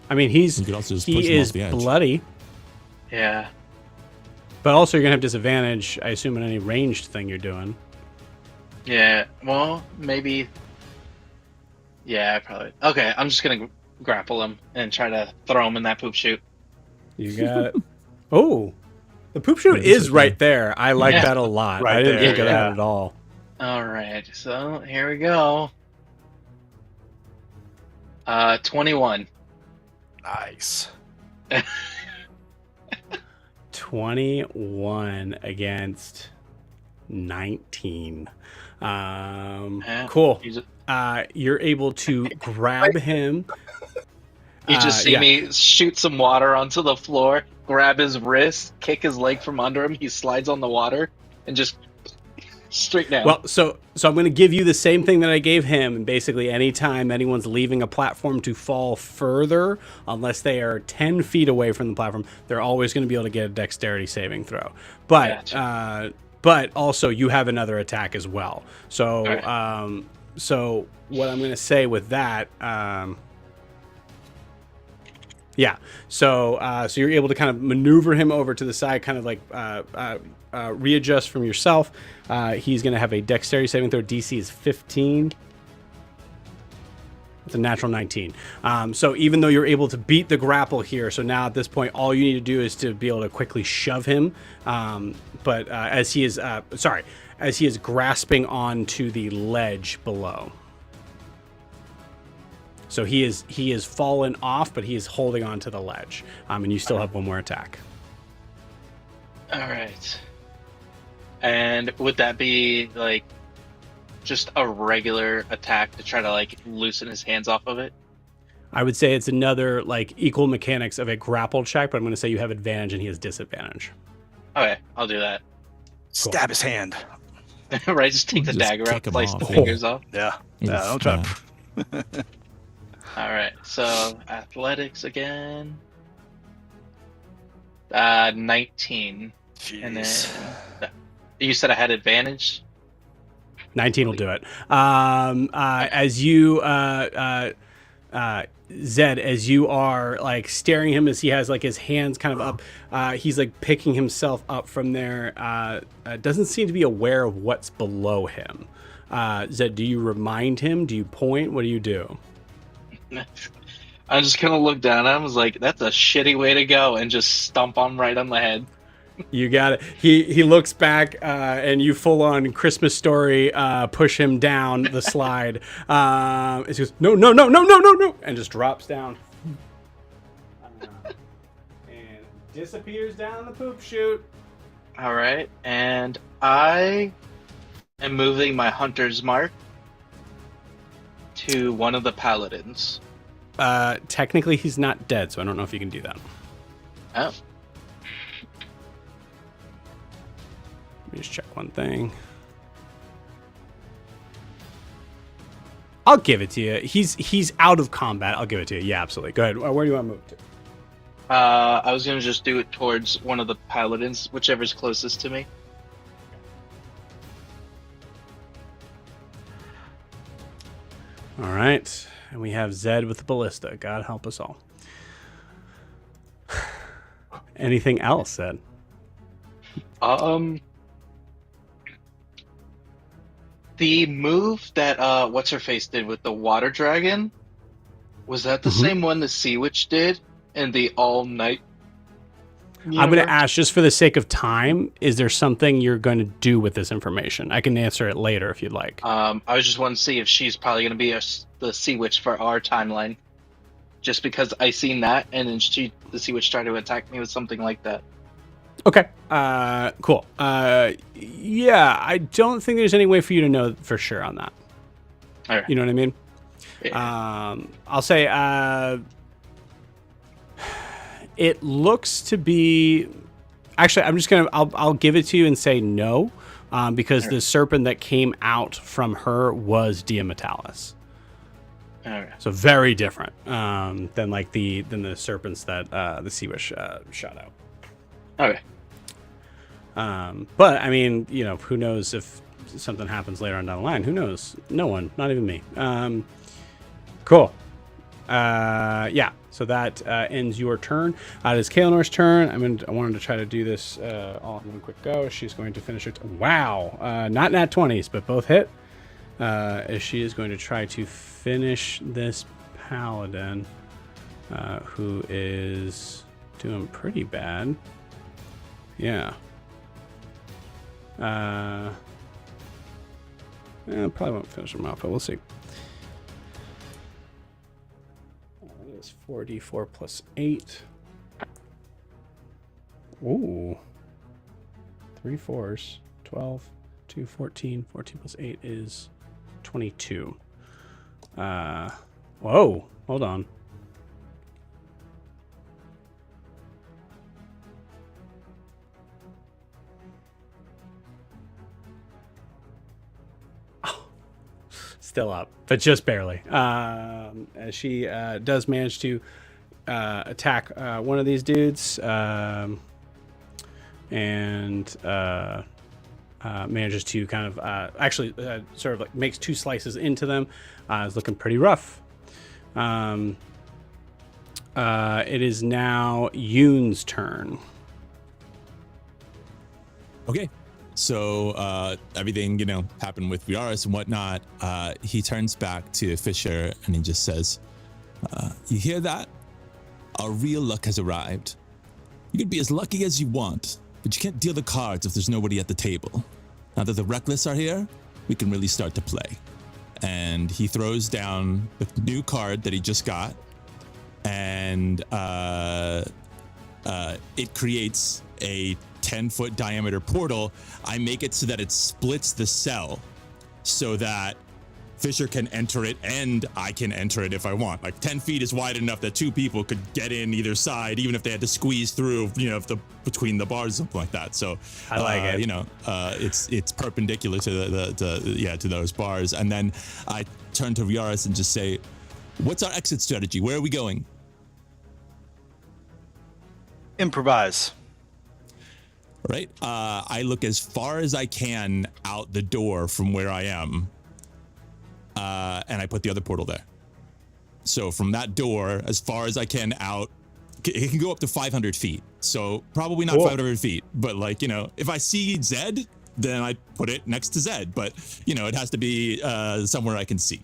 I mean, he is bloody. Yeah. But also, you're gonna have disadvantage, I assume, in any ranged thing you're doing. Yeah. Well, maybe. Yeah, probably. Okay, I'm just gonna grapple him and try to throw him in that poop chute. You got it. Oh, the poop chute is right there. I like that a lot. Right I didn't there, think of that at all. All right, so here we go. 21. Nice. 21 against 19. Cool. You're able to grab him. You just see me shoot some water onto the floor, grab his wrist, kick his leg from under him. He slides on the water and just straight down. Well, so I'm going to give you the same thing that I gave him. And basically, anytime anyone's leaving a platform to fall further, unless they are 10 feet away from the platform, they're always going to be able to get a dexterity saving throw. But but also you have another attack as well. So so what I'm going to say with that. So you're able to kind of maneuver him over to the side, kind of like readjust from yourself. He's going to have a dexterity saving throw. DC is 15. It's a natural 19. So even though you're able to beat the grapple here, so now at this point, all you need to do is to be able to quickly shove him. But as he is grasping onto the ledge below. So he is fallen off, but he is holding on to the ledge. And you still have one more attack. All right. And would that be like just a regular attack to try to like loosen his hands off of it? I would say it's another like equal mechanics of a grapple check, but I'm going to say you have advantage and he has disadvantage. Okay, I'll do that. Cool. Stab his hand. Right, just take the dagger out, slice the off. fingers off. Yeah. Yeah. Don't try. All right, so athletics again. 19. Jeez. And then you said I had advantage. 19 will do it. As you, Zed, as you are like staring him as he has like his hands kind of up, he's like picking himself up from there. Doesn't seem to be aware of what's below him. Zed, do you remind him? Do you point? What do you do? I'm just gonna look down at him. I was like, "That's a shitty way to go," and just stomp him right on the head. You got it. He looks back, and you full on Christmas Story push him down the slide. It goes no, and just drops down, and disappears down the poop chute. All right, and I am moving my hunter's mark to one of the paladins. Technically, he's not dead, so I don't know if you can do that. Oh. Let me just check one thing. I'll give it to you. He's out of combat. I'll give it to you. Yeah, absolutely. Go ahead. Where do you want to move to? I was gonna just do it towards one of the paladins, whichever's closest to me. All right. And we have Zed with the ballista. God help us all. Anything else, Ed? The move that what's her face did with the water dragon, was that the same one the Sea Witch did in the all night? I'm going to ask, just for the sake of time, is there something you're going to do with this information? I can answer it later if you'd like. I was just wanting to see if she's probably going to be the Sea Witch for our timeline. Just because I seen that, and then the Sea Witch tried to attack me with something like that. Okay. Cool. Yeah, I don't think there's any way for you to know for sure on that. All right. You know what I mean? Yeah. I'll say it looks to be. Actually, I'm just gonna. I'll give it to you and say no, because the serpent that came out from her was Diametalis. All right. So very different than the serpents that the Sea Witch shot out. Okay. But I mean, who knows if something happens later on down the line? Who knows? No one, not even me. Cool. Yeah. So that ends your turn. It is Kaelonor's turn. I wanted to try to do this all in one quick go. She's going to finish it. Wow. Not nat 20s, but both hit. As she is going to try to finish this paladin, who is doing pretty bad. Yeah. Probably won't finish him off, but we'll see. That is 4d4 plus 8. Ooh. 3 4s. 12, 2, 14. 14 plus 8 is 22. Whoa. Hold on. Still up, but just barely. As she does manage to attack one of these dudes, and manages to kind of actually sort of like makes 2 slices into them. Is looking pretty rough. It is now Yun's turn. Okay. So everything, happened with Viaris and whatnot. He turns back to Fisher and he just says, you hear that? Our real luck has arrived. You can be as lucky as you want, but you can't deal the cards if there's nobody at the table. Now that the Wreckless are here, we can really start to play. And he throws down the new card that he just got, and it creates a 10-foot diameter portal. I make it so that it splits the cell so that Fisher can enter it and I can enter it if I want. Like 10 feet is wide enough that 2 people could get in either side, even if they had to squeeze through, between the bars, something like that. So I like it. It's perpendicular to to those bars. And then I turn to Viaris and just say, what's our exit strategy? Where are we going? Improvise. Right. I look as far as I can out the door from where I am, and I put the other portal there. So from that door, as far as I can out, it can go up to 500 feet. So probably not 500 feet, but if I see Zed, then I put it next to Zed. But it has to be somewhere I can see.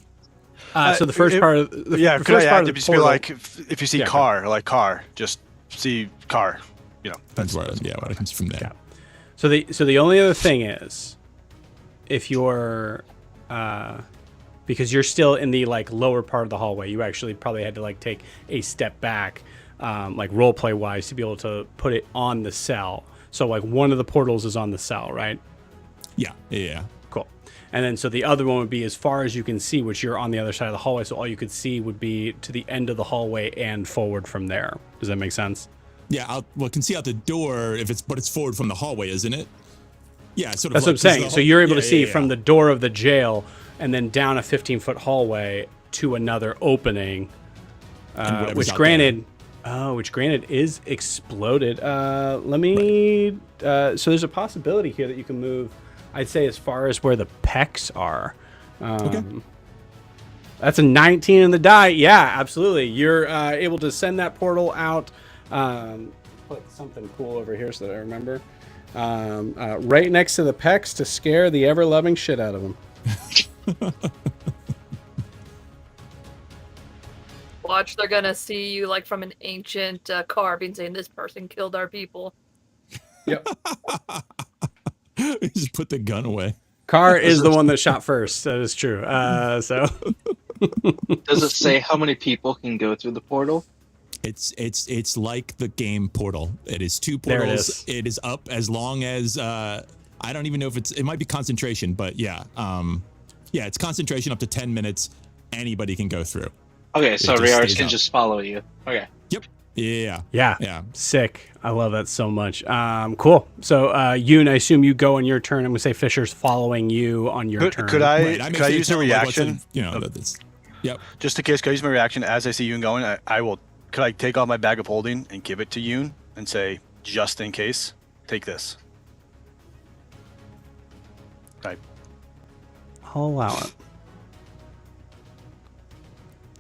So the first part of the could I add to just be portal, like, if you see car, just see car. That's where I can see from there. Yeah. So the only other thing is, if you're, because you're still in the lower part of the hallway, you actually probably had to take a step back, role play wise, to be able to put it on the cell. So one of the portals is on the cell, right? Yeah. Cool. And then so the other one would be as far as you can see, which you're on the other side of the hallway. So all you could see would be to the end of the hallway and forward from there. Does that make sense? Yeah, I can see out the door but it's forward from the hallway, isn't it? Yeah, sort of. That's what I'm saying. So you're able to see from the door of the jail and then down a 15-foot hallway to another opening, which granted is exploded. So there's a possibility here that you can move, I'd say, as far as where the pecs are. Okay. That's a 19 in the die. Yeah, absolutely. You're able to send that portal out put something cool over here so that I remember. Right next to the pecs to scare the ever-loving shit out of them. Watch, they're gonna see you like from an ancient carving saying this person killed our people. Yep. Just put the gun away. Carr is the one that shot first. That is true. So Does it say how many people can go through the portal? It's like the game Portal. It is 2 There it portals. is. It is up as long as I don't even know if it might be concentration, but yeah. Yeah, it's concentration up to 10 minutes. Anybody can go through. Okay, so just Riars stays can up. just follow you. Okay. Yep. Yeah. yeah. Yeah. Sick. I love that so much. Cool. So Yoon, I assume you go on your turn. I'm gonna say Fisher's following you on your turn. Could I Right, could I use a reaction? That's, yep. Just in case, could I use my reaction as I see Yoon going? I will. Could I take off my bag of holding and give it to Yoon and say, just in case, take this? Right. I'll allow it.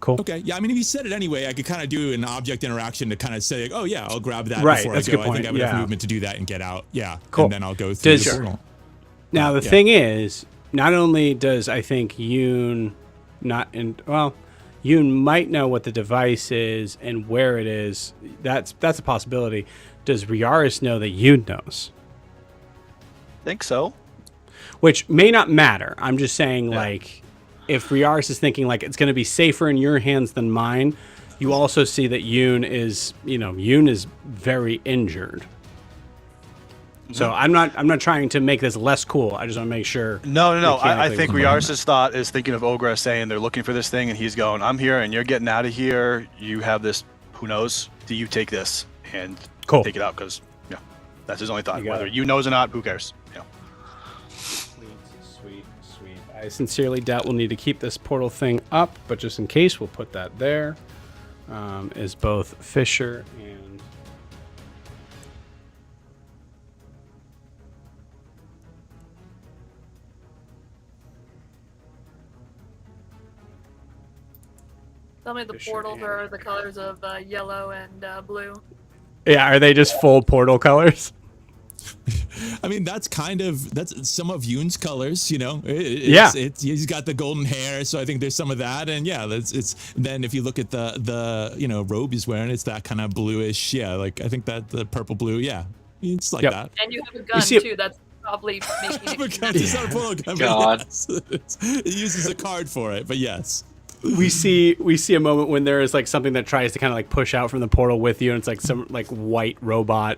Cool. Okay. Yeah. I mean, if you said it anyway, I could kind of do an object interaction to kind of say, like, oh yeah, I'll grab that Right, before that's I a go. good point, I think I have enough yeah. movement to do that and get out. Yeah. Cool. And then I'll go through Does- the portal. Now the Yeah. thing is, not only does I think Yoon Yoon might know what the device is and where it is. That's a possibility. Does Riaris know that Yoon knows? Think so. Which may not matter. I'm just saying, like, if Riaris is thinking like it's going to be safer in your hands than mine, you also see that Yoon is very injured. So I'm not trying to make this less cool. I just want to make sure. No. I mechanically think we're Riaris' thought is thinking of Ogra saying they're looking for this thing, and he's going, I'm here, and you're getting out of here. You have this. Who knows? Do you take this and Cool. take it out? Because that's his only thought. You got Whether it. you knows or not, who cares? Yeah. Sweet. I sincerely doubt we'll need to keep this portal thing up, but just in case, we'll put that there. Is both Fisher and Tell me the Fisher portals and- are the colors of yellow and blue. yeah, are they just full portal colors? I mean, that's some of Yoon's colors, you know. Yeah. He's got the golden hair, so I think there's some of that, and yeah, it's. Then if you look at the robe he's wearing, it's that kind of bluish, yeah. Like I think that the purple blue, yeah, it's like Yep. that. And you have a gun see it- too. That's probably making it. Because it's not a portal gun, but God. yes. It uses a card for it, but yes. we see a moment when there is like something that tries to kind of like push out from the portal with you, and it's like some like white robot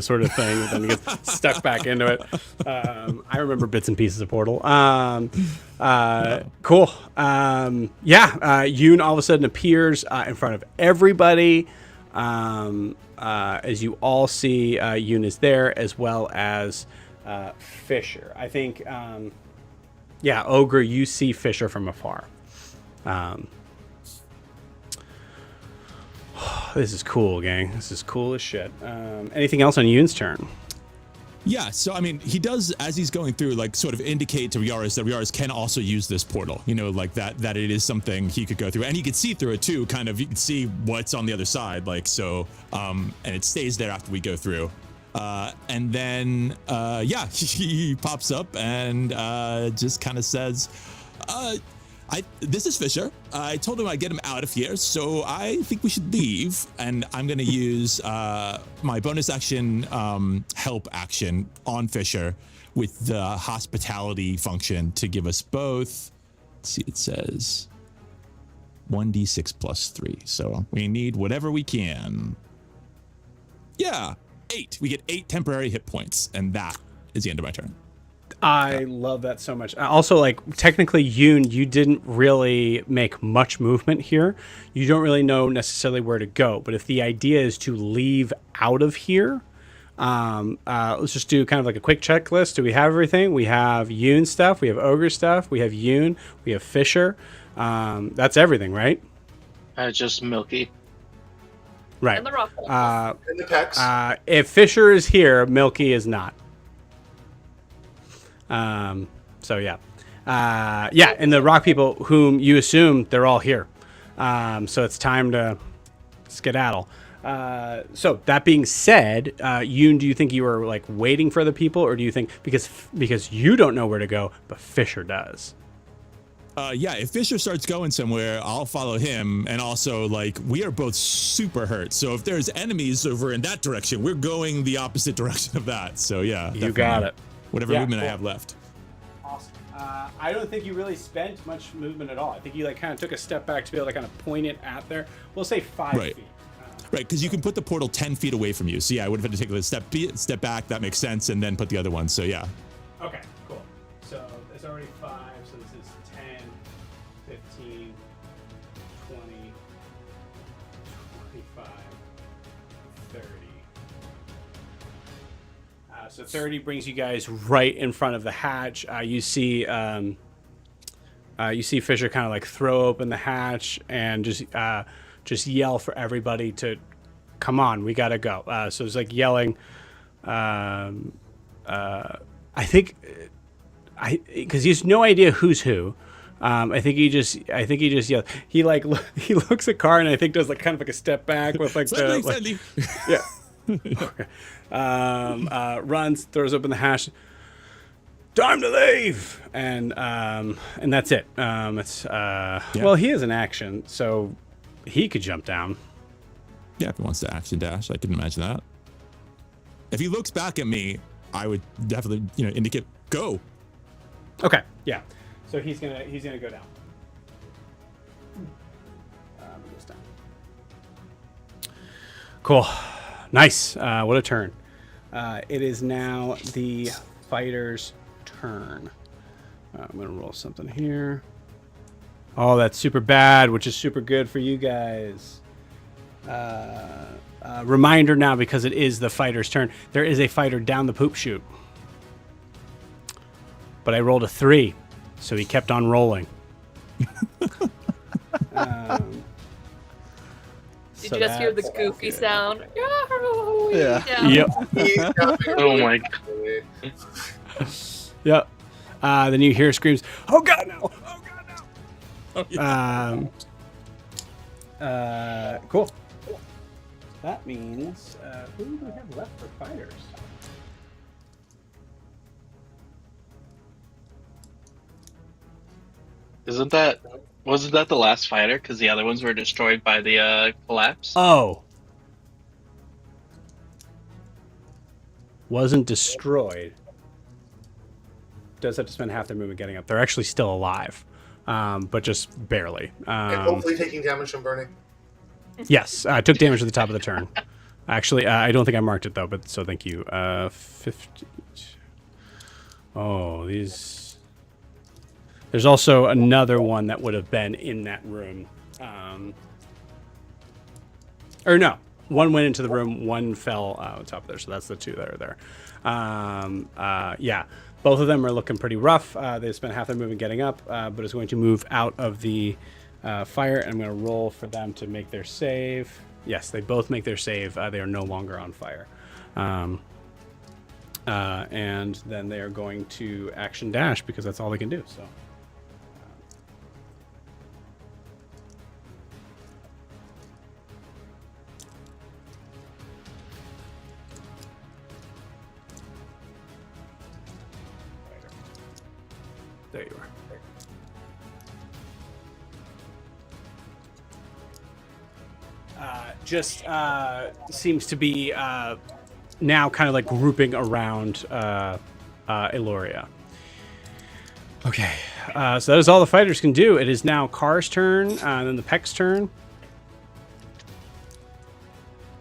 sort of thing, and then it gets stuck back into it. I remember bits and pieces of Portal. Cool. Yoon all of a sudden appears in front of everybody. As you all see, Yoon is there, as well as Fisher. I think, Ogre, you see Fisher from afar. This is cool, gang. This is cool as shit. Anything else on Yoon's turn? Yeah, so I mean, he does, as he's going through, like sort of indicate to Riaris that Riaris can also use this portal, you know, like that it is something he could go through, and he could see through it too, kind of. You can see what's on the other side, like so, and it stays there after we go through. And then, he pops up and just kind of says, this is Fisher. I told him I'd get him out of here, so I think we should leave. And I'm going to use my bonus action help action on Fisher with the hospitality function to give us both. Let's see, it says 1d6 plus 3. So we need whatever we can. Yeah, 8. We get 8 temporary hit points, and that is the end of my turn. I love that so much. Also, like, technically, Yoon, you didn't really make much movement here. You don't really know necessarily where to go. But if the idea is to leave out of here, let's just do kind of like a quick checklist. Do we have everything? We have Yoon stuff. We have Ogre stuff. We have Yoon. We have Fisher. That's everything, right? Just Milky. Right. And the ruffle. And the pecs. If Fisher is here, Milky is not. And the rock people whom you assume they're all here. So it's time to skedaddle. So that being said, Yoon, do you think you were like waiting for the people, or do you think because you don't know where to go, but Fisher does? Yeah, if Fisher starts going somewhere, I'll follow him. And also, like, we are both super hurt. So if there's enemies over in that direction, we're going the opposite direction of that. So yeah, You got it. Whatever Yeah, movement cool. I have left. Awesome. I don't think you really spent much movement at all. I think you like kind of took a step back to be able to kind of point it at there. We'll say 5 Right. feet. Right, because you can put the portal 10 feet away from you. So yeah, I would have had to take a step back. That makes sense, and then put the other one. So yeah. Okay, cool. So it's already 5, so this is 10, 15, 20, 25, 30. So 30 brings you guys right in front of the hatch. You see Fisher kind of like throw open the hatch and just yell for everybody to come on, we gotta go. So it's like yelling. I think because he has no idea who's who. I think he just yells. He like he looks at Car and I think does like kind of like a step back with like the Friendly. yeah. Runs, throws open the hatch. Time to leave, and that's it. Well, he is an action, so he could jump down. Yeah, if he wants to action dash, I can imagine that. If he looks back at me, I would definitely, indicate go. Okay, yeah. So he's gonna go down. He goes down. Cool, nice. What a turn. It is now the fighter's turn. I'm gonna roll something here. Oh, that's super bad, which is super good for you guys. Reminder now, because it is the fighter's turn. There is a fighter down the poop chute. But I rolled a 3, so he kept on rolling. Did you just hear the goofy sound? Yeah. Yep. Oh my god. Yep. Then you hear screams, "Oh God, no! Oh God, no!" Cool. That means who do we have left for fighters? Wasn't that the last fighter? Because the other ones were destroyed by the collapse. Oh. Wasn't destroyed. Does have to spend half their movement getting up. They're actually still alive, but just barely. And hopefully taking damage from burning. Yes, I took damage at the top of the turn. Actually, I don't think I marked it though, but so thank you. 50. Oh, these. There's also another one that would have been in that room. Or no, one went into the room, one fell on top of there. So that's the 2 that are there. Yeah, both of them are looking pretty rough. They spent half their movement getting up, but it's going to move out of the fire, and I'm going to roll for them to make their save. Yes, they both make their save. They are no longer on fire. And then they are going to action dash because that's all they can do. So. There you are. Just seems to be now kind of like grouping around Eloria. Okay, so that is all the fighters can do. It is now Car's turn, and then the Peck's turn.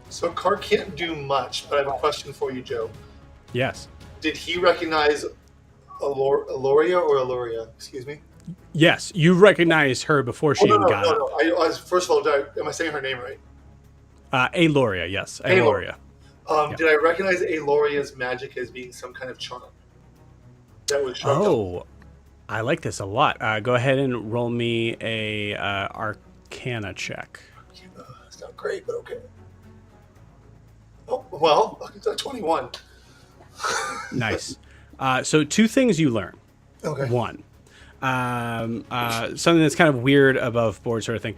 So Car can't do much, but I have a question for you, Joe. Yes. Did he recognize Eloria or Eloria? Excuse me. Yes, you recognized her before she even got up. No. First of all, am I saying her name right? Aloria, yes. Aloria. Did I recognize Aloria's magic as being some kind of charm? That was shoved up? Oh, I like this a lot. Go ahead and roll me a Arcana check. It's not great, but okay. Oh, well, it's a 21. Nice. So 2 things you learn. Okay. 1, something that's kind of weird above board sort of thing.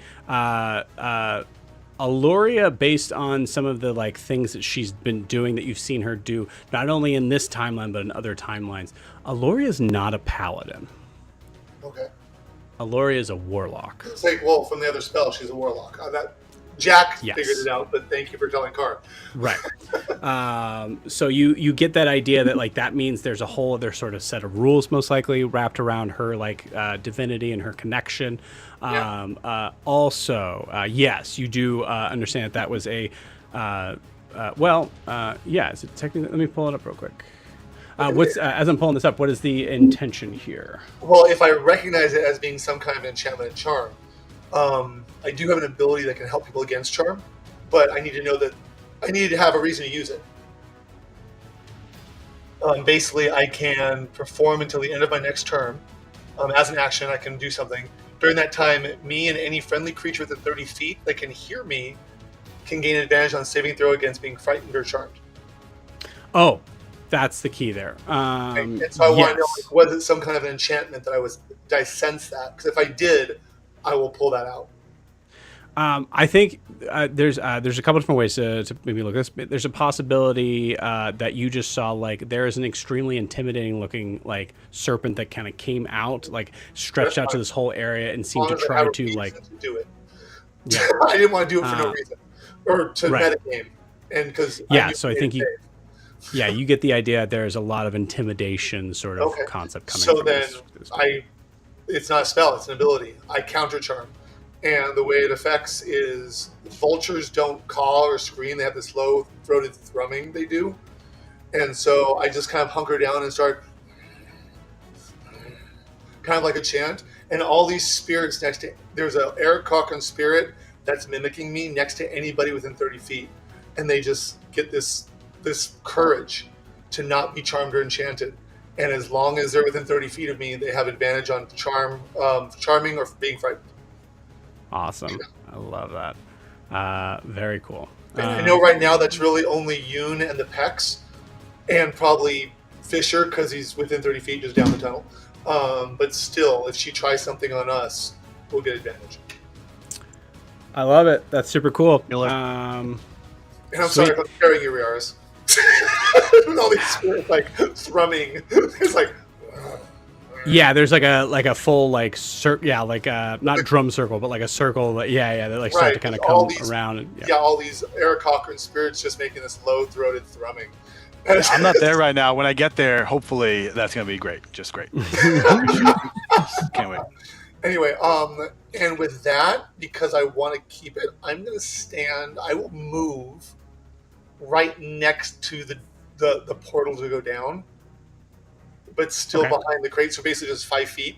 Aloria, based on some of the like things that she's been doing that you've seen her do, not only in this timeline but in other timelines, Aloria is not a paladin. Okay. Aloria is a warlock. It's like, well, from the other spell, she's a warlock. That Jack Yes. figured it out, but thank you for telling Car. Right. So you get that idea that like that means there's a whole other sort of set of rules most likely wrapped around her like divinity and her connection. Also, yes, you do understand that that was a yeah. Is it technically? Let me pull it up real quick. What's as I'm pulling this up? What is the intention here? Well, if I recognize it as being some kind of enchantment and charm, I do have an ability that can help people against charm, but I need to know that I need to have a reason to use it. Basically, I can perform until the end of my next turn. As an action, I can do something. During that time, me and any friendly creature within 30 feet that can hear me can gain advantage on saving throw against being frightened or charmed. Oh, that's the key there. And so I want to know, like, was it some kind of an enchantment that did I sense that? Because if I did, I will pull that out. I think there's a couple different ways to maybe look at this. There's a possibility that you just saw like there is an extremely intimidating looking like serpent that kind of came out, like stretched out to this whole area and seemed to try to like do it. Yeah. I didn't want to do it for no reason or to metagame, and because so I think you get the idea. There's a lot of intimidation sort of concept coming. So from then this. It's not a spell; it's an ability. I counter charm. And the way it affects is vultures don't caw or scream. They have this low-throated thrumming they do. And so I just kind of hunker down and start kind of like a chant. And all these spirits next to... There's an Eric Cochran spirit that's mimicking me next to anybody within 30 feet. And they just get this courage to not be charmed or enchanted. And as long as they're within 30 feet of me, they have advantage on charming or being frightened. Awesome. I love that. Very cool. And I know right now that's really only Yun and the Pecs, and probably Fisher because he's within 30 feet just down the tunnel. But still, if she tries something on us, we'll get advantage. I love it. That's super cool. And I'm sorry if I'm scaring you, Riaris. With all these spirits like thrumming. It's like... Yeah, there's like a full like not drum circle, but like a circle. That like start to kind of come around. And, all these Eric Cochran spirits just making this low-throated thrumming. I'm not there right now. When I get there, hopefully that's gonna be great. Just great. Can't wait. Anyway, and with that, because I want to keep it, I'm gonna stand. I will move right next to the portal to go down. But still behind the crate, so basically just 5 feet.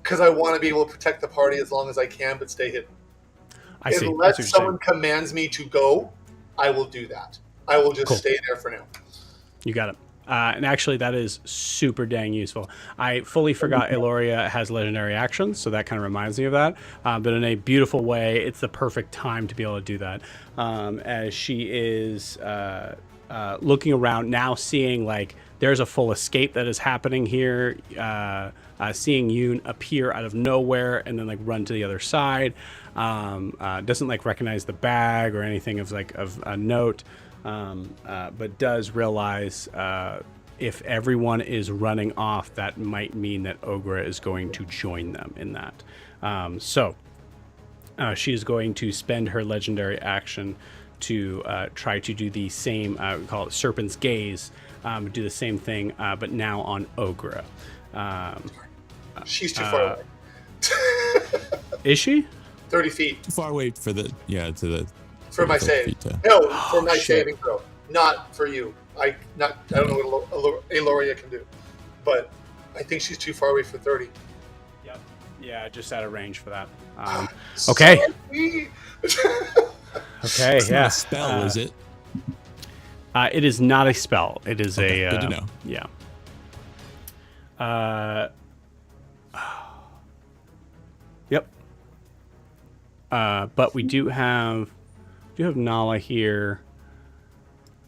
Because I want to be able to protect the party as long as I can, but stay hidden. I see. Unless someone commands me to go, I will do that. I will just stay there for now. You got it. And actually, that is super dang useful. I fully forgot Eloria has legendary actions, so that kind of reminds me of that. But in a beautiful way, it's the perfect time to be able to do that. As she is looking around now, seeing like there's a full escape that is happening here. Seeing Yun appear out of nowhere and then like run to the other side. Doesn't like recognize the bag or anything of a note. But does realize if everyone is running off, that might mean that Ogra is going to join them in that. So she is going to spend her legendary action to try to do the same, we call it Serpent's Gaze, do the same thing, but now on Ogra. She's too far away. Is she? 30 feet. Too far away for For my save. No, for my saving throw. Not for you. I don't know what Eloria can do. But I think she's too far away for 30. Yep. Yeah, just out of range for that. Okay. Okay, it's not a spell, is it? It is not a spell. It is a... good to know. Yeah. Yep. But we do have Nala here.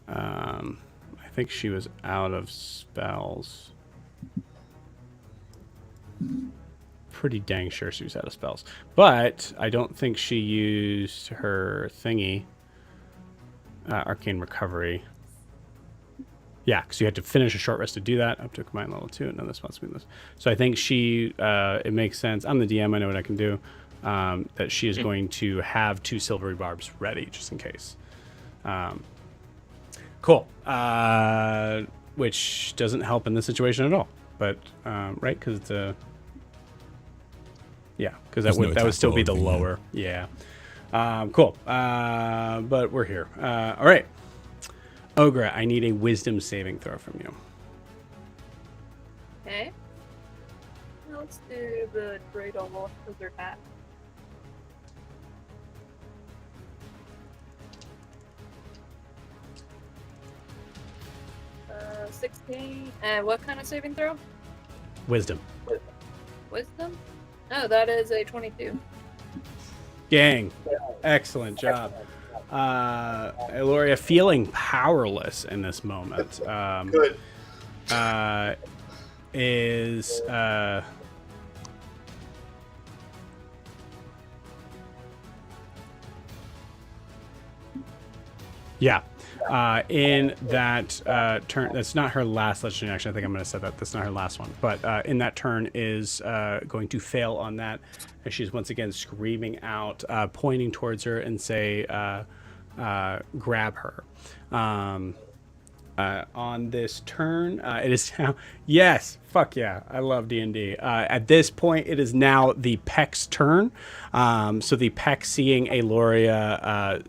I think she was out of spells. pretty dang sure she was out of spells. But I don't think she used her thingy, Arcane Recovery. Yeah, because you had to finish a short rest to do that up to combine level 2. No, this must be this. So I think she, it makes sense. I'm the DM, I know what I can do. That she is going to have 2 silvery barbs ready just in case. Cool. Which doesn't help in this situation at all. But, right, because it's a... Yeah, because that would still be the lower. Yeah. Cool. But we're here. All right. Ogra, I need a wisdom saving throw from you. Okay. Let's do the Great Old Wizard hat. 16. And what kind of saving throw? Wisdom. Wisdom? Oh, that is a 22. Gang. Excellent job. Eloria feeling powerless in this moment. Good. Is yeah. In that turn, that's not her last legendary action. I think I'm going to set that. That's not her last one. But in that turn is going to fail on that. And she's once again screaming out, pointing towards her and say, grab her. On this turn, it is now... Yes, fuck yeah, I love D&D. At this point, it is now the Peck's turn. So the Peck, seeing Aloria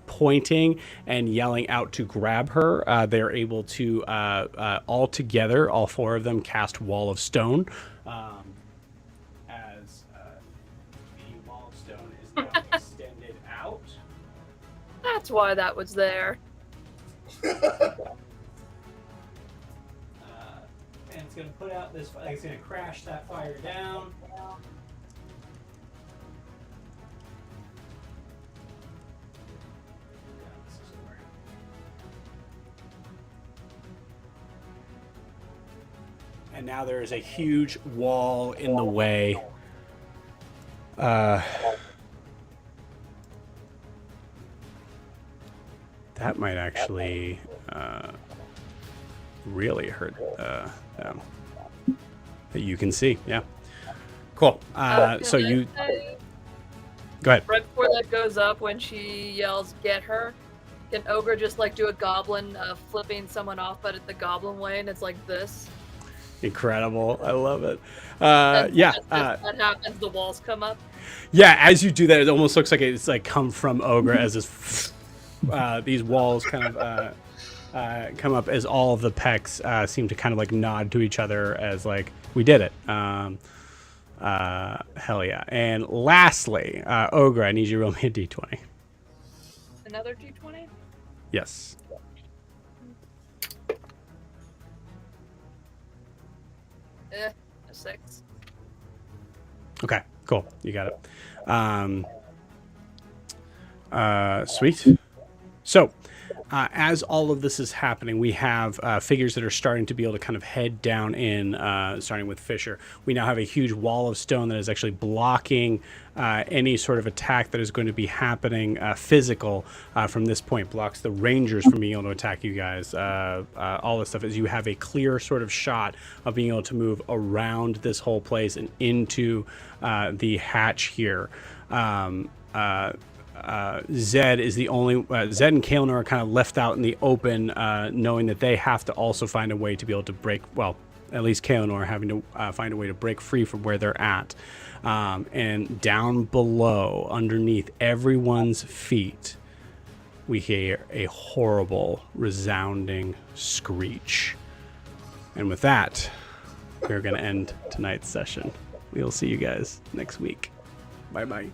pointing and yelling out to grab her, they're able to, all together, all 4 of them, cast Wall of Stone. As the Wall of Stone is now extended out. That's why that was there. And it's going to put out this, like, it's going to crash that fire down. And now there is a huge wall in the way. That might actually really hurt them. That you can see, yeah. Cool. So you... Go ahead. Right before that goes up, when she yells, get her, can Ogra just, like, do a goblin flipping someone off, but at the goblin way, and it's like this? Incredible. I love it. Yeah. As that happens, the walls come up? Yeah, as you do that, it almost looks like it's, like, come from Ogra as this... these walls kind of come up as all of the Pecks seem to kind of like nod to each other as like, we did it. Hell yeah. And lastly, Ogra, I need you to roll me a d20. Another d20? Yes. A 6. Okay, cool. You got it. Sweet. So, as all of this is happening, we have figures that are starting to be able to kind of head down in, starting with Fisher. We now have a huge wall of stone that is actually blocking any sort of attack that is going to be happening physical from this point. Blocks the Rangers from being able to attack you guys. All this stuff is you have a clear sort of shot of being able to move around this whole place and into the hatch here. Zed is the only... Zed and Kael'nor are kind of left out in the open, knowing that they have to also find a way to be able to break... Well, at least Kael'nor having to find a way to break free from where they're at. And down below, underneath everyone's feet, we hear a horrible, resounding screech. And with that, we're going to end tonight's session. We'll see you guys next week. Bye-bye.